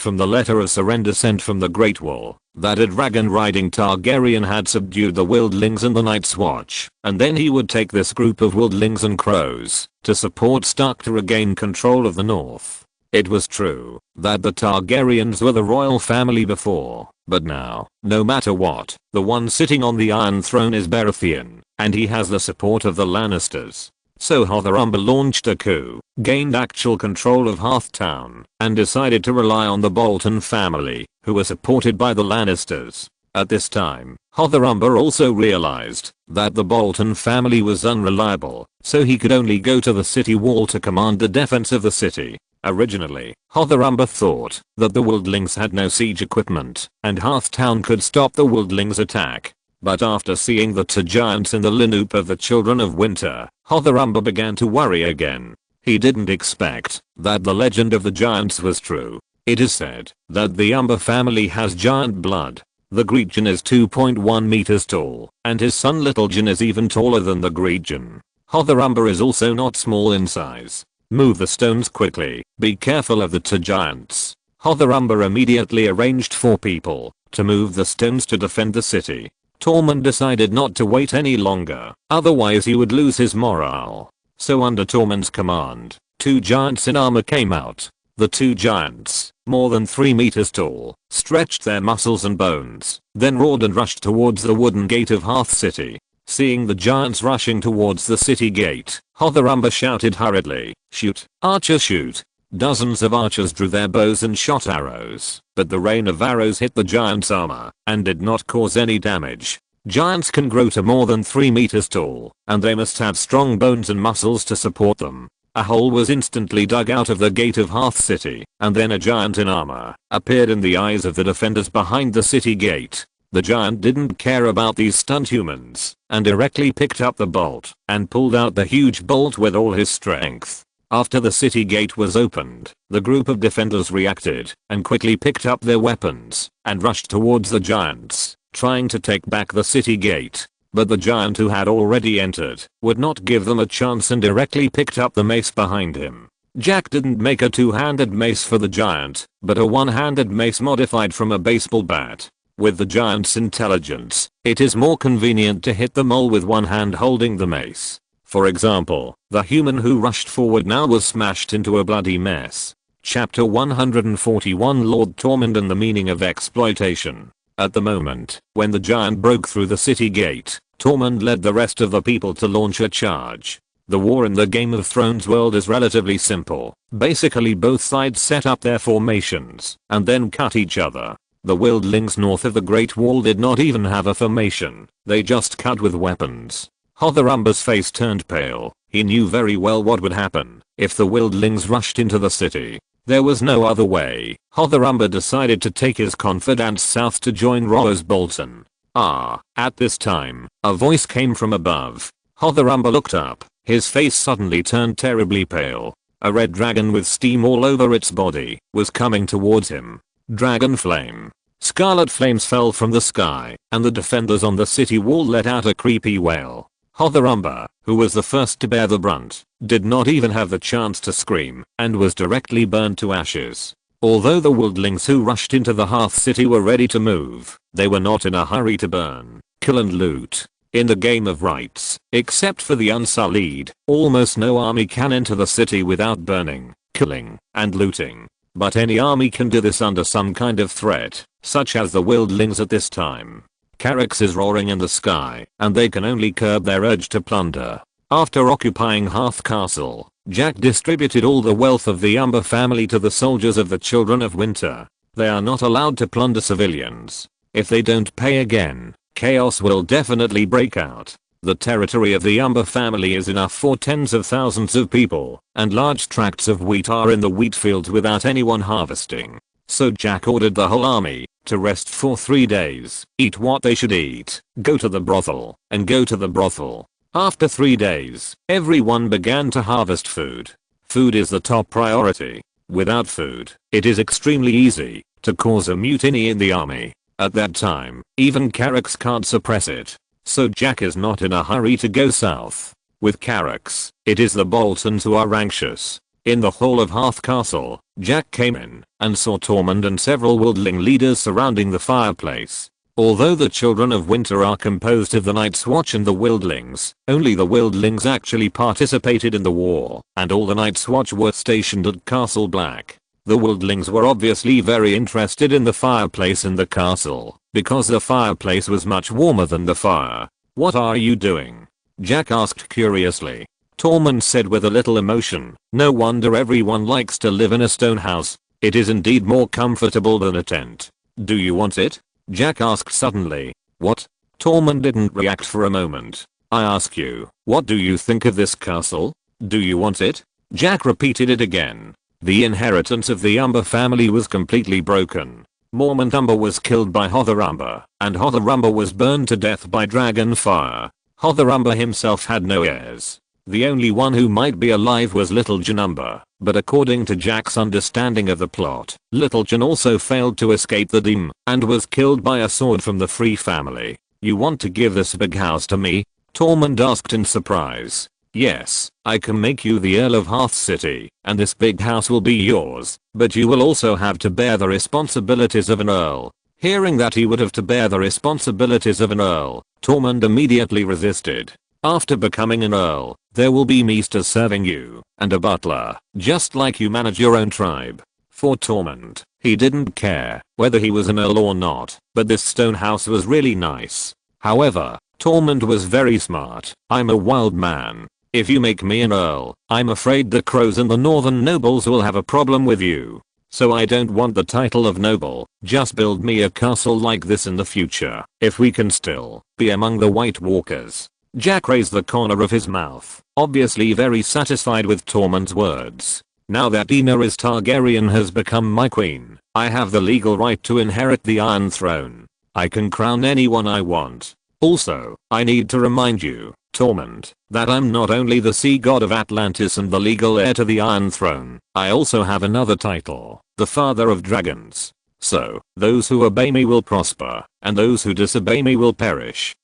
from the letter of surrender sent from the Great Wall that a dragon-riding Targaryen had subdued the wildlings and the Night's Watch, and then he would take this group of wildlings and crows to support Stark to regain control of the north. It was true that the Targaryens were the royal family before, but now, no matter what, the one sitting on the Iron Throne is Baratheon, and he has the support of the Lannisters. So Hotherumber launched a coup, gained actual control of Hearthtown, and decided to rely on the Bolton family, who were supported by the Lannisters. At this time, Hotherumber also realized that the Bolton family was unreliable, so he could only go to the city wall to command the defense of the city. Originally, Hotherumber thought that the wildlings had no siege equipment, and Hearthtown could stop the wildlings' attack. But after seeing the 2 giants in the Linup of the Children of Winter, Hotherumber began to worry again. He didn't expect that the legend of the giants was true. It is said that the Umber family has giant blood. The Greatjon is 2.1 meters tall, and his son Littlejon is even taller than the Greatjon. Hotherumber is also not small in size. "Move the stones quickly, be careful of the 2 giants." Hotherumber immediately arranged 4 people to move the stones to defend the city. Tormund decided not to wait any longer, otherwise he would lose his morale. So under Tormund's command, 2 giants in armor came out. The 2 giants, more than 3 meters tall, stretched their muscles and bones, then roared and rushed towards the wooden gate of Hearth City. Seeing the giants rushing towards the city gate, Hotherumber shouted hurriedly, "Shoot, archers shoot." Dozens of archers drew their bows and shot arrows, but the rain of arrows hit the giant's armor and did not cause any damage. Giants can grow to more than 3 meters tall, and they must have strong bones and muscles to support them. A hole was instantly dug out of the gate of Hearth City, and then a giant in armor appeared in the eyes of the defenders behind the city gate. The giant didn't care about these stunt humans, and directly picked up the bolt and pulled out the huge bolt with all his strength. After the city gate was opened, the group of defenders reacted and quickly picked up their weapons and rushed towards the giants, trying to take back the city gate. But the giant who had already entered would not give them a chance and directly picked up the mace behind him. Jack didn't make a 2-handed mace for the giant, but a 1-handed mace modified from a baseball bat. With the giant's intelligence, it is more convenient to hit the mole with one hand holding the mace. For example, the human who rushed forward now was smashed into a bloody mess. Chapter 141 Lord Tormund and the Meaning of Exploitation. At the moment, when the giant broke through the city gate, Tormund led the rest of the people to launch a charge. The war in the Game of Thrones world is relatively simple. Basically both sides set up their formations and then cut each other. The wildlings north of the Great Wall did not even have a formation, they just cut with weapons. Hotherumber's face turned pale. He knew very well what would happen if the wildlings rushed into the city. There was no other way. Hotherumber decided to take his confidants south to join Rollo's Bolton. At this time, a voice came from above. Hotherumber looked up. His face suddenly turned terribly pale. A red dragon with steam all over its body was coming towards him. Dragon flame. Scarlet flames fell from the sky, and the defenders on the city wall let out a creepy wail. Hotherumber, who was the first to bear the brunt, did not even have the chance to scream, and was directly burned to ashes. Although the wildlings who rushed into the Hearth City were ready to move, they were not in a hurry to burn, kill and loot. In the game of rights, except for the Unsullied, almost no army can enter the city without burning, killing, and looting. But any army can do this under some kind of threat, such as the wildlings at this time. Carracks is roaring in the sky, and they can only curb their urge to plunder. After occupying Hearth Castle, Jack distributed all the wealth of the Umber family to the soldiers of the Children of Winter. They are not allowed to plunder civilians. If they don't pay again, chaos will definitely break out. The territory of the Umber family is enough for tens of thousands of people, and large tracts of wheat are in the wheat fields without anyone harvesting. So Jack ordered the whole army to rest for 3 days, eat what they should eat, go to the brothel, and go to the brothel. After 3 days, everyone began to harvest food. Food is the top priority. Without food, it is extremely easy to cause a mutiny in the army. At that time, even Carracks can't suppress it. So Jack is not in a hurry to go south. With Carracks, it is the Boltons who are anxious. In the hall of Hearth Castle, Jack came in and saw Tormund and several wildling leaders surrounding the fireplace. Although the Children of Winter are composed of the Night's Watch and the wildlings, only the wildlings actually participated in the war, and all the Night's Watch were stationed at Castle Black. The wildlings were obviously very interested in the fireplace in the castle, because the fireplace was much warmer than the fire. "What are you doing?" Jack asked curiously. Tormund said with a little emotion, "No wonder everyone likes to live in a stone house. It is indeed more comfortable than a tent. Do you want it?" Jack asked suddenly. "What?" Tormund didn't react for a moment. "I ask you, what do you think of this castle? Do you want it?" Jack repeated it again. The inheritance of the Umber family was completely broken. Mormont Umber was killed by Hotherumber, and Hotherumber was burned to death by dragon fire. Hotherumber himself had no heirs. The only one who might be alive was Little Jon Umber, but according to Jack's understanding of the plot, Little Jon also failed to escape the doom and was killed by a sword from the Free family. "You want to give this big house to me?" Tormund asked in surprise. "Yes, I can make you the Earl of Hearth City, and this big house will be yours, but you will also have to bear the responsibilities of an earl." Hearing that he would have to bear the responsibilities of an earl, Tormund immediately resisted. "After becoming an earl, there will be maesters serving you, and a butler, just like you manage your own tribe." For Tormund, he didn't care whether he was an earl or not, but this stone house was really nice. However, Tormund was very smart. "I'm a wild man. If you make me an earl, I'm afraid the crows and the northern nobles will have a problem with you. So I don't want the title of noble, just build me a castle like this in the future, if we can still be among the White Walkers." Jack raised the corner of his mouth, obviously very satisfied with Tormund's words. "Now that Daenerys Targaryen has become my queen, I have the legal right to inherit the Iron Throne. I can crown anyone I want. Also, I need to remind you, Tormund, that I'm not only the sea god of Atlantis and the legal heir to the Iron Throne, I also have another title, the Father of Dragons. So, those who obey me will prosper, and those who disobey me will perish."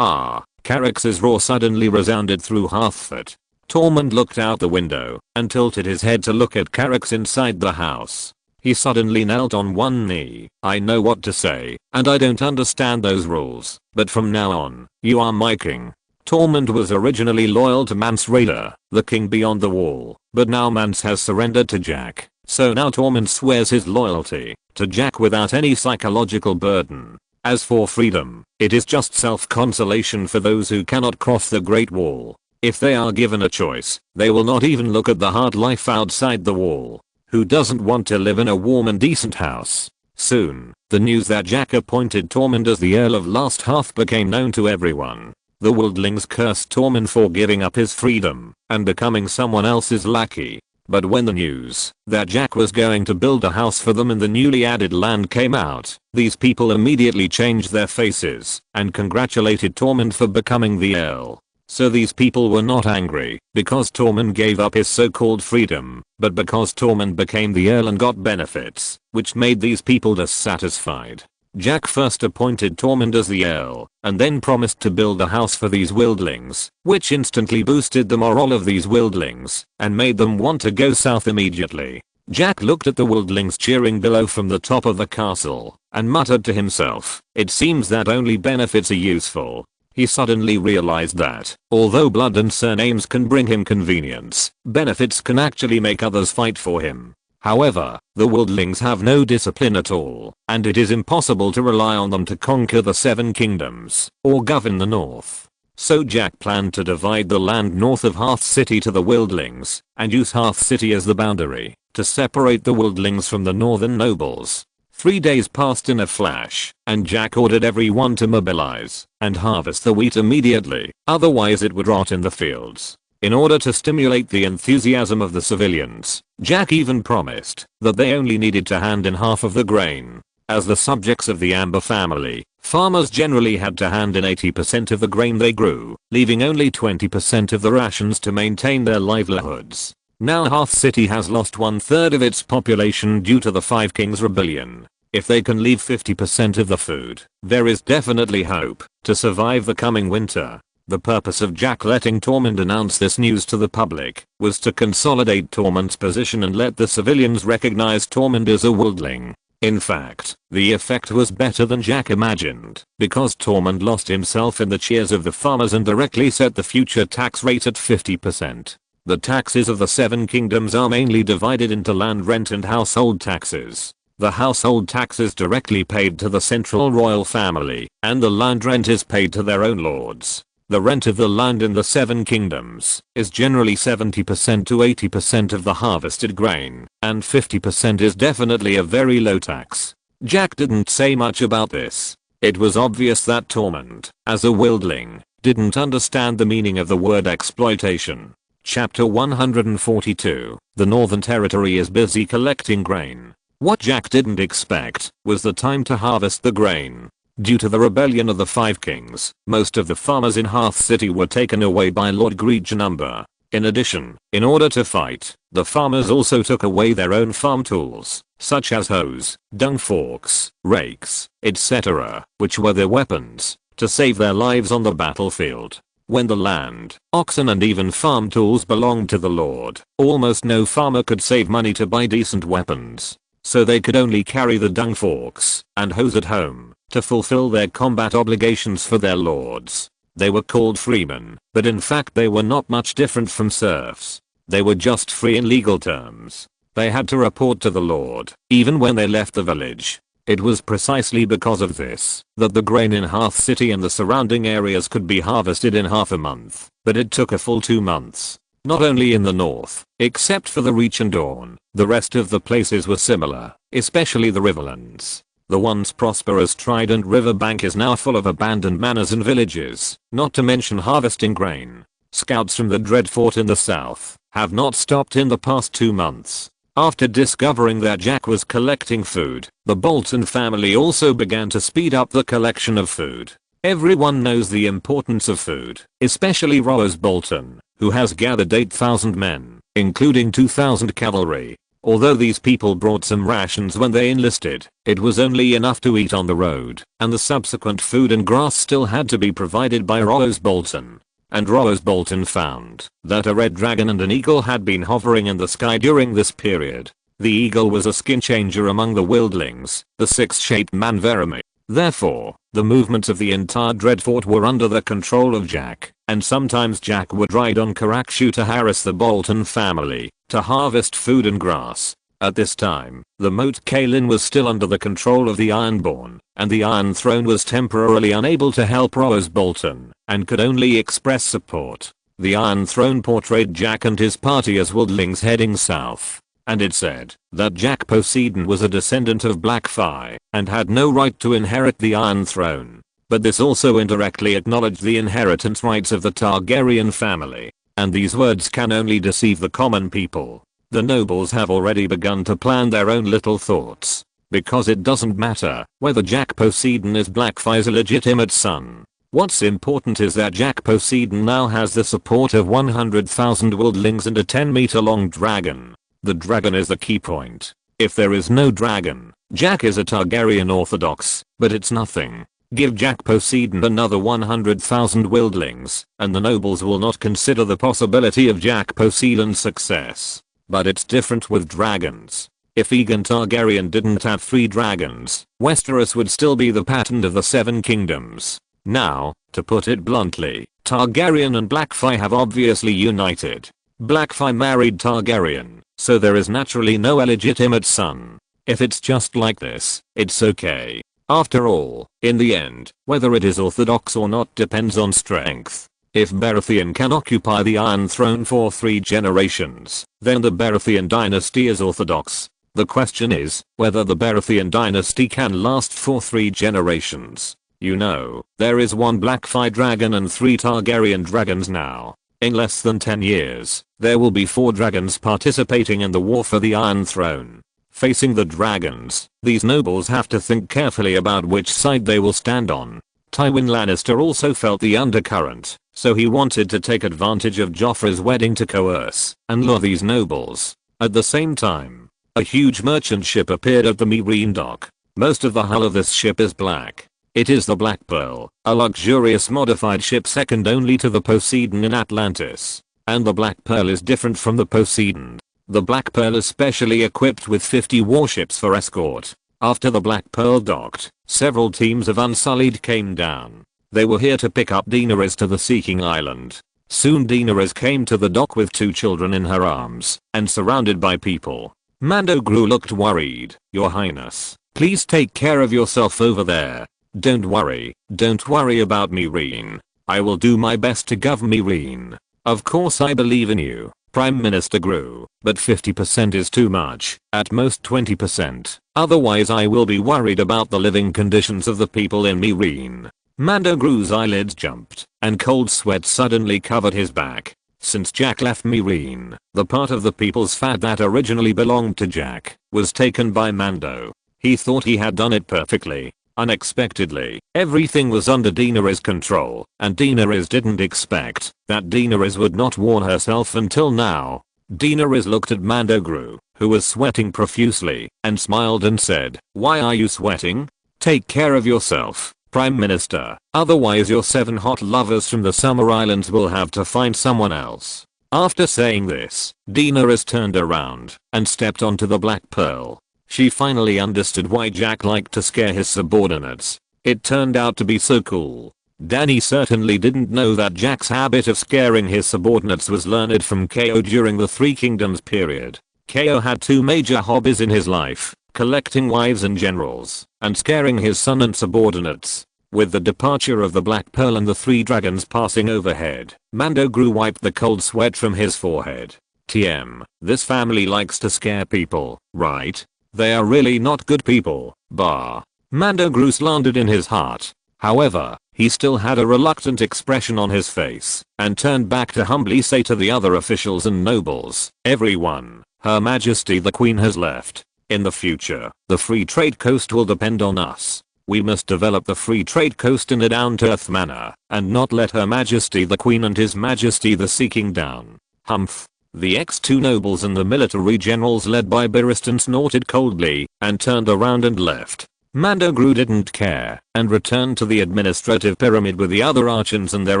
Carracks' roar suddenly resounded through Hearthfoot. Tormund looked out the window and tilted his head to look at Carracks inside the house. He suddenly knelt on one knee. "I know what to say, and I don't understand those rules, but from now on, you are my king." Tormund was originally loyal to Mance Rayder, the king beyond the wall, but now Mance has surrendered to Jack, so now Tormund swears his loyalty to Jack without any psychological burden. As for freedom, it is just self-consolation for those who cannot cross the Great Wall. If they are given a choice, they will not even look at the hard life outside the wall. Who doesn't want to live in a warm and decent house? Soon, the news that Jack appointed Tormund as the Earl of Last Hearth became known to everyone. The wildlings cursed Tormund for giving up his freedom and becoming someone else's lackey. But when the news that Jack was going to build a house for them in the newly added land came out, these people immediately changed their faces and congratulated Tormund for becoming the Earl. So these people were not angry because Tormund gave up his so-called freedom, but because Tormund became the Earl and got benefits, which made these people dissatisfied. Jack first appointed Tormund as the Earl, and then promised to build a house for these wildlings, which instantly boosted the morale of these wildlings, and made them want to go south immediately. Jack looked at the wildlings cheering below from the top of the castle, and muttered to himself, "It seems that only benefits are useful." He suddenly realized that, although blood and surnames can bring him convenience, benefits can actually make others fight for him. However, the wildlings have no discipline at all, and it is impossible to rely on them to conquer the 7 kingdoms, or govern the north. So Jack planned to divide the land north of Hearth City to the wildlings, and use Hearth City as the boundary, to separate the wildlings from the northern nobles. 3 days passed in a flash, and Jack ordered everyone to mobilize and harvest the wheat immediately, otherwise it would rot in the fields. In order to stimulate the enthusiasm of the civilians, Jack even promised that they only needed to hand in half of the grain. As the subjects of the Amber family, farmers generally had to hand in 80% of the grain they grew, leaving only 20% of the rations to maintain their livelihoods. Now Hearth City has lost 1/3 of its population due to the Five Kings Rebellion. If they can leave 50% of the food, there is definitely hope to survive the coming winter. The purpose of Jack letting Tormund announce this news to the public was to consolidate Tormund's position and let the civilians recognize Tormund as a wildling. In fact, the effect was better than Jack imagined, because Tormund lost himself in the cheers of the farmers and directly set the future tax rate at 50%. The taxes of the 7 kingdoms are mainly divided into land rent and household taxes. The household tax is directly paid to the central royal family, and the land rent is paid to their own lords. The rent of the land in the 7 kingdoms is generally 70% to 80% of the harvested grain, and 50% is definitely a very low tax. Jack didn't say much about this. It was obvious that Tormund, as a wildling, didn't understand the meaning of the word exploitation. Chapter 142. The Northern Territory is busy collecting grain. What Jack didn't expect was the time to harvest the grain. Due to the rebellion of the 5 kings, most of the farmers in Hearth City were taken away by Lord Greedjanumber. In addition, in order to fight, the farmers also took away their own farm tools, such as hoes, dung forks, rakes, etc., which were their weapons, to save their lives on the battlefield. When the land, oxen and even farm tools belonged to the Lord, almost no farmer could save money to buy decent weapons. So they could only carry the dung forks and hoes at home to fulfill their combat obligations for their lords. They were called freemen, but in fact they were not much different from serfs. They were just free in legal terms. They had to report to the Lord, even when they left the village. It was precisely because of this that the grain in Hearth City and the surrounding areas could be harvested in half a month, but it took a full 2 months. Not only in the north, except for the Reach and Dawn, the rest of the places were similar, especially the riverlands. The once prosperous Trident River bank is now full of abandoned manors and villages, not to mention harvesting grain. Scouts from the Dread Fort in the south have not stopped in the past 2 months. After discovering that Jack was collecting food, the Bolton family also began to speed up the collection of food. Everyone knows the importance of food, especially Rose Bolton, who has gathered 8,000 men, including 2,000 cavalry. Although these people brought some rations when they enlisted, it was only enough to eat on the road, and the subsequent food and grass still had to be provided by Rose Bolton. And Rose Bolton found that a red dragon and an eagle had been hovering in the sky during this period. The eagle was a skin changer among the wildlings, the 6-shaped Manverami. Therefore, the movements of the entire Dreadfort were under the control of Jack, and sometimes Jack would ride on Karakshu to harass the Bolton family, to harvest food and grass. At this time, the moat Kalin was still under the control of the Ironborn, and the Iron Throne was temporarily unable to help Rose Bolton, and could only express support. The Iron Throne portrayed Jack and his party as wildlings heading south, and it said that Jack Poseidon was a descendant of Blackfy and had no right to inherit the Iron Throne. But this also indirectly acknowledged the inheritance rights of the Targaryen family, and these words can only deceive the common people. The nobles have already begun to plan their own little thoughts, because it doesn't matter whether Jack Poseidon is Blackfy's illegitimate son. What's important is that Jack Poseidon now has the support of 100,000 wildlings and a 10-meter long dragon. The dragon is the key point. If there is no dragon, Jack is a Targaryen Orthodox, but it's nothing. Give Jack Poseidon another 100,000 wildlings, and the nobles will not consider the possibility of Jack Poseidon's success. But it's different with dragons. If Aegon Targaryen didn't have 3 dragons, Westeros would still be the pattern of the 7 kingdoms. Now, to put it bluntly, Targaryen and Blackfy have obviously united. Blackfy married Targaryen, so there is naturally no illegitimate son. If it's just like this, it's okay. After all, in the end, whether it is orthodox or not depends on strength. If Baratheon can occupy the Iron Throne for 3 generations, then the Baratheon dynasty is orthodox. The question is whether the Baratheon dynasty can last for 3 generations. You know, there is 1 Blackfy dragon and 3 Targaryen dragons now. In less than 10 years, there will be 4 dragons participating in the war for the Iron Throne. Facing the dragons, these nobles have to think carefully about which side they will stand on. Tywin Lannister also felt the undercurrent, so he wanted to take advantage of Joffrey's wedding to coerce and lure these nobles. At the same time, a huge merchant ship appeared at the Meereen dock. Most of the hull of this ship is black. It is the Black Pearl, a luxurious modified ship second only to the Poseidon in Atlantis. And the Black Pearl is different from the Poseidon. The Black Pearl is specially equipped with 50 warships for escort. After the Black Pearl docked, several teams of Unsullied came down. They were here to pick up Daenerys to the Seeking Island. Soon Daenerys came to the dock with 2 children in her arms and surrounded by people. Mando Gru looked worried. "Your Highness, please take care of yourself over there. Don't worry about Meereen. I will do my best to govern Meereen. Of course I believe in you, Prime Minister Gru, but 50% is too much, at most 20%. Otherwise I will be worried about the living conditions of the people in Meereen." Mando Gru's eyelids jumped, and cold sweat suddenly covered his back. Since Jack left Meereen, the part of the people's fat that originally belonged to Jack was taken by Mando. He thought he had done it perfectly. Unexpectedly, everything was under Daenerys' control, and Daenerys didn't expect that Daenerys would not warn herself until now. Daenerys looked at Mando Gru, who was sweating profusely, and smiled and said, "Why are you sweating? Take care of yourself, Prime Minister, otherwise your 7 hot lovers from the Summer Islands will have to find someone else." After saying this, Daenerys turned around and stepped onto the Black Pearl. She finally understood why Jack liked to scare his subordinates. It turned out to be so cool. Dany certainly didn't know that Jack's habit of scaring his subordinates was learned from Ko during the 3 Kingdoms period. Ko had 2 major hobbies in his life, collecting wives and generals, and scaring his son and subordinates. With the departure of the Black Pearl and the 3 dragons passing overhead, Mando Gru wiped the cold sweat from his forehead. TM, this family likes to scare people, right? They are really not good people, bah. Mando Gru slandered in his heart. However, he still had a reluctant expression on his face, and turned back to humbly say to the other officials and nobles, "Everyone, Her Majesty the Queen has left. In the future, the Free Trade Coast will depend on us. We must develop the Free Trade Coast in a down-to-earth manner, and not let Her Majesty the Queen and His Majesty the Seeking down." Humph. The X2 nobles and the military generals led by Barristan snorted coldly and turned around and left. Mando Gru didn't care and returned to the administrative pyramid with the other archons and their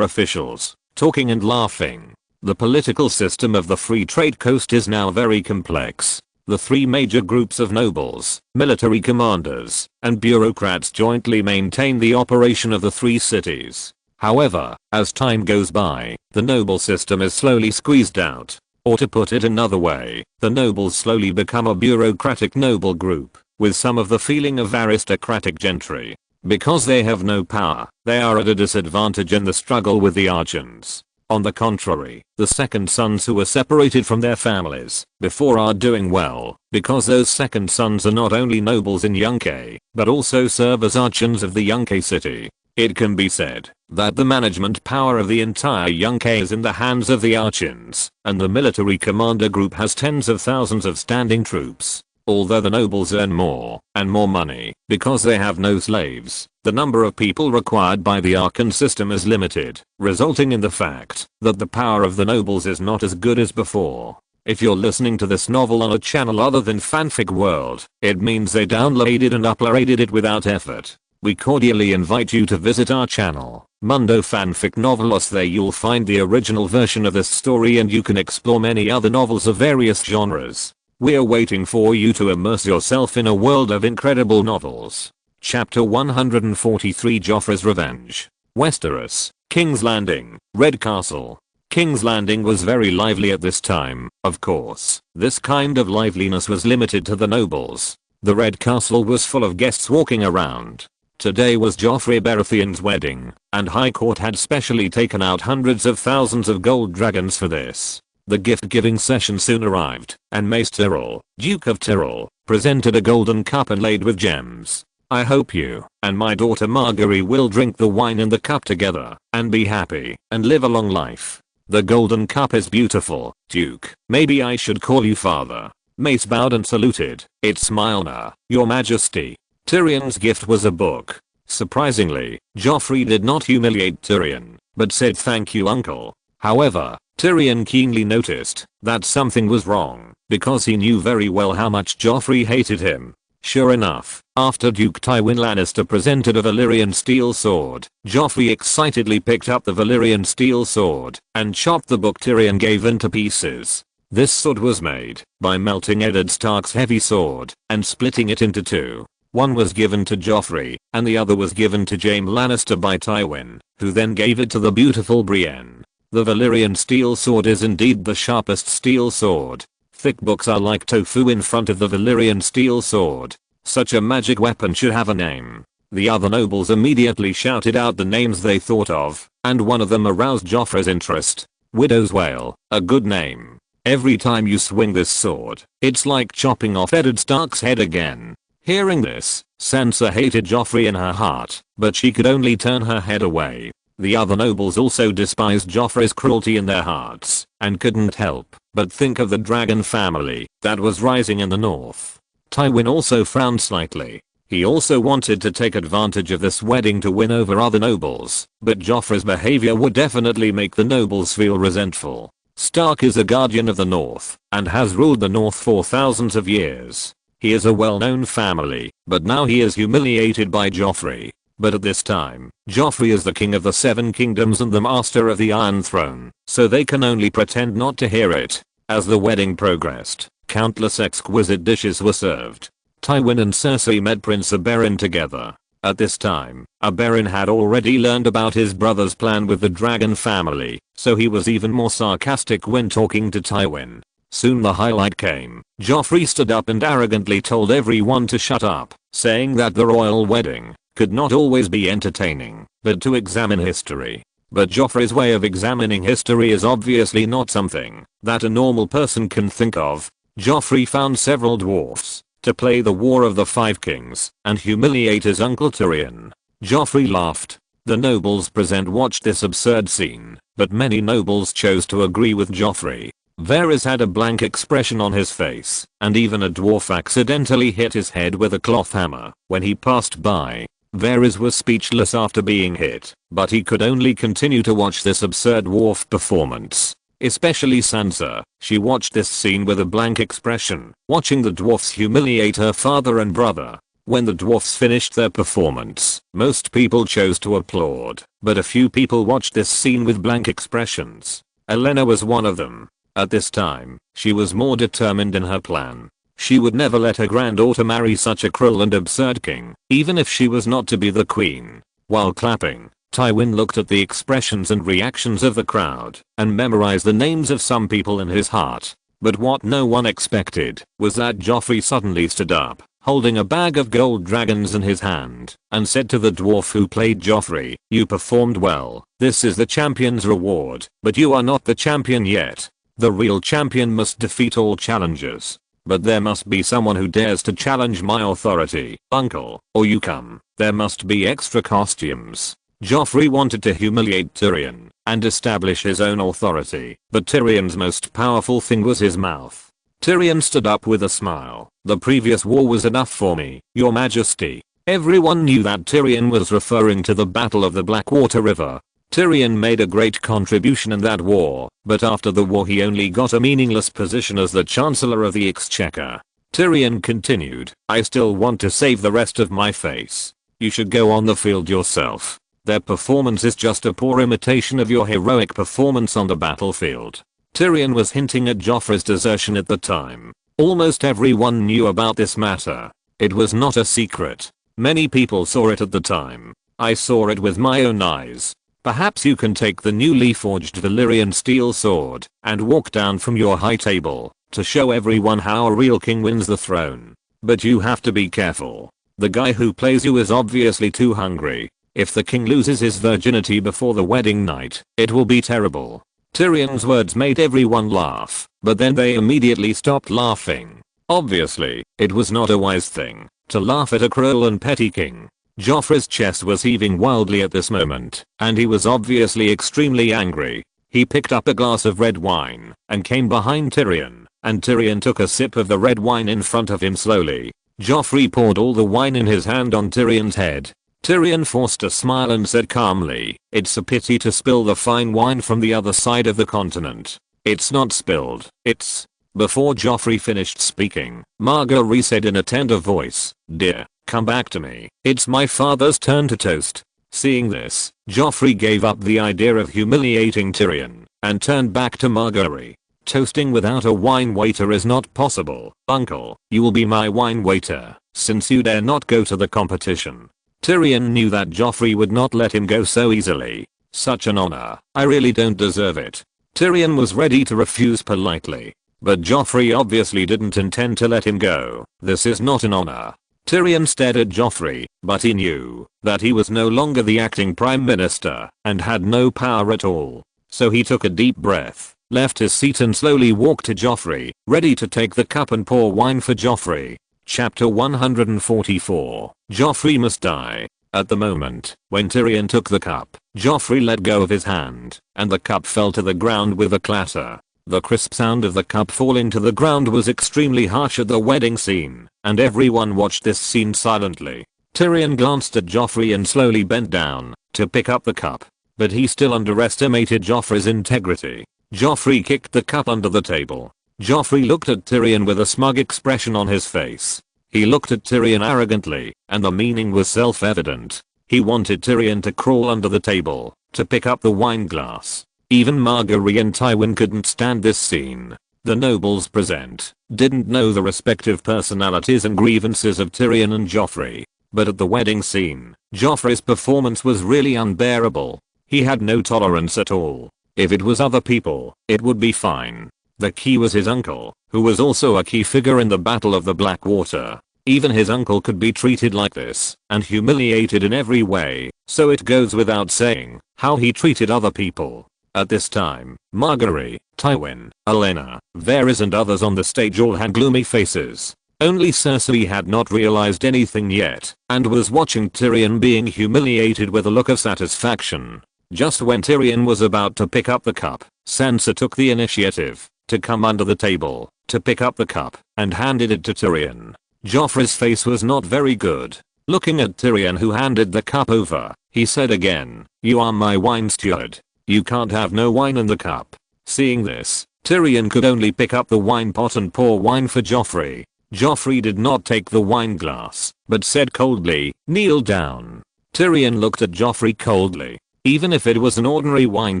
officials, talking and laughing. The political system of the Free Trade Coast is now very complex. The 3 major groups of nobles, military commanders, and bureaucrats jointly maintain the operation of the 3 cities. However, as time goes by, the noble system is slowly squeezed out. Or to put it another way, the nobles slowly become a bureaucratic noble group, with some of the feeling of aristocratic gentry. Because they have no power, they are at a disadvantage in the struggle with the archons. On the contrary, the second sons who were separated from their families before are doing well, because those second sons are not only nobles in Yunkai, but also serve as archons of the Yunkai city. It can be said that the management power of the entire Yunkai is in the hands of the archons, and the military commander group has tens of thousands of standing troops. Although the nobles earn more and more money because they have no slaves, the number of people required by the archon system is limited, resulting in the fact that the power of the nobles is not as good as before. If you're listening to this novel on a channel other than Fanfic World, it means they downloaded and uploaded it without effort. We cordially invite you to visit our channel, Mundo Fanfic Novelos. There you'll find the original version of this story and you can explore many other novels of various genres. We're waiting for you to immerse yourself in a world of incredible novels. Chapter 143 Joffrey's Revenge. Westeros, King's Landing, Red Castle. King's Landing was very lively at this time, of course. This kind of liveliness was limited to the nobles. The Red Castle was full of guests walking around. Today was Joffrey Baratheon's wedding, and High Court had specially taken out hundreds of thousands of gold dragons for this. The gift-giving session soon arrived, and Mace Tyrell, Duke of Tyrell, presented a golden cup inlaid with gems. I hope you and my daughter Marguerite will drink the wine in the cup together, and be happy, and live a long life. The golden cup is beautiful, Duke. Maybe I should call you father. Mace bowed and saluted. It's my honor, your majesty. Tyrion's gift was a book. Surprisingly, Joffrey did not humiliate Tyrion, but said thank you uncle. However, Tyrion keenly noticed that something was wrong, because he knew very well how much Joffrey hated him. Sure enough, after Duke Tywin Lannister presented a Valyrian steel sword, Joffrey excitedly picked up the Valyrian steel sword and chopped the book Tyrion gave into pieces. This sword was made by melting Eddard Stark's heavy sword and splitting it into two. One was given to Joffrey, and the other was given to Jaime Lannister by Tywin, who then gave it to the beautiful Brienne. The Valyrian steel sword is indeed the sharpest steel sword. Thick books are like tofu in front of the Valyrian steel sword. Such a magic weapon should have a name. The other nobles immediately shouted out the names they thought of, and one of them aroused Joffrey's interest. Widow's Wail, a good name. Every time you swing this sword, it's like chopping off Eddard Stark's head again. Hearing this, Sansa hated Joffrey in her heart, but she could only turn her head away. The other nobles also despised Joffrey's cruelty in their hearts, and couldn't help but think of the dragon family that was rising in the north. Tywin also frowned slightly. He also wanted to take advantage of this wedding to win over other nobles, but Joffrey's behavior would definitely make the nobles feel resentful. Stark is a guardian of the north, and has ruled the north for thousands of years. He is a well-known family, but now he is humiliated by Joffrey. But at this time, Joffrey is the king of the Seven Kingdoms and the master of the Iron Throne, so they can only pretend not to hear it. As the wedding progressed, countless exquisite dishes were served. Tywin and Cersei met Prince Oberyn together. At this time, Oberyn had already learned about his brother's plan with the dragon family, so he was even more sarcastic when talking to Tywin. Soon the highlight came. Joffrey stood up and arrogantly told everyone to shut up, saying that the royal wedding could not always be entertaining, but to examine history. But Joffrey's way of examining history is obviously not something that a normal person can think of. Joffrey found several dwarfs to play the War of the Five Kings and humiliate his uncle Tyrion. Joffrey laughed. The nobles present watched this absurd scene, but many nobles chose to agree with Joffrey. Varys had a blank expression on his face, and even a dwarf accidentally hit his head with a cloth hammer when he passed by. Varys was speechless after being hit, but he could only continue to watch this absurd dwarf performance. Especially Sansa, she watched this scene with a blank expression, watching the dwarfs humiliate her father and brother. When the dwarfs finished their performance, most people chose to applaud, but a few people watched this scene with blank expressions. Olenna was one of them. At this time, she was more determined in her plan. She would never let her granddaughter marry such a cruel and absurd king, even if she was not to be the queen. While clapping, Tywin looked at the expressions and reactions of the crowd and memorized the names of some people in his heart. But what no one expected was that Joffrey suddenly stood up, holding a bag of gold dragons in his hand, and said to the dwarf who played Joffrey, "You performed well. This is the champion's reward, but you are not the champion yet. The real champion must defeat all challengers. But there must be someone who dares to challenge my authority, uncle, or you come. There must be extra costumes." Joffrey wanted to humiliate Tyrion and establish his own authority, but Tyrion's most powerful thing was his mouth. Tyrion stood up with a smile. "The previous war was enough for me, your majesty." Everyone knew that Tyrion was referring to the Battle of the Blackwater River. Tyrion made a great contribution in that war, but after the war he only got a meaningless position as the Chancellor of the Exchequer. Tyrion continued, "I still want to save the rest of my face. You should go on the field yourself. Their performance is just a poor imitation of your heroic performance on the battlefield." Tyrion was hinting at Joffrey's desertion at the time. Almost everyone knew about this matter. It was not a secret. Many people saw it at the time. I saw it with my own eyes. Perhaps you can take the newly forged Valyrian steel sword and walk down from your high table to show everyone how a real king wins the throne. But you have to be careful. The guy who plays you is obviously too hungry. If the king loses his virginity before the wedding night, it will be terrible. Tyrion's words made everyone laugh, but then they immediately stopped laughing. Obviously, it was not a wise thing to laugh at a cruel and petty king. Joffrey's chest was heaving wildly at this moment, and he was obviously extremely angry. He picked up a glass of red wine and came behind Tyrion, and Tyrion took a sip of the red wine in front of him slowly. Joffrey poured all the wine in his hand on Tyrion's head. Tyrion forced a smile and said calmly, "It's a pity to spill the fine wine from the other side of the continent. It's not spilled, it's..." Before Joffrey finished speaking, Margaery said in a tender voice, "Dear, come back to me. It's my father's turn to toast." Seeing this, Joffrey gave up the idea of humiliating Tyrion and turned back to Margaery. "Toasting without a wine waiter is not possible, uncle. You will be my wine waiter, since you dare not go to the competition." Tyrion knew that Joffrey would not let him go so easily. "Such an honor. I really don't deserve it." Tyrion was ready to refuse politely, but Joffrey obviously didn't intend to let him go. "This is not an honor." Tyrion stared at Joffrey, but he knew that he was no longer the acting prime minister and had no power at all. So he took a deep breath, left his seat and slowly walked to Joffrey, ready to take the cup and pour wine for Joffrey. Chapter 144. Joffrey must die. At the moment, when Tyrion took the cup, Joffrey let go of his hand, and the cup fell to the ground with a clatter. The crisp sound of the cup falling to the ground was extremely harsh at the wedding scene, and everyone watched this scene silently. Tyrion glanced at Joffrey and slowly bent down to pick up the cup, but he still underestimated Joffrey's integrity. Joffrey kicked the cup under the table. Joffrey looked at Tyrion with a smug expression on his face. He looked at Tyrion arrogantly, and the meaning was self-evident. He wanted Tyrion to crawl under the table to pick up the wine glass. Even Margaery and Tywin couldn't stand this scene. The nobles present didn't know the respective personalities and grievances of Tyrion and Joffrey, but at the wedding scene, Joffrey's performance was really unbearable. He had no tolerance at all. If it was other people, it would be fine. The key was his uncle, who was also a key figure in the Battle of the Blackwater. Even his uncle could be treated like this and humiliated in every way, so it goes without saying how he treated other people. At this time, Margaery, Tywin, Olenna, Varys and others on the stage all had gloomy faces. Only Cersei had not realized anything yet and was watching Tyrion being humiliated with a look of satisfaction. Just when Tyrion was about to pick up the cup, Sansa took the initiative to come under the table, to pick up the cup, and handed it to Tyrion. Joffrey's face was not very good. Looking at Tyrion who handed the cup over, he said again, "You are my wine steward. You can't have no wine in the cup." Seeing this, Tyrion could only pick up the wine pot and pour wine for Joffrey. Joffrey did not take the wine glass, but said coldly, "Kneel down." Tyrion looked at Joffrey coldly. Even if it was an ordinary wine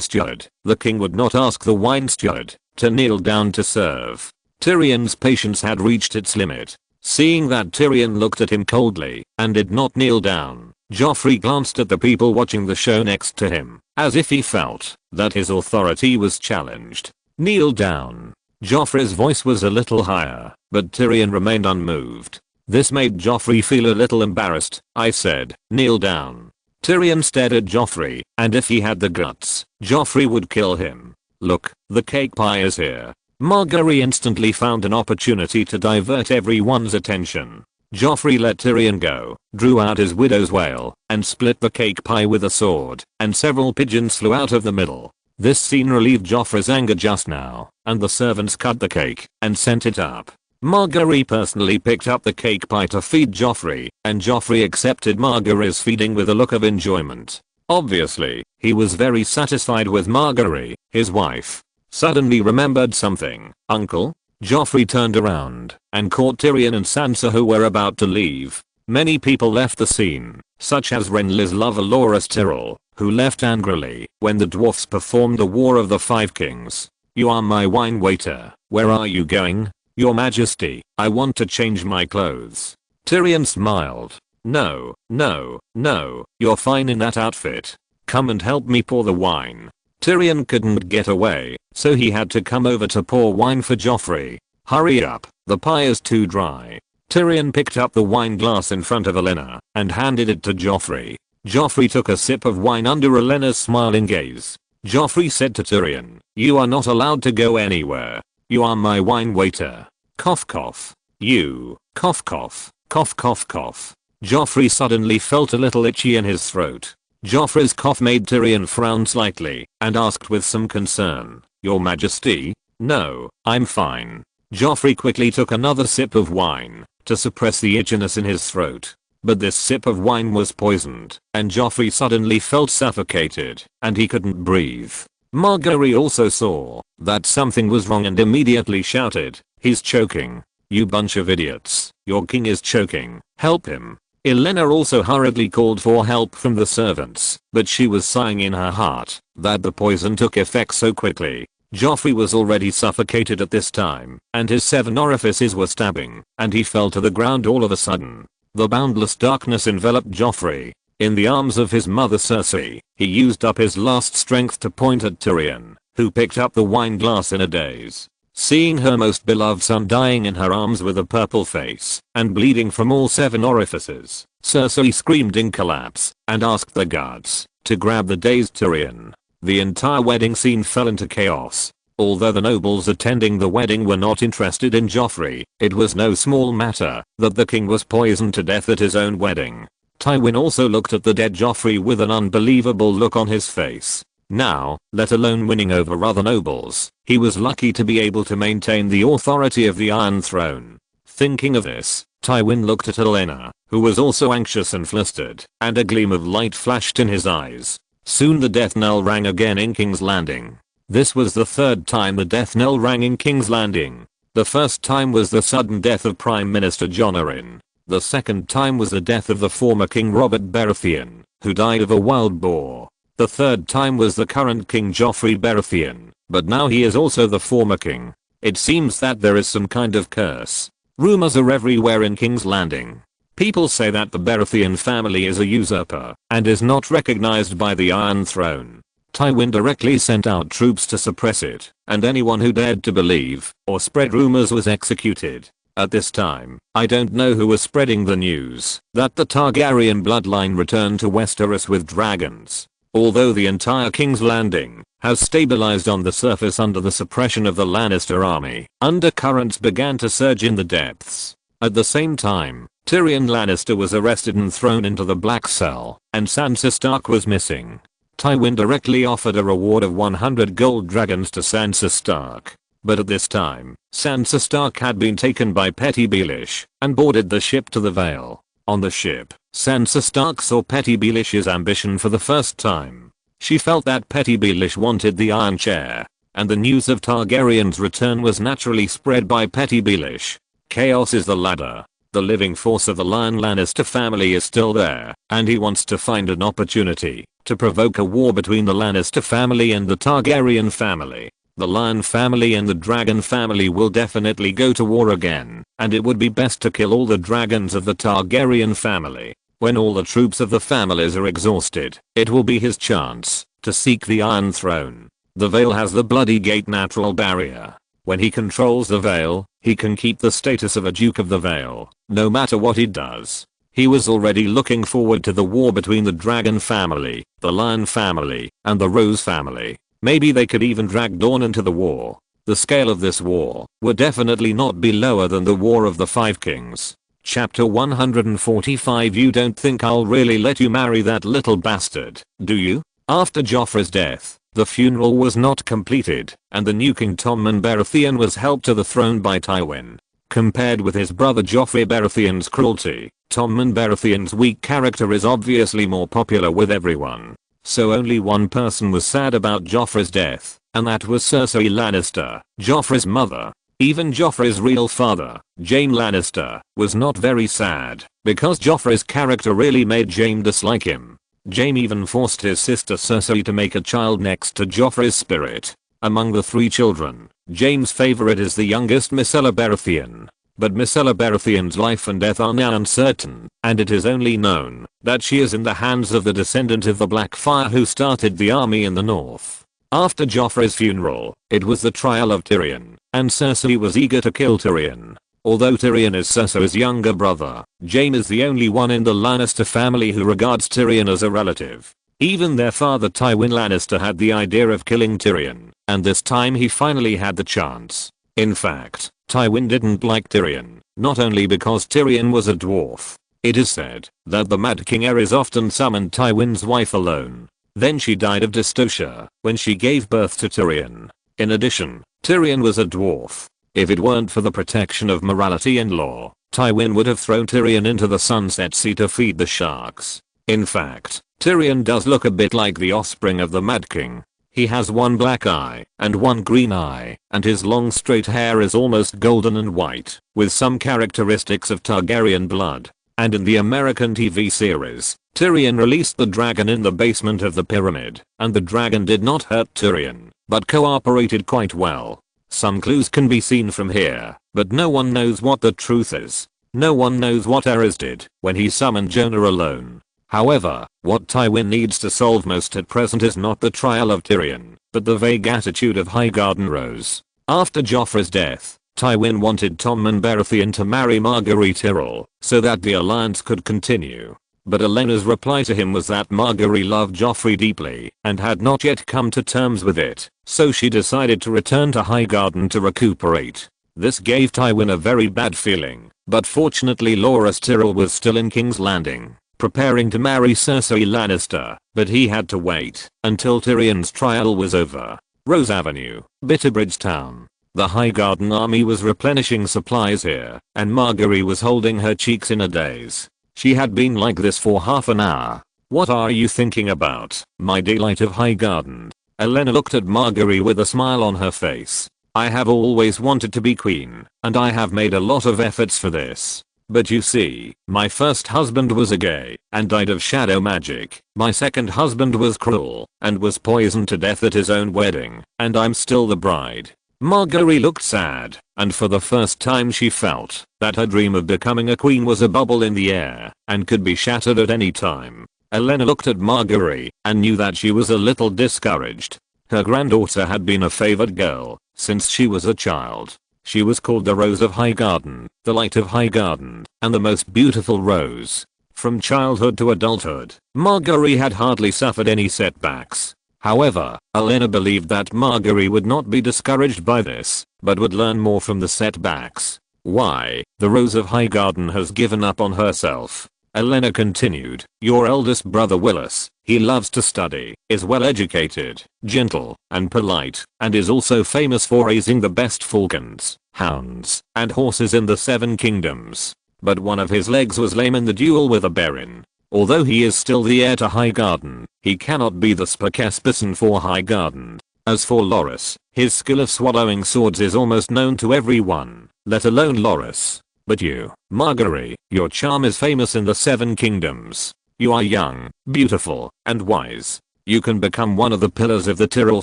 steward, the king would not ask the wine steward to kneel down to serve. Tyrion's patience had reached its limit. Seeing that Tyrion looked at him coldly and did not kneel down, Joffrey glanced at the people watching the show next to him, as if he felt that his authority was challenged. Kneel down. Joffrey's voice was a little higher, but Tyrion remained unmoved. This made Joffrey feel a little embarrassed. I said, kneel down. Tyrion stared at Joffrey, and if he had the guts, Joffrey would kill him. Look, the cake pie is here. Margaery instantly found an opportunity to divert everyone's attention. Joffrey let Tyrion go, drew out his widow's wail, and split the cake pie with a sword, and several pigeons flew out of the middle. This scene relieved Joffrey's anger just now, and the servants cut the cake and sent it up. Margaery personally picked up the cake pie to feed Joffrey, and Joffrey accepted Margaery's feeding with a look of enjoyment. Obviously, he was very satisfied with Margaery, his wife. Suddenly remembered something. Uncle? Joffrey turned around and caught Tyrion and Sansa, who were about to leave. Many people left the scene, such as Renly's lover Loras Tyrell, who left angrily when the dwarfs performed the War of the Five Kings. You are my wine waiter. Where are you going? Your Majesty, I want to change my clothes. Tyrion smiled. No, no, no, you're fine in that outfit. Come and help me pour the wine. Tyrion couldn't get away, so he had to come over to pour wine for Joffrey. Hurry up, the pie is too dry. Tyrion picked up the wine glass in front of Olenna and handed it to Joffrey. Joffrey took a sip of wine under Olenna's smiling gaze. Joffrey said to Tyrion, you are not allowed to go anywhere. You are my wine waiter. Cough cough. You. Cough cough. Cough cough cough. Joffrey suddenly felt a little itchy in his throat. Joffrey's cough made Tyrion frown slightly and asked with some concern, Your Majesty? No, I'm fine. Joffrey quickly took another sip of wine to suppress the itchiness in his throat. But this sip of wine was poisoned, and Joffrey suddenly felt suffocated, and he couldn't breathe. Margaery also saw that something was wrong and immediately shouted, he's choking. You bunch of idiots, your king is choking, help him. Olenna also hurriedly called for help from the servants, but she was sighing in her heart that the poison took effect so quickly. Joffrey was already suffocated at this time, and his 7 orifices were stabbing, and he fell to the ground all of a sudden. The boundless darkness enveloped Joffrey. In the arms of his mother Cersei, he used up his last strength to point at Tyrion, who picked up the wine glass in a daze. Seeing her most beloved son dying in her arms with a purple face and bleeding from all 7 orifices, Cersei screamed in collapse and asked the guards to grab the dazed Tyrion. The entire wedding scene fell into chaos. Although the nobles attending the wedding were not interested in Joffrey, it was no small matter that the king was poisoned to death at his own wedding. Tywin also looked at the dead Joffrey with an unbelievable look on his face. Now, let alone winning over other nobles, he was lucky to be able to maintain the authority of the Iron Throne. Thinking of this, Tywin looked at Olenna, who was also anxious and flustered, and a gleam of light flashed in his eyes. Soon the death knell rang again in King's Landing. This was the 3rd time the death knell rang in King's Landing. The first time was the sudden death of Prime Minister Jon Arryn. The second time was the death of the former King Robert Baratheon, who died of a wild boar. The third time was the current King Joffrey Baratheon, but now he is also the former king. It seems that there is some kind of curse. Rumors are everywhere in King's Landing. People say that the Baratheon family is a usurper and is not recognized by the Iron Throne. Tywin directly sent out troops to suppress it, and anyone who dared to believe or spread rumors was executed. At this time, I don't know who was spreading the news that the Targaryen bloodline returned to Westeros with dragons. Although the entire King's Landing has stabilized on the surface under the suppression of the Lannister army, undercurrents began to surge in the depths. At the same time, Tyrion Lannister was arrested and thrown into the Black Cell, and Sansa Stark was missing. Tywin directly offered a reward of 100 gold dragons to Sansa Stark. But at this time, Sansa Stark had been taken by Petty Baelish and boarded the ship to the Vale. On the ship, Sansa Stark saw Petty Baelish's ambition for the first time. She felt that Petty Baelish wanted the Iron Chair, and the news of Targaryen's return was naturally spread by Petty Baelish. Chaos is the ladder. The living force of the Lion Lannister family is still there, and he wants to find an opportunity to provoke a war between the Lannister family and the Targaryen family. The Lion family and the Dragon family will definitely go to war again, and it would be best to kill all the dragons of the Targaryen family. When all the troops of the families are exhausted, it will be his chance to seek the Iron Throne. The Vale has the Bloody Gate natural barrier. When he controls the Vale, he can keep the status of a Duke of the Vale, no matter what he does. He was already looking forward to the war between the Dragon family, the Lion family, and the Rose family. Maybe they could even drag Dawn into the war. The scale of this war would definitely not be lower than the War of the Five Kings. Chapter 145. You don't think I'll really let you marry that little bastard, do you? After Joffrey's death, the funeral was not completed, and the new King Tommen Baratheon was helped to the throne by Tywin. Compared with his brother Joffrey Baratheon's cruelty, Tommen Baratheon's weak character is obviously more popular with everyone. So only one person was sad about Joffrey's death, and that was Cersei Lannister, Joffrey's mother. Even Joffrey's real father, Jaime Lannister, was not very sad, because Joffrey's character really made Jaime dislike him. Jaime even forced his sister Cersei to make a child next to Joffrey's spirit. Among the 3 children, Jaime's favorite is the youngest Myrcella Baratheon. But Myrcella Baratheon's life and death are now uncertain, and it is only known that she is in the hands of the descendant of the Blackfyre who started the army in the north. After Joffrey's funeral, it was the trial of Tyrion, and Cersei was eager to kill Tyrion. Although Tyrion is Cersei's younger brother, Jaime is the only one in the Lannister family who regards Tyrion as a relative. Even their father Tywin Lannister had the idea of killing Tyrion, and this time he finally had the chance. In fact, Tywin didn't like Tyrion, not only because Tyrion was a dwarf. It is said that the Mad King Aerys often summoned Tywin's wife alone. Then she died of dystocia when she gave birth to Tyrion. In addition, Tyrion was a dwarf. If it weren't for the protection of morality and law, Tywin would have thrown Tyrion into the Sunset Sea to feed the sharks. In fact, Tyrion does look a bit like the offspring of the Mad King. He has one black eye and one green eye, and his long straight hair is almost golden and white, with some characteristics of Targaryen blood. And in the American TV series, Tyrion released the dragon in the basement of the pyramid, and the dragon did not hurt Tyrion, but cooperated quite well. Some clues can be seen from here, but no one knows what the truth is. No one knows what Aerys did when he summoned Jonah alone. However, what Tywin needs to solve most at present is not the trial of Tyrion, but the vague attitude of Highgarden Rose. After Joffrey's death, Tywin wanted Tommen Baratheon to marry Marguerite Tyrell, so that the alliance could continue. But Olenna's reply to him was that Marguerite loved Joffrey deeply and had not yet come to terms with it, so she decided to return to Highgarden to recuperate. This gave Tywin a very bad feeling, but fortunately Loras Tyrell was still in King's Landing, preparing to marry Cersei Lannister, but he had to wait until Tyrion's trial was over. Rose Avenue, Bitterbridge Town. The Highgarden army was replenishing supplies here, and Marguerite was holding her cheeks in a daze. She had been like this for half an hour. What are you thinking about, my delight of Highgarden? Olenna looked at Marguerite with a smile on her face. I have always wanted to be queen, and I have made a lot of efforts for this. But you see, my first husband was a gay, and died of shadow magic. My second husband was cruel, and was poisoned to death at his own wedding, and I'm still the bride. Marguerite looked sad, and for the first time she felt that her dream of becoming a queen was a bubble in the air, and could be shattered at any time. Olenna looked at Marguerite, and knew that she was a little discouraged. Her granddaughter had been a favored girl since she was a child. She was called the Rose of Highgarden, the Light of Highgarden, and the most beautiful rose. From childhood to adulthood, Marguerite had hardly suffered any setbacks. However, Olenna believed that Marguerite would not be discouraged by this, but would learn more from the setbacks. Why, the Rose of Highgarden has given up on herself. Olenna continued, your eldest brother Willis, he loves to study, is well educated, gentle, and polite, and is also famous for raising the best falcons, hounds, and horses in the 7 kingdoms. But one of his legs was lame in the duel with a Baron. Although he is still the heir to Highgarden, he cannot be the spokesperson for Highgarden. As for Loras, his skill of swallowing swords is almost known to everyone, let alone Loras. But you, Marguerite, your charm is famous in the 7 kingdoms. You are young, beautiful, and wise. You can become one of the pillars of the Tyrell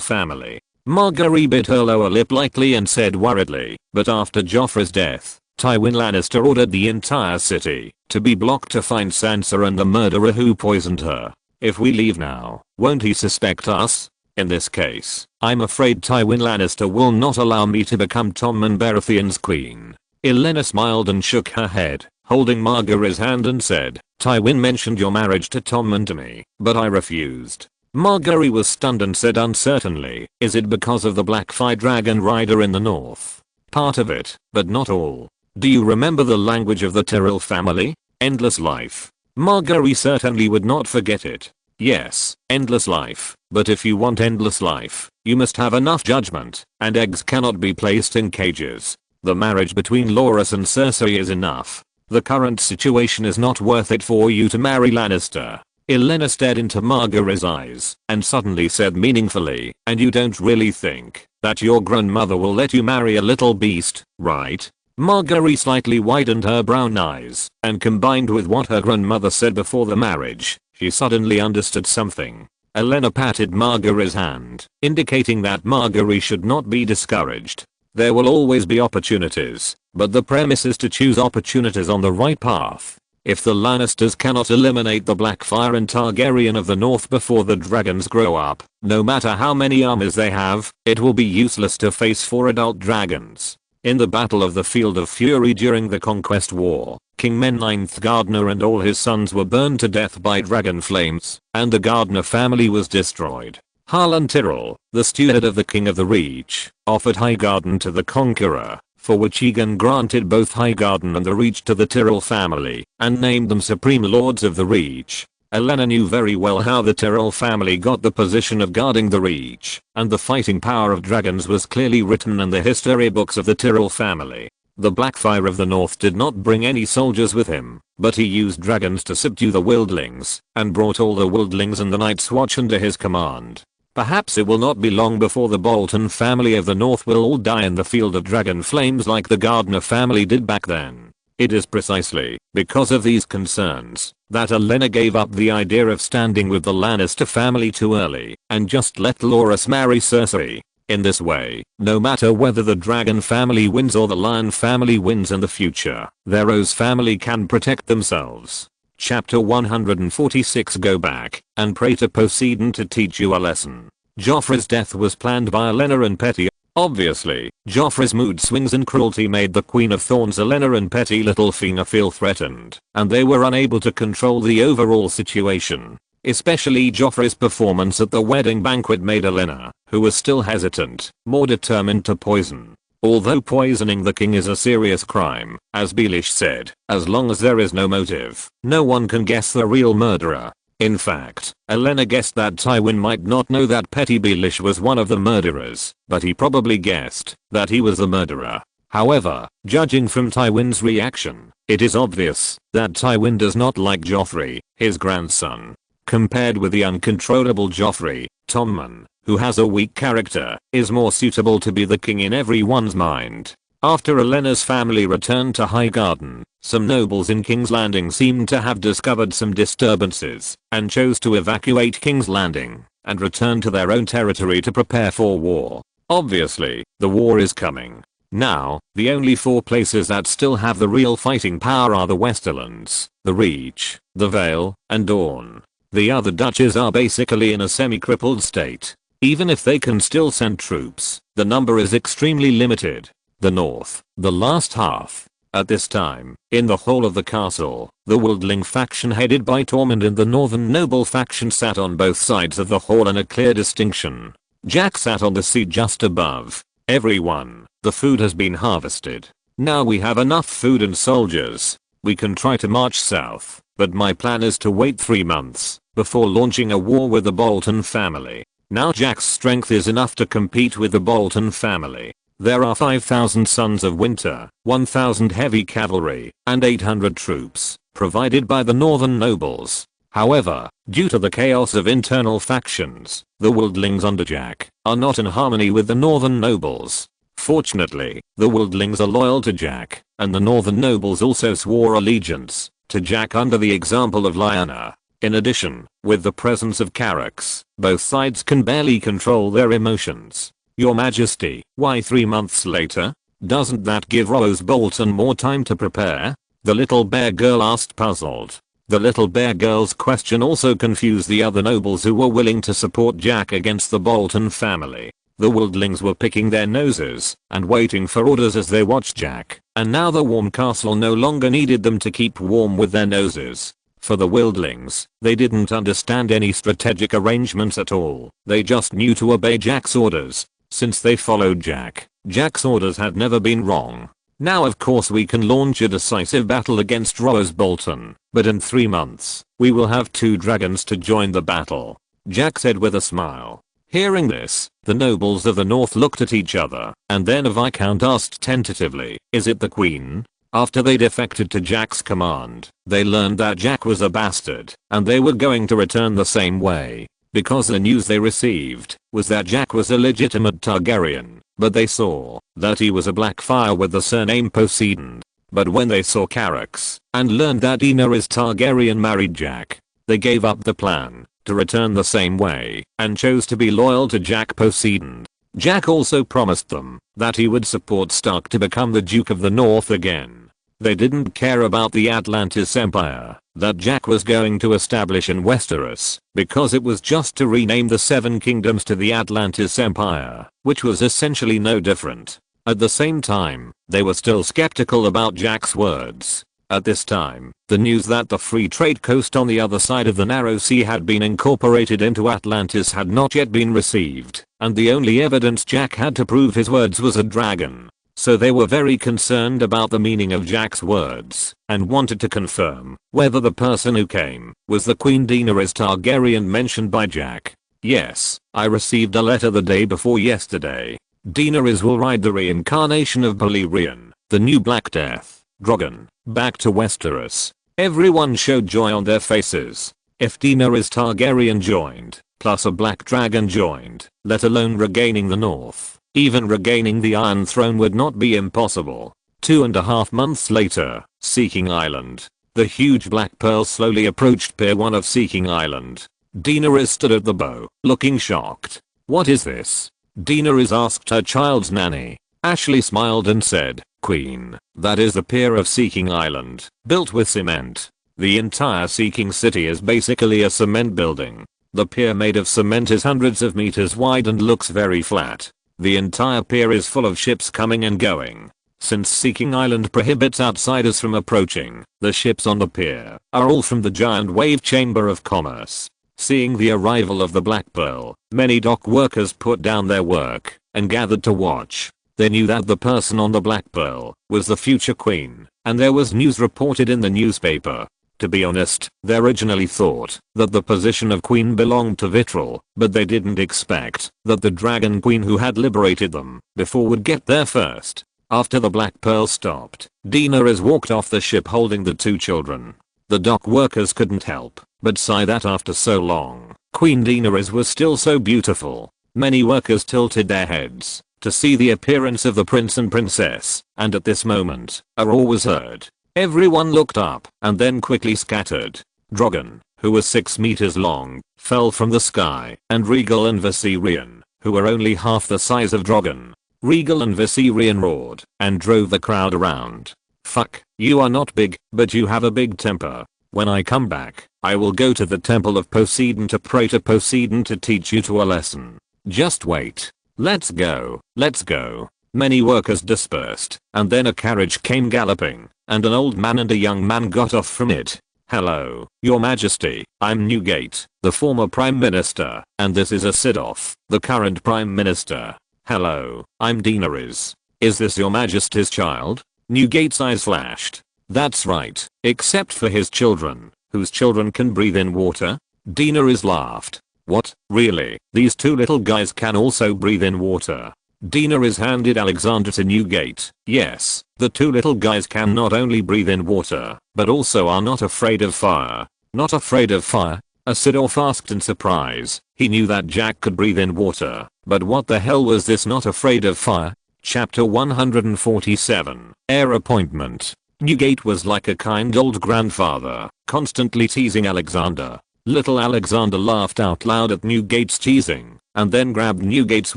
family. Marguerite bit her lower lip lightly and said worriedly, but after Joffrey's death, Tywin Lannister ordered the entire city to be blocked to find Sansa and the murderer who poisoned her. If we leave now, won't he suspect us? In this case, I'm afraid Tywin Lannister will not allow me to become Tommen Baratheon's queen. Olenna smiled and shook her head, holding Margaery's hand and said, Tywin mentioned your marriage to Tommen to me, but I refused. Margaery was stunned and said uncertainly, is it because of the Blackfire dragon rider in the north? Part of it, but not all. Do you remember the language of the Tyrell family? Endless life. Margaery certainly would not forget it. Yes, endless life, but if you want endless life, you must have enough judgment, and eggs cannot be placed in cages. The marriage between Loras and Cersei is enough. The current situation is not worth it for you to marry Lannister. Olenna stared into Margaery's eyes and suddenly said meaningfully, and you don't really think that your grandmother will let you marry a little beast, right? Margaery slightly widened her brown eyes, and combined with what her grandmother said before the marriage, she suddenly understood something. Olenna patted Margaery's hand, indicating that Margaery should not be discouraged. There will always be opportunities, but the premise is to choose opportunities on the right path. If the Lannisters cannot eliminate the Blackfire and Targaryen of the North before the dragons grow up, no matter how many armies they have, it will be useless to face 4 adult dragons. In the Battle of the Field of Fury during the Conquest War, King Men Ninth Gardner and all his sons were burned to death by dragon flames, and the Gardner family was destroyed. Harlan Tyrell, the steward of the King of the Reach, offered Highgarden to the Conqueror, for which Egon granted both Highgarden and the Reach to the Tyrell family, and named them Supreme Lords of the Reach. Olenna knew very well how the Tyrell family got the position of guarding the Reach, and the fighting power of dragons was clearly written in the history books of the Tyrell family. The Blackfire of the North did not bring any soldiers with him, but he used dragons to subdue the wildlings, and brought all the wildlings and the Night's Watch under his command. Perhaps it will not be long before the Bolton family of the North will all die in the field of dragon flames like the Gardner family did back then. It is precisely because of these concerns that Olenna gave up the idea of standing with the Lannister family too early and just let Loras marry Cersei. In this way, no matter whether the dragon family wins or the lion family wins in the future, their Rose family can protect themselves. Chapter 146 Go back and pray to Poseidon to teach you a lesson. Joffrey's death was planned by Olenna and Petty. Obviously, Joffrey's mood swings and cruelty made the Queen of Thorns Olenna and Petty Littlefinger feel threatened, and they were unable to control the overall situation. Especially Joffrey's performance at the wedding banquet made Olenna, who was still hesitant, more determined to poison. Although poisoning the king is a serious crime, as Baelish said, as long as there is no motive, no one can guess the real murderer. In fact, Olenna guessed that Tywin might not know that Petty Baelish was one of the murderers, but he probably guessed that he was the murderer. However, judging from Tywin's reaction, it is obvious that Tywin does not like Joffrey, his grandson. Compared with the uncontrollable Joffrey, Tommen, who has a weak character, is more suitable to be the king in everyone's mind. After Olenna's family returned to Highgarden, some nobles in King's Landing seemed to have discovered some disturbances and chose to evacuate King's Landing and return to their own territory to prepare for war. Obviously, the war is coming. Now, the only 4 places that still have the real fighting power are the Westerlands, the Reach, the Vale, and Dorne. The other duchies are basically in a semi-crippled state. Even if they can still send troops, the number is extremely limited. The North, the last half. At this time, in the hall of the castle, the Wildling faction headed by Tormund and the Northern Noble faction sat on both sides of the hall in a clear distinction. Jack sat on the seat just above. Everyone, the food has been harvested. Now we have enough food and soldiers. We can try to march south, but my plan is to wait 3 months before launching a war with the Bolton family. Now Jack's strength is enough to compete with the Bolton family. There are 5,000 Sons of Winter, 1,000 heavy cavalry, and 800 troops, provided by the northern nobles. However, due to the chaos of internal factions, the Wildlings under Jack are not in harmony with the northern nobles. Fortunately, the Wildlings are loyal to Jack, and the northern nobles also swore allegiance to Jack under the example of Lyanna. In addition, with the presence of Carax, both sides can barely control their emotions. Your Majesty, why 3 months later? Doesn't that give Rose Bolton more time to prepare? The little bear girl asked, puzzled. The little bear girl's question also confused the other nobles who were willing to support Jack against the Bolton family. The wildlings were picking their noses and waiting for orders as they watched Jack, and now the warm castle no longer needed them to keep warm with their noses. For the wildlings, they didn't understand any strategic arrangements at all. They just knew to obey Jack's orders. Since they followed Jack, Jack's orders had never been wrong. Now of course we can launch a decisive battle against Rose Bolton, but in 3 months, we will have 2 dragons to join the battle, Jack said with a smile. Hearing this, the nobles of the north looked at each other, and then a viscount asked tentatively, is it the queen? After they defected to Jack's command, they learned that Jack was a bastard, and they were going to return the same way, because the news they received was that Jack was a legitimate Targaryen, but they saw that he was a Blackfire with the surname Poseidon. But when they saw Carax and learned that Daenerys Targaryen married Jack, they gave up the plan to return the same way and chose to be loyal to Jack Poseidon. Jack also promised them that he would support Stark to become the Duke of the North again. They didn't care about the Atlantis Empire that Jack was going to establish in Westeros, because it was just to rename the 7 kingdoms to the Atlantis Empire, which was essentially no different. At the same time, they were still skeptical about Jack's words. At this time, the news that the free trade coast on the other side of the Narrow Sea had been incorporated into Atlantis had not yet been received, and the only evidence Jack had to prove his words was a dragon. So they were very concerned about the meaning of Jack's words, and wanted to confirm whether the person who came was the Queen Daenerys Targaryen mentioned by Jack. Yes, I received a letter the day before yesterday. Daenerys will ride the reincarnation of Balerion, the new Black Death, Drogon, back to Westeros. Everyone showed joy on their faces. If Daenerys Targaryen joined, plus a black dragon joined, let alone regaining the north, even regaining the Iron Throne would not be impossible. 2.5 months later, Seeking Island. The huge black pearl slowly approached Pier 1 of Seeking Island. Daenerys stood at the bow, looking shocked. What is this? Daenerys asked her child's nanny. Ashley smiled and said, Queen, that is the pier of Seeking Island, built with cement. The entire Seeking City is basically a cement building. The pier made of cement is hundreds of meters wide and looks very flat. The entire pier is full of ships coming and going. Since Seeking Island prohibits outsiders from approaching, the ships on the pier are all from the giant wave chamber of commerce. Seeing the arrival of the Black Pearl, many dock workers put down their work and gathered to watch. They knew that the person on the Black Pearl was the future queen, and there was news reported in the newspaper. To be honest, they originally thought that the position of queen belonged to Vitril, but they didn't expect that the Dragon Queen who had liberated them before would get there first. After the Black Pearl stopped, Daenerys walked off the ship holding the 2 children. The dock workers couldn't help but sigh that after so long, Queen Daenerys was still so beautiful. Many workers tilted their heads to see the appearance of the prince and princess, and at this moment, a roar was heard. Everyone looked up and then quickly scattered. Drogon, who was 6 meters long, fell from the sky, and Rhaegal and Viserion, who were only half the size of Drogon. Rhaegal and Viserion roared and drove the crowd around. Fuck, you are not big, but you have a big temper. When I come back, I will go to the temple of Poseidon to pray to Poseidon to teach you two a lesson. Just wait. Let's go, let's go. Many workers dispersed, and then a carriage came galloping, and an old man and a young man got off from it. Hello, Your Majesty, I'm Newgate, the former Prime Minister, and this is Acidoth, the current Prime Minister. Hello, I'm Daenerys. Is this Your Majesty's child? Newgate's eyes flashed. That's right, except for his children, whose children can breathe in water. Daenerys laughed. What, really? These 2 little guys can also breathe in water? Daenerys handed Alexander to Newgate. Yes, the 2 little guys can not only breathe in water, but also are not afraid of fire. Not afraid of fire? Acidoth asked in surprise. He knew that Jack could breathe in water, but what the hell was this not afraid of fire? Chapter 147, Heir Appointment. Newgate was like a kind old grandfather, constantly teasing Alexander. Little Alexander laughed out loud at Newgate's teasing, and then grabbed Newgate's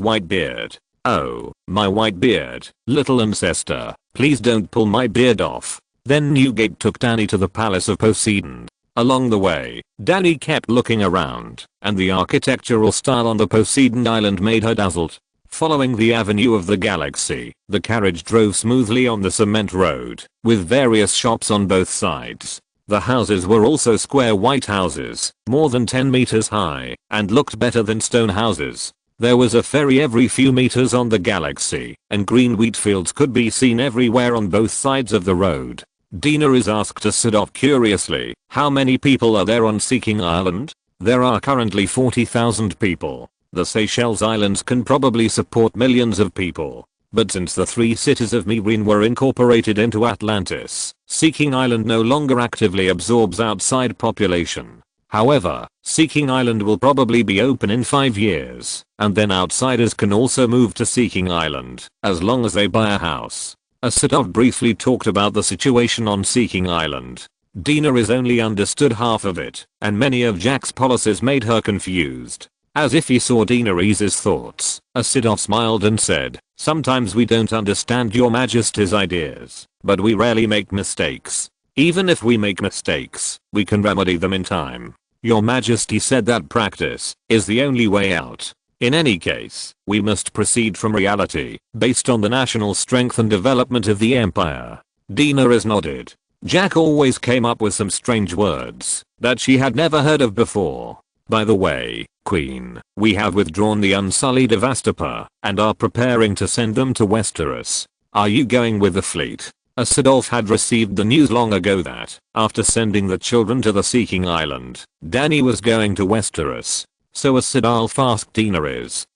white beard. "Oh, my white beard, little ancestor, please don't pull my beard off." Then Newgate took Danny to the palace of Poseidon. Along the way, Danny kept looking around, and the architectural style on the Poseidon island made her dazzled. Following the avenue of the galaxy, the carriage drove smoothly on the cement road, with various shops on both sides. The houses were also square white houses, more than 10 meters high, and looked better than stone houses. There was a ferry every few meters on the galaxy, and green wheat fields could be seen everywhere on both sides of the road. Dina is asked to sit off curiously, "How many people are there on Seeking Island?" "There are currently 40,000 people. The Seychelles Islands can probably support millions of people. But since the 3 cities of Myrene were incorporated into Atlantis, Seeking Island no longer actively absorbs outside population. However, Seeking Island will probably be open in 5 years, and then outsiders can also move to Seeking Island, as long as they buy a house." Asadov briefly talked about the situation on Seeking Island. Dina is only understood half of it, and many of Jack's policies made her confused. As if he saw Dina's thoughts, Asadov smiled and said, "Sometimes we don't understand your majesty's ideas, but we rarely make mistakes. Even if we make mistakes, we can remedy them in time. Your majesty said that practice is the only way out. In any case, we must proceed from reality, based on the national strength and development of the empire." Dina is nodded. Jack always came up with some strange words that she had never heard of before. "By the way, Queen, we have withdrawn the Unsullied of Astapa, and are preparing to send them to Westeros. Are you going with the fleet?" Asadolf had received the news long ago that, after sending the children to the Seeking Island, Danny was going to Westeros. So Asadolf asked Dina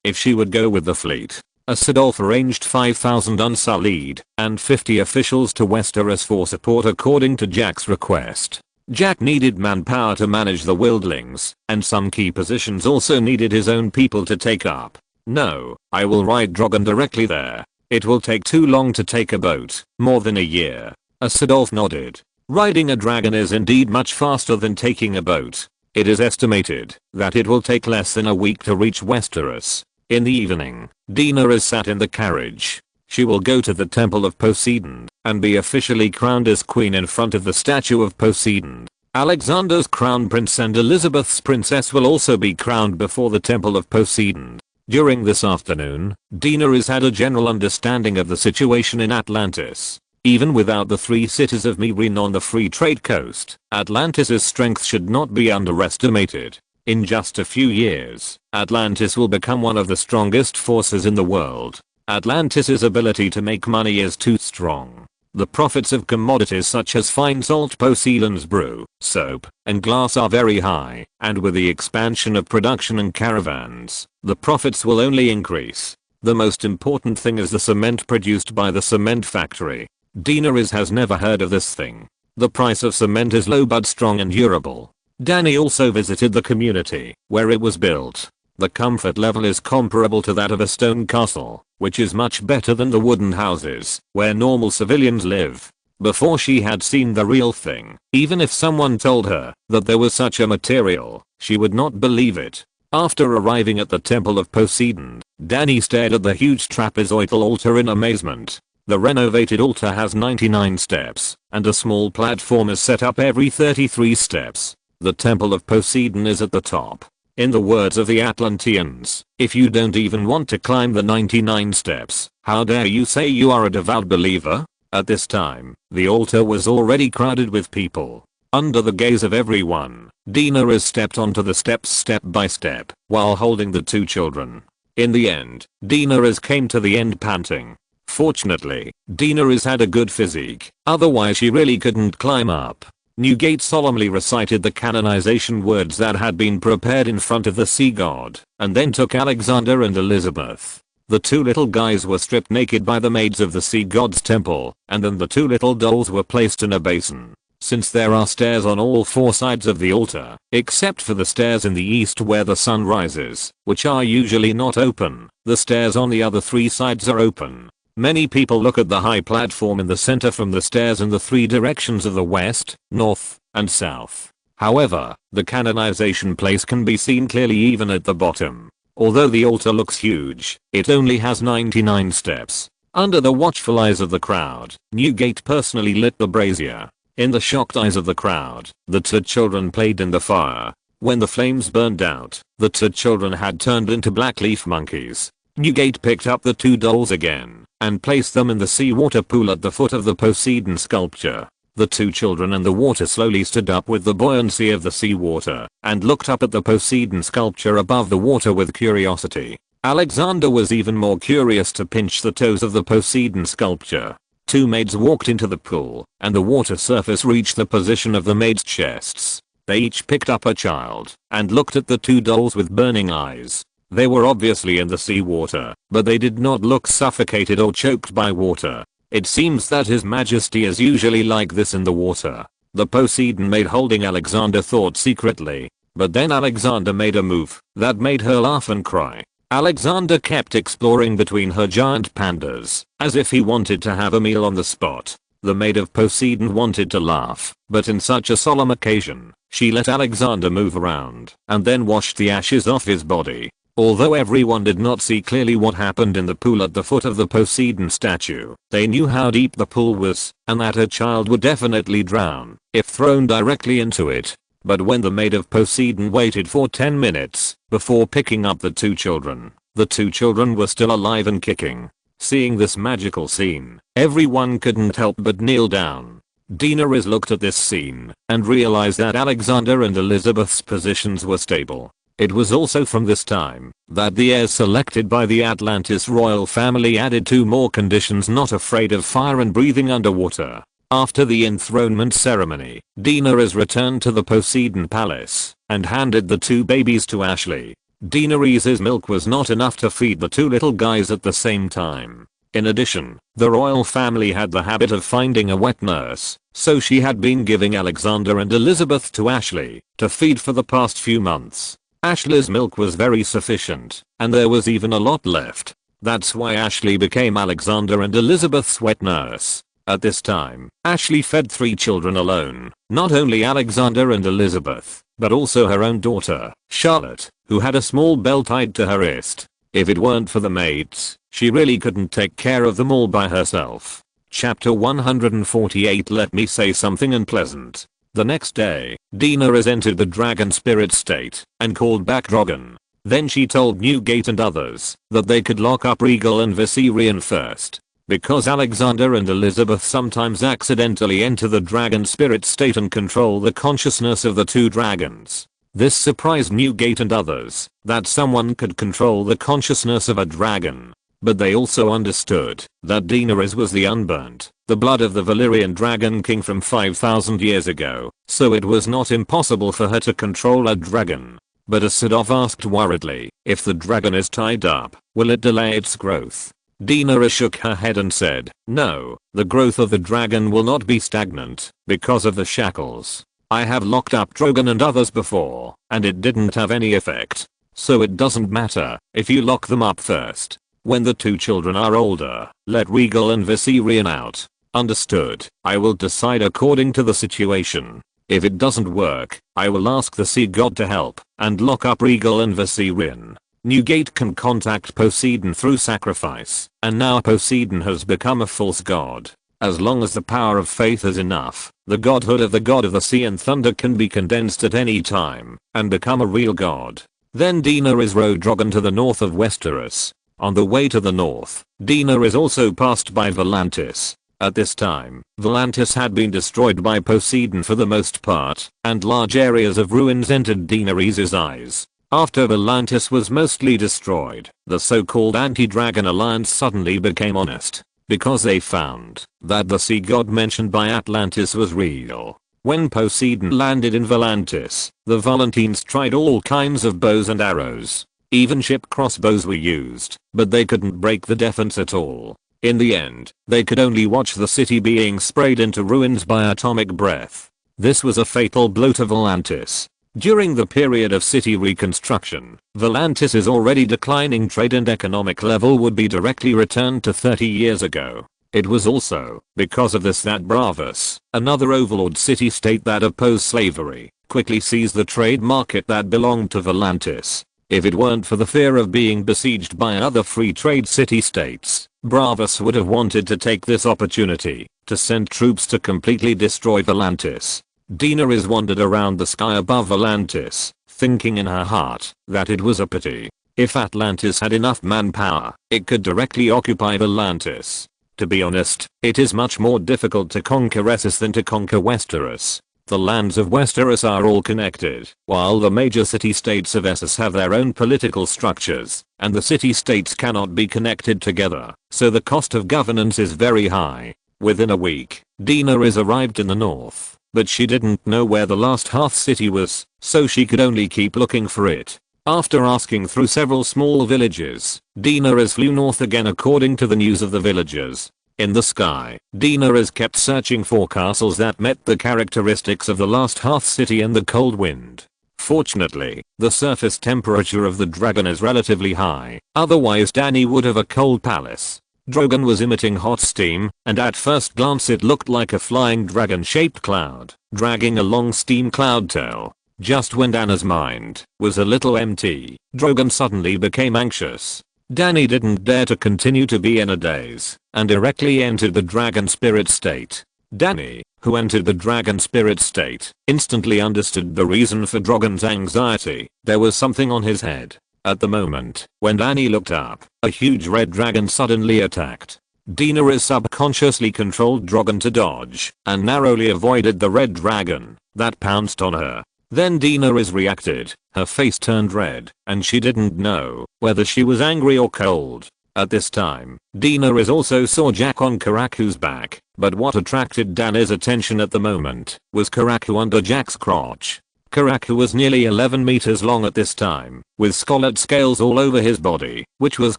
if she would go with the fleet. Asadolf arranged 5,000 Unsullied and 50 officials to Westeros for support according to Jack's request. Jack needed manpower to manage the wildlings, and some key positions also needed his own people to take up. "No, I will ride Drogon directly there. It will take too long to take a boat, more than a year." Asadolf nodded. Riding a dragon is indeed much faster than taking a boat. It is estimated that it will take less than a week to reach Westeros. In the evening, Dina is sat in the carriage. She will go to the Temple of Poseidon and be officially crowned as queen in front of the statue of Poseidon. Alexander's crown prince and Elizabeth's princess will also be crowned before the Temple of Poseidon. During this afternoon, Dina has had a general understanding of the situation in Atlantis. Even without the 3 cities of Myrene on the free trade coast, Atlantis' strength should not be underestimated. In just a few years, Atlantis will become one of the strongest forces in the world. Atlantis' ability to make money is too strong. The profits of commodities such as fine salt, Poseidon's brew, soap, and glass are very high, and with the expansion of production and caravans, the profits will only increase. The most important thing is the cement produced by the cement factory. Dina has never heard of this thing. The price of cement is low but strong and durable. Danny also visited the community where it was built. The comfort level is comparable to that of a stone castle, which is much better than the wooden houses where normal civilians live. Before she had seen the real thing, even if someone told her that there was such a material, she would not believe it. After arriving at the Temple of Poseidon, Danny stared at the huge trapezoidal altar in amazement. The renovated altar has 99 steps, and a small platform is set up every 33 steps. The Temple of Poseidon is at the top. In the words of the Atlanteans, if you don't even want to climb the 99 steps, how dare you say you are a devout believer? At this time, the altar was already crowded with people. Under the gaze of everyone, Dina stepped onto the steps step by step, while holding the 2 children. In the end, Dina came to the end panting. Fortunately, Dina had a good physique, otherwise she really couldn't climb up. Newgate solemnly recited the canonization words that had been prepared in front of the sea god, and then took Alexander and Elizabeth. The 2 little guys were stripped naked by the maids of the sea god's temple, and then the 2 little dolls were placed in a basin. Since there are stairs on all 4 sides of the altar, except for the stairs in the east where the sun rises, which are usually not open, the stairs on the other 3 sides are open. Many people look at the high platform in the center from the stairs in the 3 directions of the west, north, and south. However, the canonization place can be seen clearly even at the bottom. Although the altar looks huge, it only has 99 steps. Under the watchful eyes of the crowd, Newgate personally lit the brazier. In the shocked eyes of the crowd, the two children played in the fire. When the flames burned out, the two children had turned into black leaf monkeys. Newgate picked up the two dolls again and placed them in the seawater pool at the foot of the Poseidon sculpture. The two children and the water slowly stood up with the buoyancy of the seawater and looked up at the Poseidon sculpture above the water with curiosity. Alexander was even more curious to pinch the toes of the Poseidon sculpture. Two maids walked into the pool, and the water surface reached the position of the maids' chests. They each picked up a child and looked at the two dolls with burning eyes. They were obviously in the seawater, but they did not look suffocated or choked by water. It seems that His Majesty is usually like this in the water. The Poseidon maid holding Alexander thought secretly. But then Alexander made a move that made her laugh and cry. Alexander kept exploring between her giant pandas, as if he wanted to have a meal on the spot. The maid of Poseidon wanted to laugh, but in such a solemn occasion, she let Alexander move around and then washed the ashes off his body. Although everyone did not see clearly what happened in the pool at the foot of the Poseidon statue, they knew how deep the pool was and that a child would definitely drown if thrown directly into it. But when the maid of Poseidon waited for 10 minutes before picking up the two children were still alive and kicking. Seeing this magical scene, everyone couldn't help but kneel down. Daenerys looked at this scene and realized that Alexander and Elizabeth's positions were stable. It was also from this time that the heirs selected by the Atlantis royal family added two more conditions: not afraid of fire and breathing underwater. After the enthronement ceremony, Daenerys returned to the Poseidon palace and handed the two babies to Ashley. Daenerys' milk was not enough to feed the two little guys at the same time. In addition, the royal family had the habit of finding a wet nurse, so she had been giving Alexander and Elizabeth to Ashley to feed for the past few months. Ashley's milk was very sufficient, and there was even a lot left. That's why Ashley became Alexander and Elizabeth's wet nurse. At this time, Ashley fed 3 children alone, not only Alexander and Elizabeth, but also her own daughter, Charlotte, who had a small bell tied to her wrist. If it weren't for the maids, she really couldn't take care of them all by herself. Chapter 148. Let me say something unpleasant. The next day, Daenerys entered the dragon spirit state and called back Drogon. Then she told Newgate and others that they could lock up Regal and Viserion first. Because Alexander and Elizabeth sometimes accidentally enter the dragon spirit state and control the consciousness of the two dragons. This surprised Newgate and others, that someone could control the consciousness of a dragon. But they also understood that Daenerys was the unburnt, the blood of the Valyrian dragon king from 5,000 years ago, so it was not impossible for her to control a dragon. But as Sadov asked worriedly, if the dragon is tied up, will it delay its growth? Daenerys shook her head and said, no, the growth of the dragon will not be stagnant because of the shackles. I have locked up Drogon and others before, and it didn't have any effect. So it doesn't matter if you lock them up first. When the two children are older, let Regal and Viserion out. Understood. I will decide according to the situation. If it doesn't work, I will ask the sea god to help and lock up Regal and Viserion. Newgate can contact Poseidon through sacrifice, and now Poseidon has become a false god. As long as the power of faith is enough, the godhood of the god of the sea and thunder can be condensed at any time and become a real god. Then Daenerys rode Drogon to the north of Westeros. On the way to the north, Daenerys also passed by Volantis. At this time, Volantis had been destroyed by Poseidon for the most part, and large areas of ruins entered Daenerys' eyes. After Volantis was mostly destroyed, the so-called anti-dragon alliance suddenly became honest, because they found that the sea god mentioned by Atlantis was real. When Poseidon landed in Volantis, the Volantines tried all kinds of bows and arrows. Even ship crossbows were used, but they couldn't break the defense at all. In the end, they could only watch the city being sprayed into ruins by atomic breath. This was a fatal blow to Volantis. During the period of city reconstruction, Volantis' already declining trade and economic level would be directly returned to 30 years ago. It was also because of this that Bravos, another overlord city-state that opposed slavery, quickly seized the trade market that belonged to Volantis. If it weren't for the fear of being besieged by other free trade city-states, Bravos would have wanted to take this opportunity to send troops to completely destroy Atlantis. Daenerys wandered around the sky above Atlantis, thinking in her heart that it was a pity. If Atlantis had enough manpower, it could directly occupy Atlantis. To be honest, it is much more difficult to conquer Essos than to conquer Westeros. The lands of Westeros are all connected, while the major city-states of Essos have their own political structures, and the city-states cannot be connected together, so the cost of governance is very high. Within a week, Daenerys arrived in the north, but she didn't know where the last Hearth City was, so she could only keep looking for it. After asking through several small villages, Daenerys flew north again according to the news of the villagers. In the sky, Daenerys kept searching for castles that met the characteristics of the last Hearth City and the cold wind. Fortunately, the surface temperature of the dragon is relatively high, otherwise Dany would have a cold palace. Drogon was emitting hot steam, and at first glance it looked like a flying dragon-shaped cloud, dragging a long steam cloud tail. Just when Dany's mind was a little empty, Drogon suddenly became anxious. Dany didn't dare to continue to be in a daze, and directly entered the dragon spirit state. Dany, who entered the dragon spirit state, instantly understood the reason for Drogon's anxiety. There was something on his head. At the moment, when Dany looked up, a huge red dragon suddenly attacked. Daenerys subconsciously controlled Drogon to dodge, and narrowly avoided the red dragon that pounced on her. Then Daenerys reacted, her face turned red, and she didn't know whether she was angry or cold. At this time, Daenerys also saw Jack on Karaku's back, but what attracted Dany's attention at the moment was Karaku under Jack's crotch. Karaku was nearly 11 meters long at this time, with scarlet scales all over his body, which was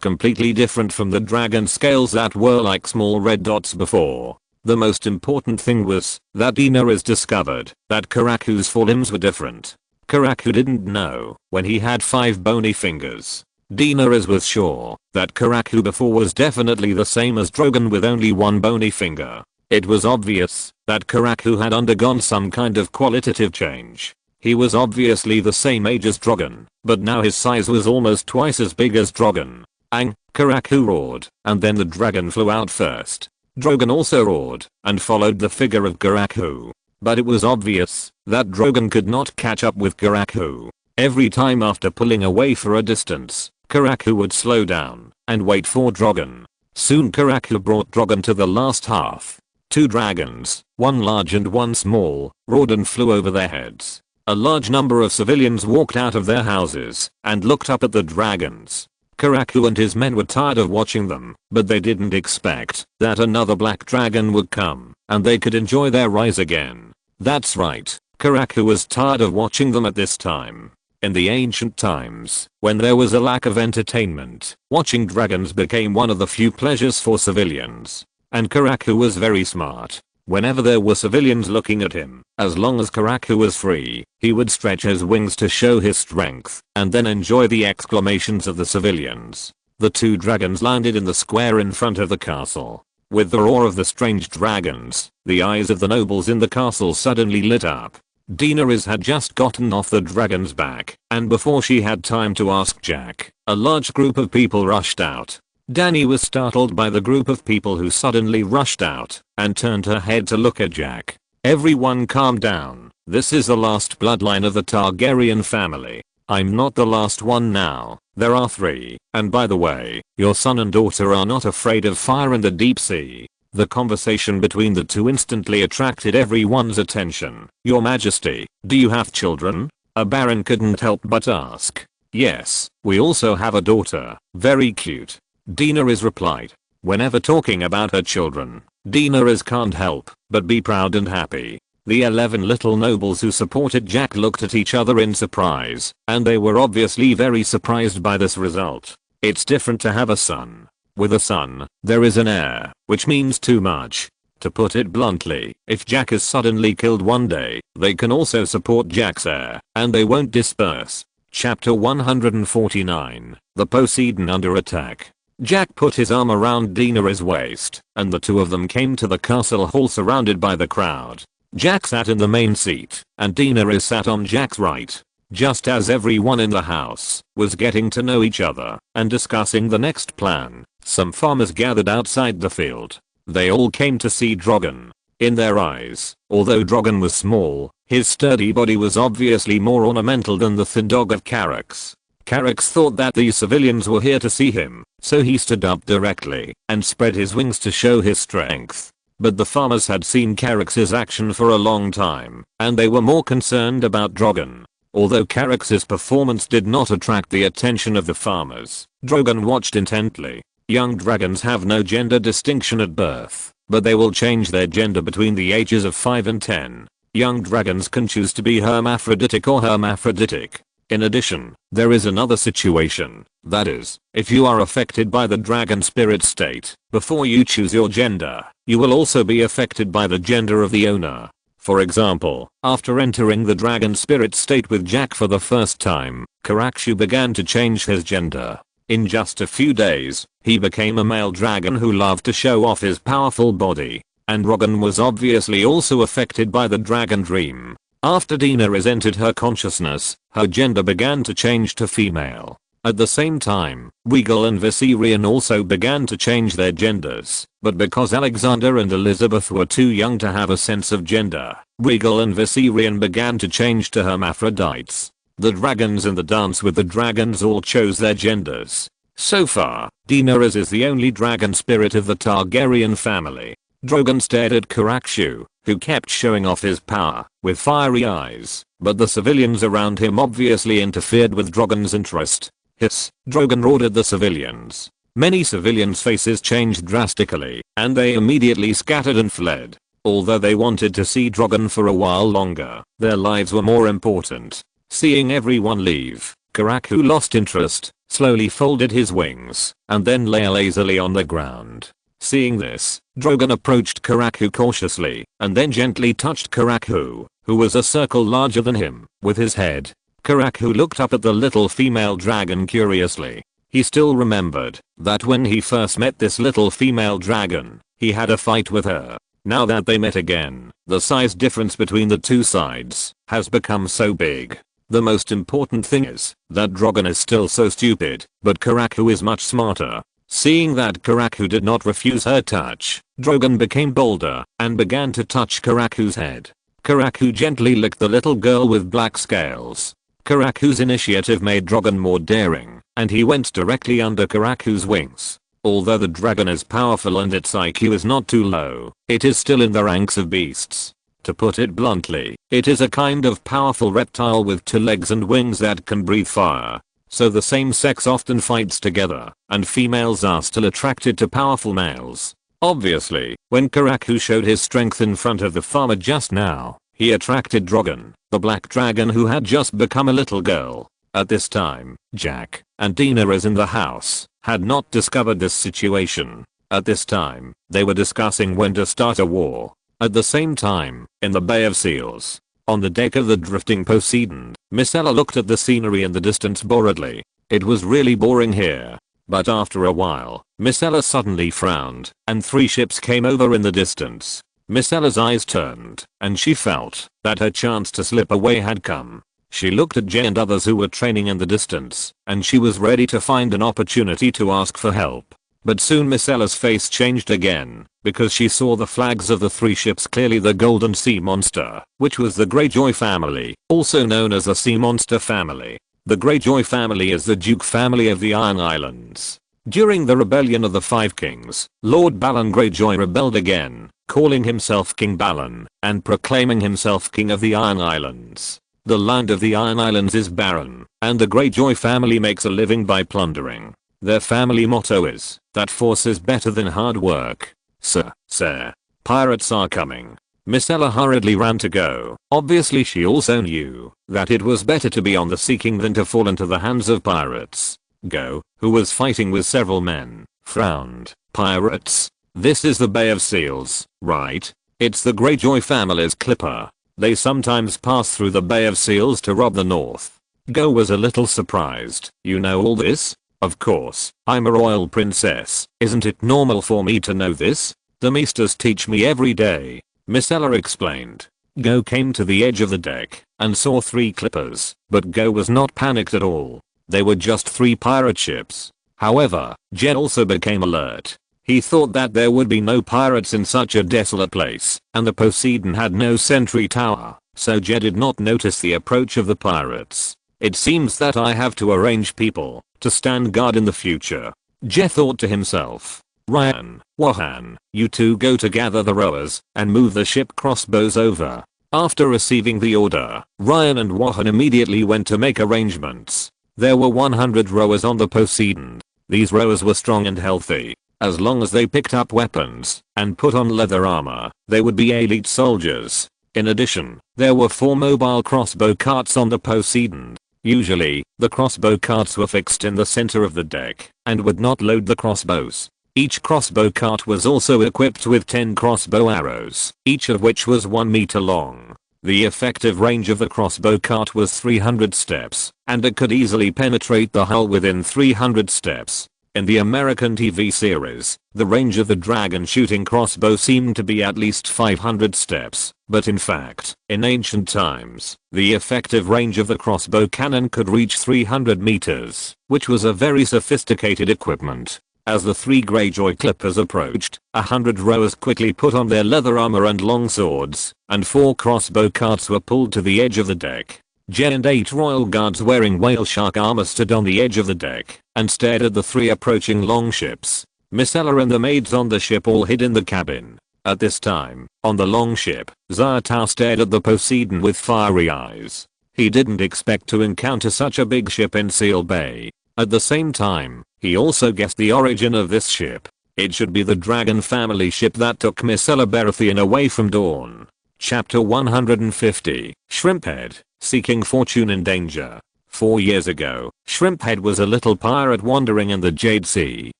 completely different from the dragon scales that were like small red dots before. The most important thing was that Daenerys discovered that Karaku's forelimbs were different. Karaku didn't know when he had 5 bony fingers. Daenerys was sure that Karaku before was definitely the same as Drogon with only 1 bony finger. It was obvious that Karaku had undergone some kind of qualitative change. He was obviously the same age as Drogon, but now his size was almost twice as big as Drogon. Ang, Karaku roared, and then the dragon flew out first. Drogon also roared, and followed the figure of Karaku. But it was obvious that Drogon could not catch up with Karaku. Every time after pulling away for a distance, Karaku would slow down and wait for Drogon. Soon Karaku brought Drogon to the last hearth. 2 dragons, one large and one small, roared and flew over their heads. A large number of civilians walked out of their houses and looked up at the dragons. Karaku and his men were tired of watching them, but they didn't expect that another black dragon would come, and they could enjoy their rise again. That's right, Karaku was tired of watching them at this time. In the ancient times, when there was a lack of entertainment, watching dragons became one of the few pleasures for civilians. And Karaku was very smart. Whenever there were civilians looking at him, as long as Karaku was free, he would stretch his wings to show his strength, and then enjoy the exclamations of the civilians. The 2 dragons landed in the square in front of the castle. With the roar of the strange dragons, the eyes of the nobles in the castle suddenly lit up. Daenerys had just gotten off the dragon's back, and before she had time to ask Jack, a large group of people rushed out. Dany was startled by the group of people who suddenly rushed out and turned her head to look at Jack. Everyone calm down. This is the last bloodline of the Targaryen family. I'm not the last one now. There are 3. And by the way, your son and daughter are not afraid of fire and the deep sea. The conversation between the 2 instantly attracted everyone's attention. Your Majesty, do you have children? A baron couldn't help but ask. Yes, we also have a daughter. Very cute. Daenerys replied. Whenever talking about her children, Daenerys can't help but be proud and happy. The 11 little nobles who supported Jack looked at each other in surprise, and they were obviously very surprised by this result. It's different to have a son. With a son, there is an heir, which means too much. To put it bluntly, if Jack is suddenly killed one day, they can also support Jack's heir, and they won't disperse. Chapter 149, The Poseidon Under Attack. Jack put his arm around Daenerys' waist, and the 2 of them came to the castle hall surrounded by the crowd. Jack sat in the main seat, and Daenerys sat on Jack's right. just as everyone in the house was getting to know each other and discussing the next plan, some farmers gathered outside the field. They all came to see Drogon. In their eyes, although Drogon was small, his sturdy body was obviously more ornamental than the thin dog of Carax. Carax thought that these civilians were here to see him, so he stood up directly and spread his wings to show his strength. But the farmers had seen Carax's action for a long time, and they were more concerned about Drogon. Although Carax's performance did not attract the attention of the farmers, Drogon watched intently. Young dragons have no gender distinction at birth, but they will change their gender between the ages of 5 and 10. Young dragons can choose to be hermaphroditic or hermaphroditic. In addition, there is another situation, that is, if you are affected by the dragon spirit state, before you choose your gender, you will also be affected by the gender of the owner. For example, after entering the dragon spirit state with Jack for the first time, Karakshu began to change his gender. In just a few days, he became a male dragon who loved to show off his powerful body. And Drogon was obviously also affected by the dragon dream. After Daenerys entered her consciousness, her gender began to change to female. At the same time, Rhaegal and Viserion also began to change their genders, but because Alexander and Elizabeth were too young to have a sense of gender, Rhaegal and Viserion began to change to hermaphrodites. The dragons in the Dance with the Dragons all chose their genders. So far, Daenerys is the only dragon spirit of the Targaryen family. Drogon stared at Karakshu, who kept showing off his power with fiery eyes, but the civilians around him obviously interfered with Drogon's interest. Hiss, Drogon ordered the civilians. Many civilians' faces changed drastically, and they immediately scattered and fled. Although they wanted to see Drogon for a while longer, their lives were more important. Seeing everyone leave, Karakshu lost interest, slowly folded his wings, and then lay lazily on the ground. Seeing this, Drogon approached Karakshu cautiously, and then gently touched Karakshu, who was a circle larger than him, with his head. Karakshu looked up at the little female dragon curiously. He still remembered that when he first met this little female dragon, he had a fight with her. Now that they met again, the size difference between the two sides has become so big. The most important thing is that Drogon is still so stupid, but Karakshu is much smarter. Seeing that Karakshu did not refuse her touch, Drogon became bolder and began to touch Karakshu's head. Karakshu gently licked the little girl with black scales. Karakshu's initiative made Drogon more daring, and he went directly under Karakshu's wings. Although the dragon is powerful and its IQ is not too low, it is still in the ranks of beasts. To put it bluntly, it is a kind of powerful reptile with 2 legs and wings that can breathe fire. So the same sex often fights together, and females are still attracted to powerful males. Obviously, when Karakshu showed his strength in front of the farmer just now, he attracted Drogon, the black dragon who had just become a little girl. At this time, Jack and Daenerys in the house had not discovered this situation. At this time, they were discussing when to start a war. At the same time, in the Bay of Seals, on the deck of the drifting Poseidon, Myrcella looked at the scenery in the distance boredly. It was really boring here. But after a while, Myrcella suddenly frowned, and 3 ships came over in the distance. Myrcella's eyes turned, and she felt that her chance to slip away had come. She looked at Jay and others who were training in the distance, and she was ready to find an opportunity to ask for help. But soon Myrcella's face changed again, because she saw the flags of the 3 ships, clearly the Golden Sea Monster, which was the Greyjoy family, also known as the Sea Monster family. The Greyjoy family is the Duke family of the Iron Islands. During the rebellion of the 5 Kings, Lord Balon Greyjoy rebelled again, calling himself King Balon, and proclaiming himself King of the Iron Islands. The land of the Iron Islands is barren, and the Greyjoy family makes a living by plundering. Their family motto is that force is better than hard work. Sir, pirates are coming. Myrcella hurriedly ran to go. Obviously she also knew that it was better to be on the Sea King than to fall into the hands of pirates. Go, who was fighting with several men, frowned. Pirates? This is the Bay of Seals, right? It's the Greyjoy family's clipper. They sometimes pass through the Bay of Seals to rob the north. Go was a little surprised. You know all this? Of course, I'm a royal princess. Isn't it normal for me to know this? The Maesters teach me every day. Myrcella explained. Go came to the edge of the deck and saw 3 clippers, but Go was not panicked at all. They were just 3 pirate ships. However, Jet also became alert. He thought that there would be no pirates in such a desolate place, and the Poseidon had no sentry tower, so Jet did not notice the approach of the pirates. It seems that I have to arrange people to stand guard in the future. Jet thought to himself. Ryan, Wahan, you two go to gather the rowers and move the ship crossbows over. After receiving the order, Ryan and Wahan immediately went to make arrangements. There were 100 rowers on the Poseidon. These rowers were strong and healthy. As long as they picked up weapons and put on leather armor, they would be elite soldiers. In addition, there were 4 mobile crossbow carts on the Poseidon. Usually, the crossbow carts were fixed in the center of the deck and would not load the crossbows. Each crossbow cart was also equipped with 10 crossbow arrows, each of which was 1 meter long. The effective range of the crossbow cart was 300 steps, and it could easily penetrate the hull within 300 steps. In the American TV series, the range of the dragon shooting crossbow seemed to be at least 500 steps, but in fact, in ancient times, the effective range of the crossbow cannon could reach 300 meters, which was a very sophisticated equipment. As the 3 Greyjoy clippers approached, 100 rowers quickly put on their leather armor and long swords, and 4 crossbow carts were pulled to the edge of the deck. Jet and 8 royal guards wearing whale shark armor stood on the edge of the deck and stared at the 3 approaching longships. Miss Ella and the maids on the ship all hid in the cabin. At this time, on the longship, Zyrtau stared at the Poseidon with fiery eyes. He didn't expect to encounter such a big ship in Seal Bay. At the same time, he also guessed the origin of this ship. It should be the Dragon family ship that took Miss Ella Baratheon away from Dawn. Chapter 150, Shrimphead, Seeking Fortune in Danger. 4 years ago, Shrimphead was a little pirate wandering in the Jade Sea.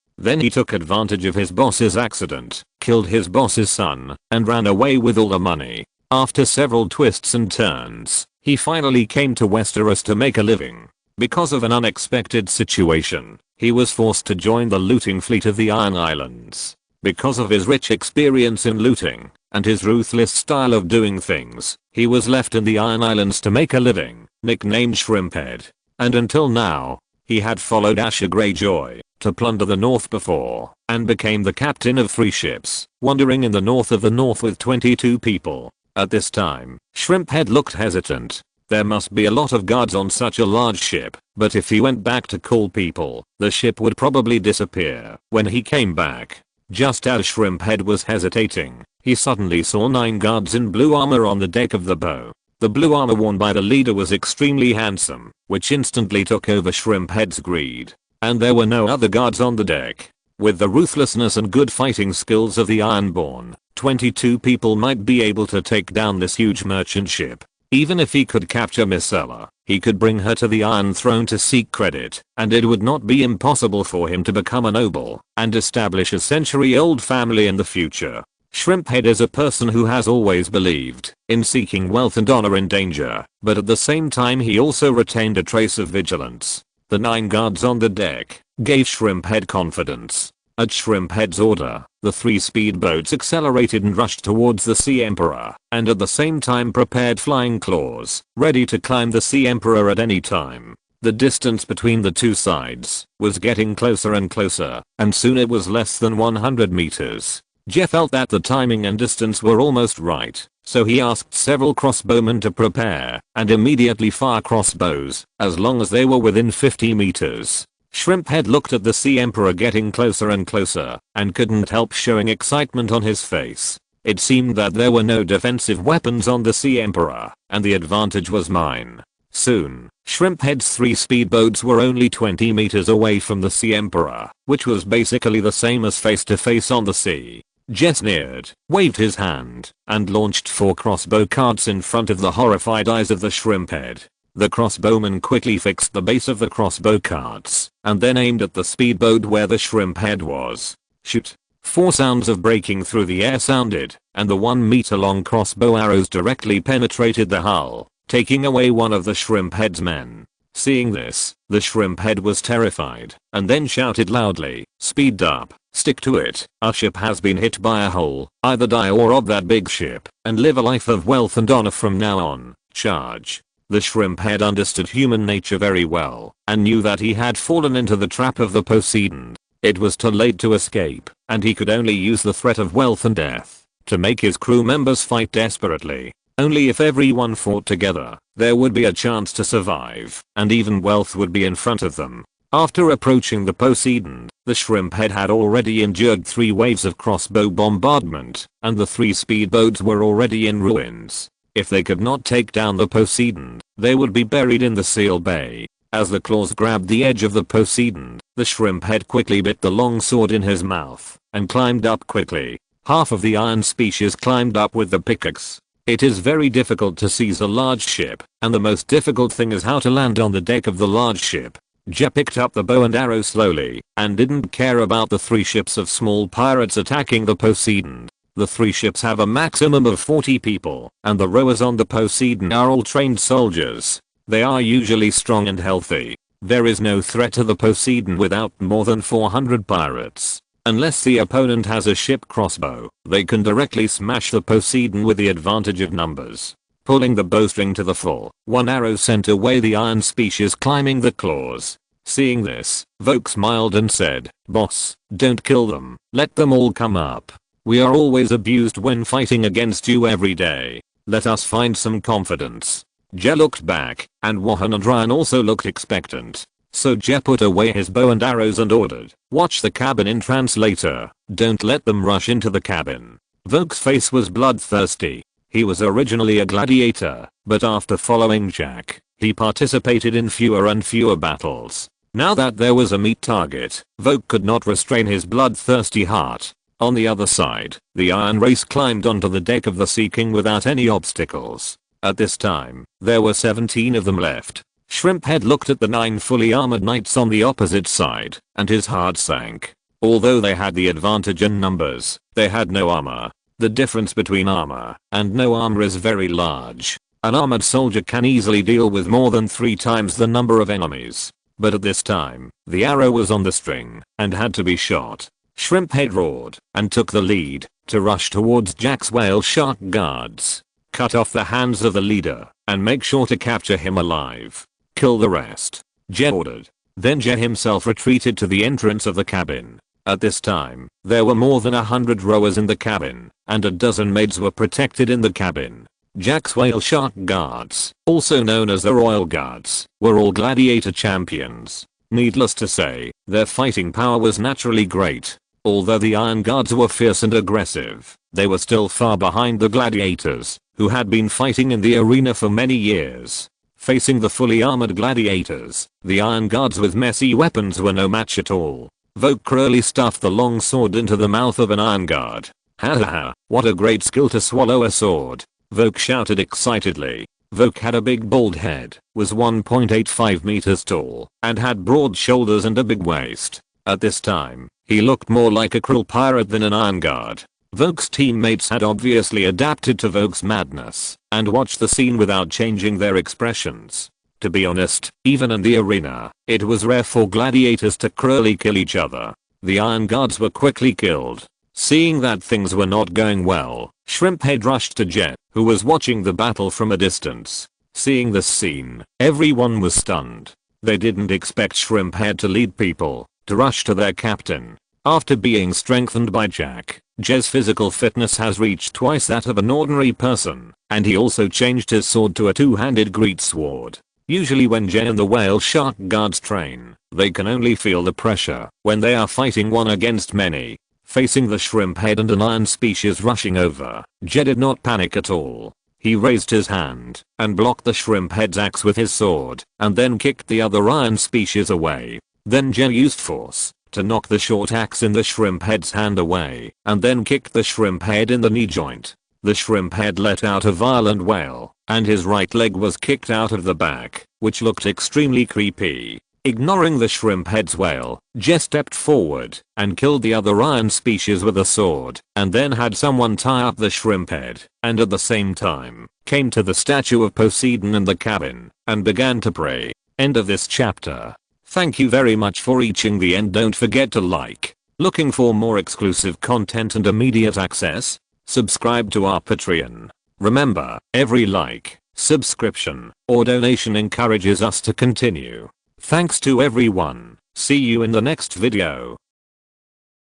Then he took advantage of his boss's accident, killed his boss's son, and ran away with all the money. After several twists and turns, he finally came to Westeros to make a living. Because of an unexpected situation, he was forced to join the looting fleet of the Iron Islands. Because of his rich experience in looting and his ruthless style of doing things, he was left in the Iron Islands to make a living, nicknamed Shrimphead. And until now, he had followed Asher Greyjoy to plunder the north before and became the captain of 3 ships, wandering in the north of the north with 22 people. At this time, Shrimphead looked hesitant. There must be a lot of guards on such a large ship, but if he went back to call people, the ship would probably disappear. When he came back, just as Shrimphead was hesitating, he suddenly saw 9 guards in blue armor on the deck of the bow. The blue armor worn by the leader was extremely handsome, which instantly took over Shrimphead's greed. And there were no other guards on the deck. With the ruthlessness and good fighting skills of the Ironborn, 22 people might be able to take down this huge merchant ship. Even if he could capture Miss Ella, he could bring her to the Iron Throne to seek credit, and it would not be impossible for him to become a noble and establish a century-old family in the future. Shrimphead is a person who has always believed in seeking wealth and honor in danger, but at the same time he also retained a trace of vigilance. The 9 guards on the deck gave Shrimphead confidence. At Shrimphead's order, the 3 speedboats accelerated and rushed towards the Sea Emperor, and at the same time prepared flying claws, ready to climb the Sea Emperor at any time. The distance between the 2 sides was getting closer and closer, and soon it was less than 100 meters. Jeff felt that the timing and distance were almost right, so he asked several crossbowmen to prepare and immediately fire crossbows, as long as they were within 50 meters. Shrimphead looked at the Sea Emperor getting closer and closer, and couldn't help showing excitement on his face. It seemed that there were no defensive weapons on the Sea Emperor, and the advantage was mine. Soon, Shrimphead's 3 speedboats were only 20 meters away from the Sea Emperor, which was basically the same as face to face on the sea. Jet sneered, waved his hand, and launched 4 crossbow carts in front of the horrified eyes of the Shrimphead. The crossbowman quickly fixed the base of the crossbow carts, and then aimed at the speedboat where the Shrimphead was. Shoot! 4 sounds of breaking through the air sounded, and the 1-meter-long crossbow arrows directly penetrated the hull, taking away one of the Shrimphead's men. Seeing this, the shrimp head was terrified and then shouted loudly, "Speed up, stick to it, our ship has been hit by a hole, either die or rob that big ship and live a life of wealth and honor from now on, charge." The shrimp head understood human nature very well and knew that he had fallen into the trap of the Poseidon. It was too late to escape and he could only use the threat of wealth and death to make his crew members fight desperately. Only if everyone fought together, there would be a chance to survive, and even wealth would be in front of them. After approaching the Poseidon, the shrimp head had already endured 3 waves of crossbow bombardment, and the 3 speedboats were already in ruins. If they could not take down the Poseidon, they would be buried in the Seal Bay. As the claws grabbed the edge of the Poseidon, the shrimp head quickly bit the long sword in his mouth and climbed up quickly. Half of the iron species climbed up with the pickaxe. It is very difficult to seize a large ship, and the most difficult thing is how to land on the deck of the large ship. Jay picked up the bow and arrow slowly and didn't care about the 3 ships of small pirates attacking the Poseidon. The 3 ships have a maximum of 40 people, and the rowers on the Poseidon are all trained soldiers. They are usually strong and healthy. There is no threat to the Poseidon without more than 400 pirates. Unless the opponent has a ship crossbow, they can directly smash the Poseidon with the advantage of numbers. Pulling the bowstring to the full, 1 arrow sent away the iron species climbing the claws. Seeing this, Voke smiled and said, "Boss, don't kill them, let them all come up. We are always abused when fighting against you every day. Let us find some confidence." Jay looked back, and Wahan and Ryan also looked expectant. So Jay put away his bow and arrows and ordered, "Watch the cabin in translator. Don't let them rush into the cabin." Voke's face was bloodthirsty. He was originally a gladiator, but after following Jack, he participated in fewer and fewer battles. Now that there was a meat target, Voke could not restrain his bloodthirsty heart. On the other side, the Iron Race climbed onto the deck of the Sea King without any obstacles. At this time, there were 17 of them left. Shrimphead looked at the 9 fully armored knights on the opposite side, and his heart sank. Although they had the advantage in numbers, they had no armor. The difference between armor and no armor is very large. An armored soldier can easily deal with more than 3 times the number of enemies. But at this time, the arrow was on the string and had to be shot. Shrimphead roared and took the lead to rush towards Jack's whale shark guards. Cut off the hands of the leader and make sure to capture him alive. Kill the rest, Jay ordered. Then Jay himself retreated to the entrance of the cabin. At this time, there were more than 100 rowers in the cabin, and a dozen maids were protected in the cabin. Jack's whale shark guards, also known as the Royal Guards, were all gladiator champions. Needless to say, their fighting power was naturally great. Although the Iron Guards were fierce and aggressive, they were still far behind the gladiators, who had been fighting in the arena for many years. Facing the fully armored gladiators, the Iron Guards with messy weapons were no match at all. Voke cruelly stuffed the long sword into the mouth of an Iron Guard. Ha ha ha, what a great skill to swallow a sword, Voke shouted excitedly. Voke had a big bald head, was 1.85 meters tall, and had broad shoulders and a big waist. At this time, he looked more like a cruel pirate than an Iron Guard. Voke's teammates had obviously adapted to Voke's madness and watched the scene without changing their expressions. To be honest, even in the arena, it was rare for gladiators to cruelly kill each other. The Iron Guards were quickly killed. Seeing that things were not going well, Shrimphead rushed to Jet, who was watching the battle from a distance. Seeing this scene, everyone was stunned. They didn't expect Shrimphead to lead people to rush to their captain. After being strengthened by Jack, Jay's physical fitness has reached twice that of an ordinary person, and he also changed his sword to a 2-handed greatsword. Usually when Jay and the whale shark guards train, they can only feel the pressure when they are fighting one against many. Facing the Shrimphead and an iron species rushing over, Jay did not panic at all. He raised his hand and blocked the Shrimphead's axe with his sword, and then kicked the other iron species away. Then Jay used force to knock the short axe in the Shrimphead's hand away, and then kicked the Shrimphead in the knee joint. The Shrimphead let out a violent wail, and his right leg was kicked out of the back, which looked extremely creepy. Ignoring the Shrimphead's wail, Jay stepped forward and killed the other iron species with a sword, and then had someone tie up the Shrimphead, and at the same time, came to the statue of Poseidon in the cabin, and began to pray. End of this chapter. Thank you very much for reaching the end. Don't forget to like. Looking for more exclusive content and immediate access? Subscribe to our Patreon. Remember, every like, subscription, or donation encourages us to continue. Thanks to everyone. See you in the next video.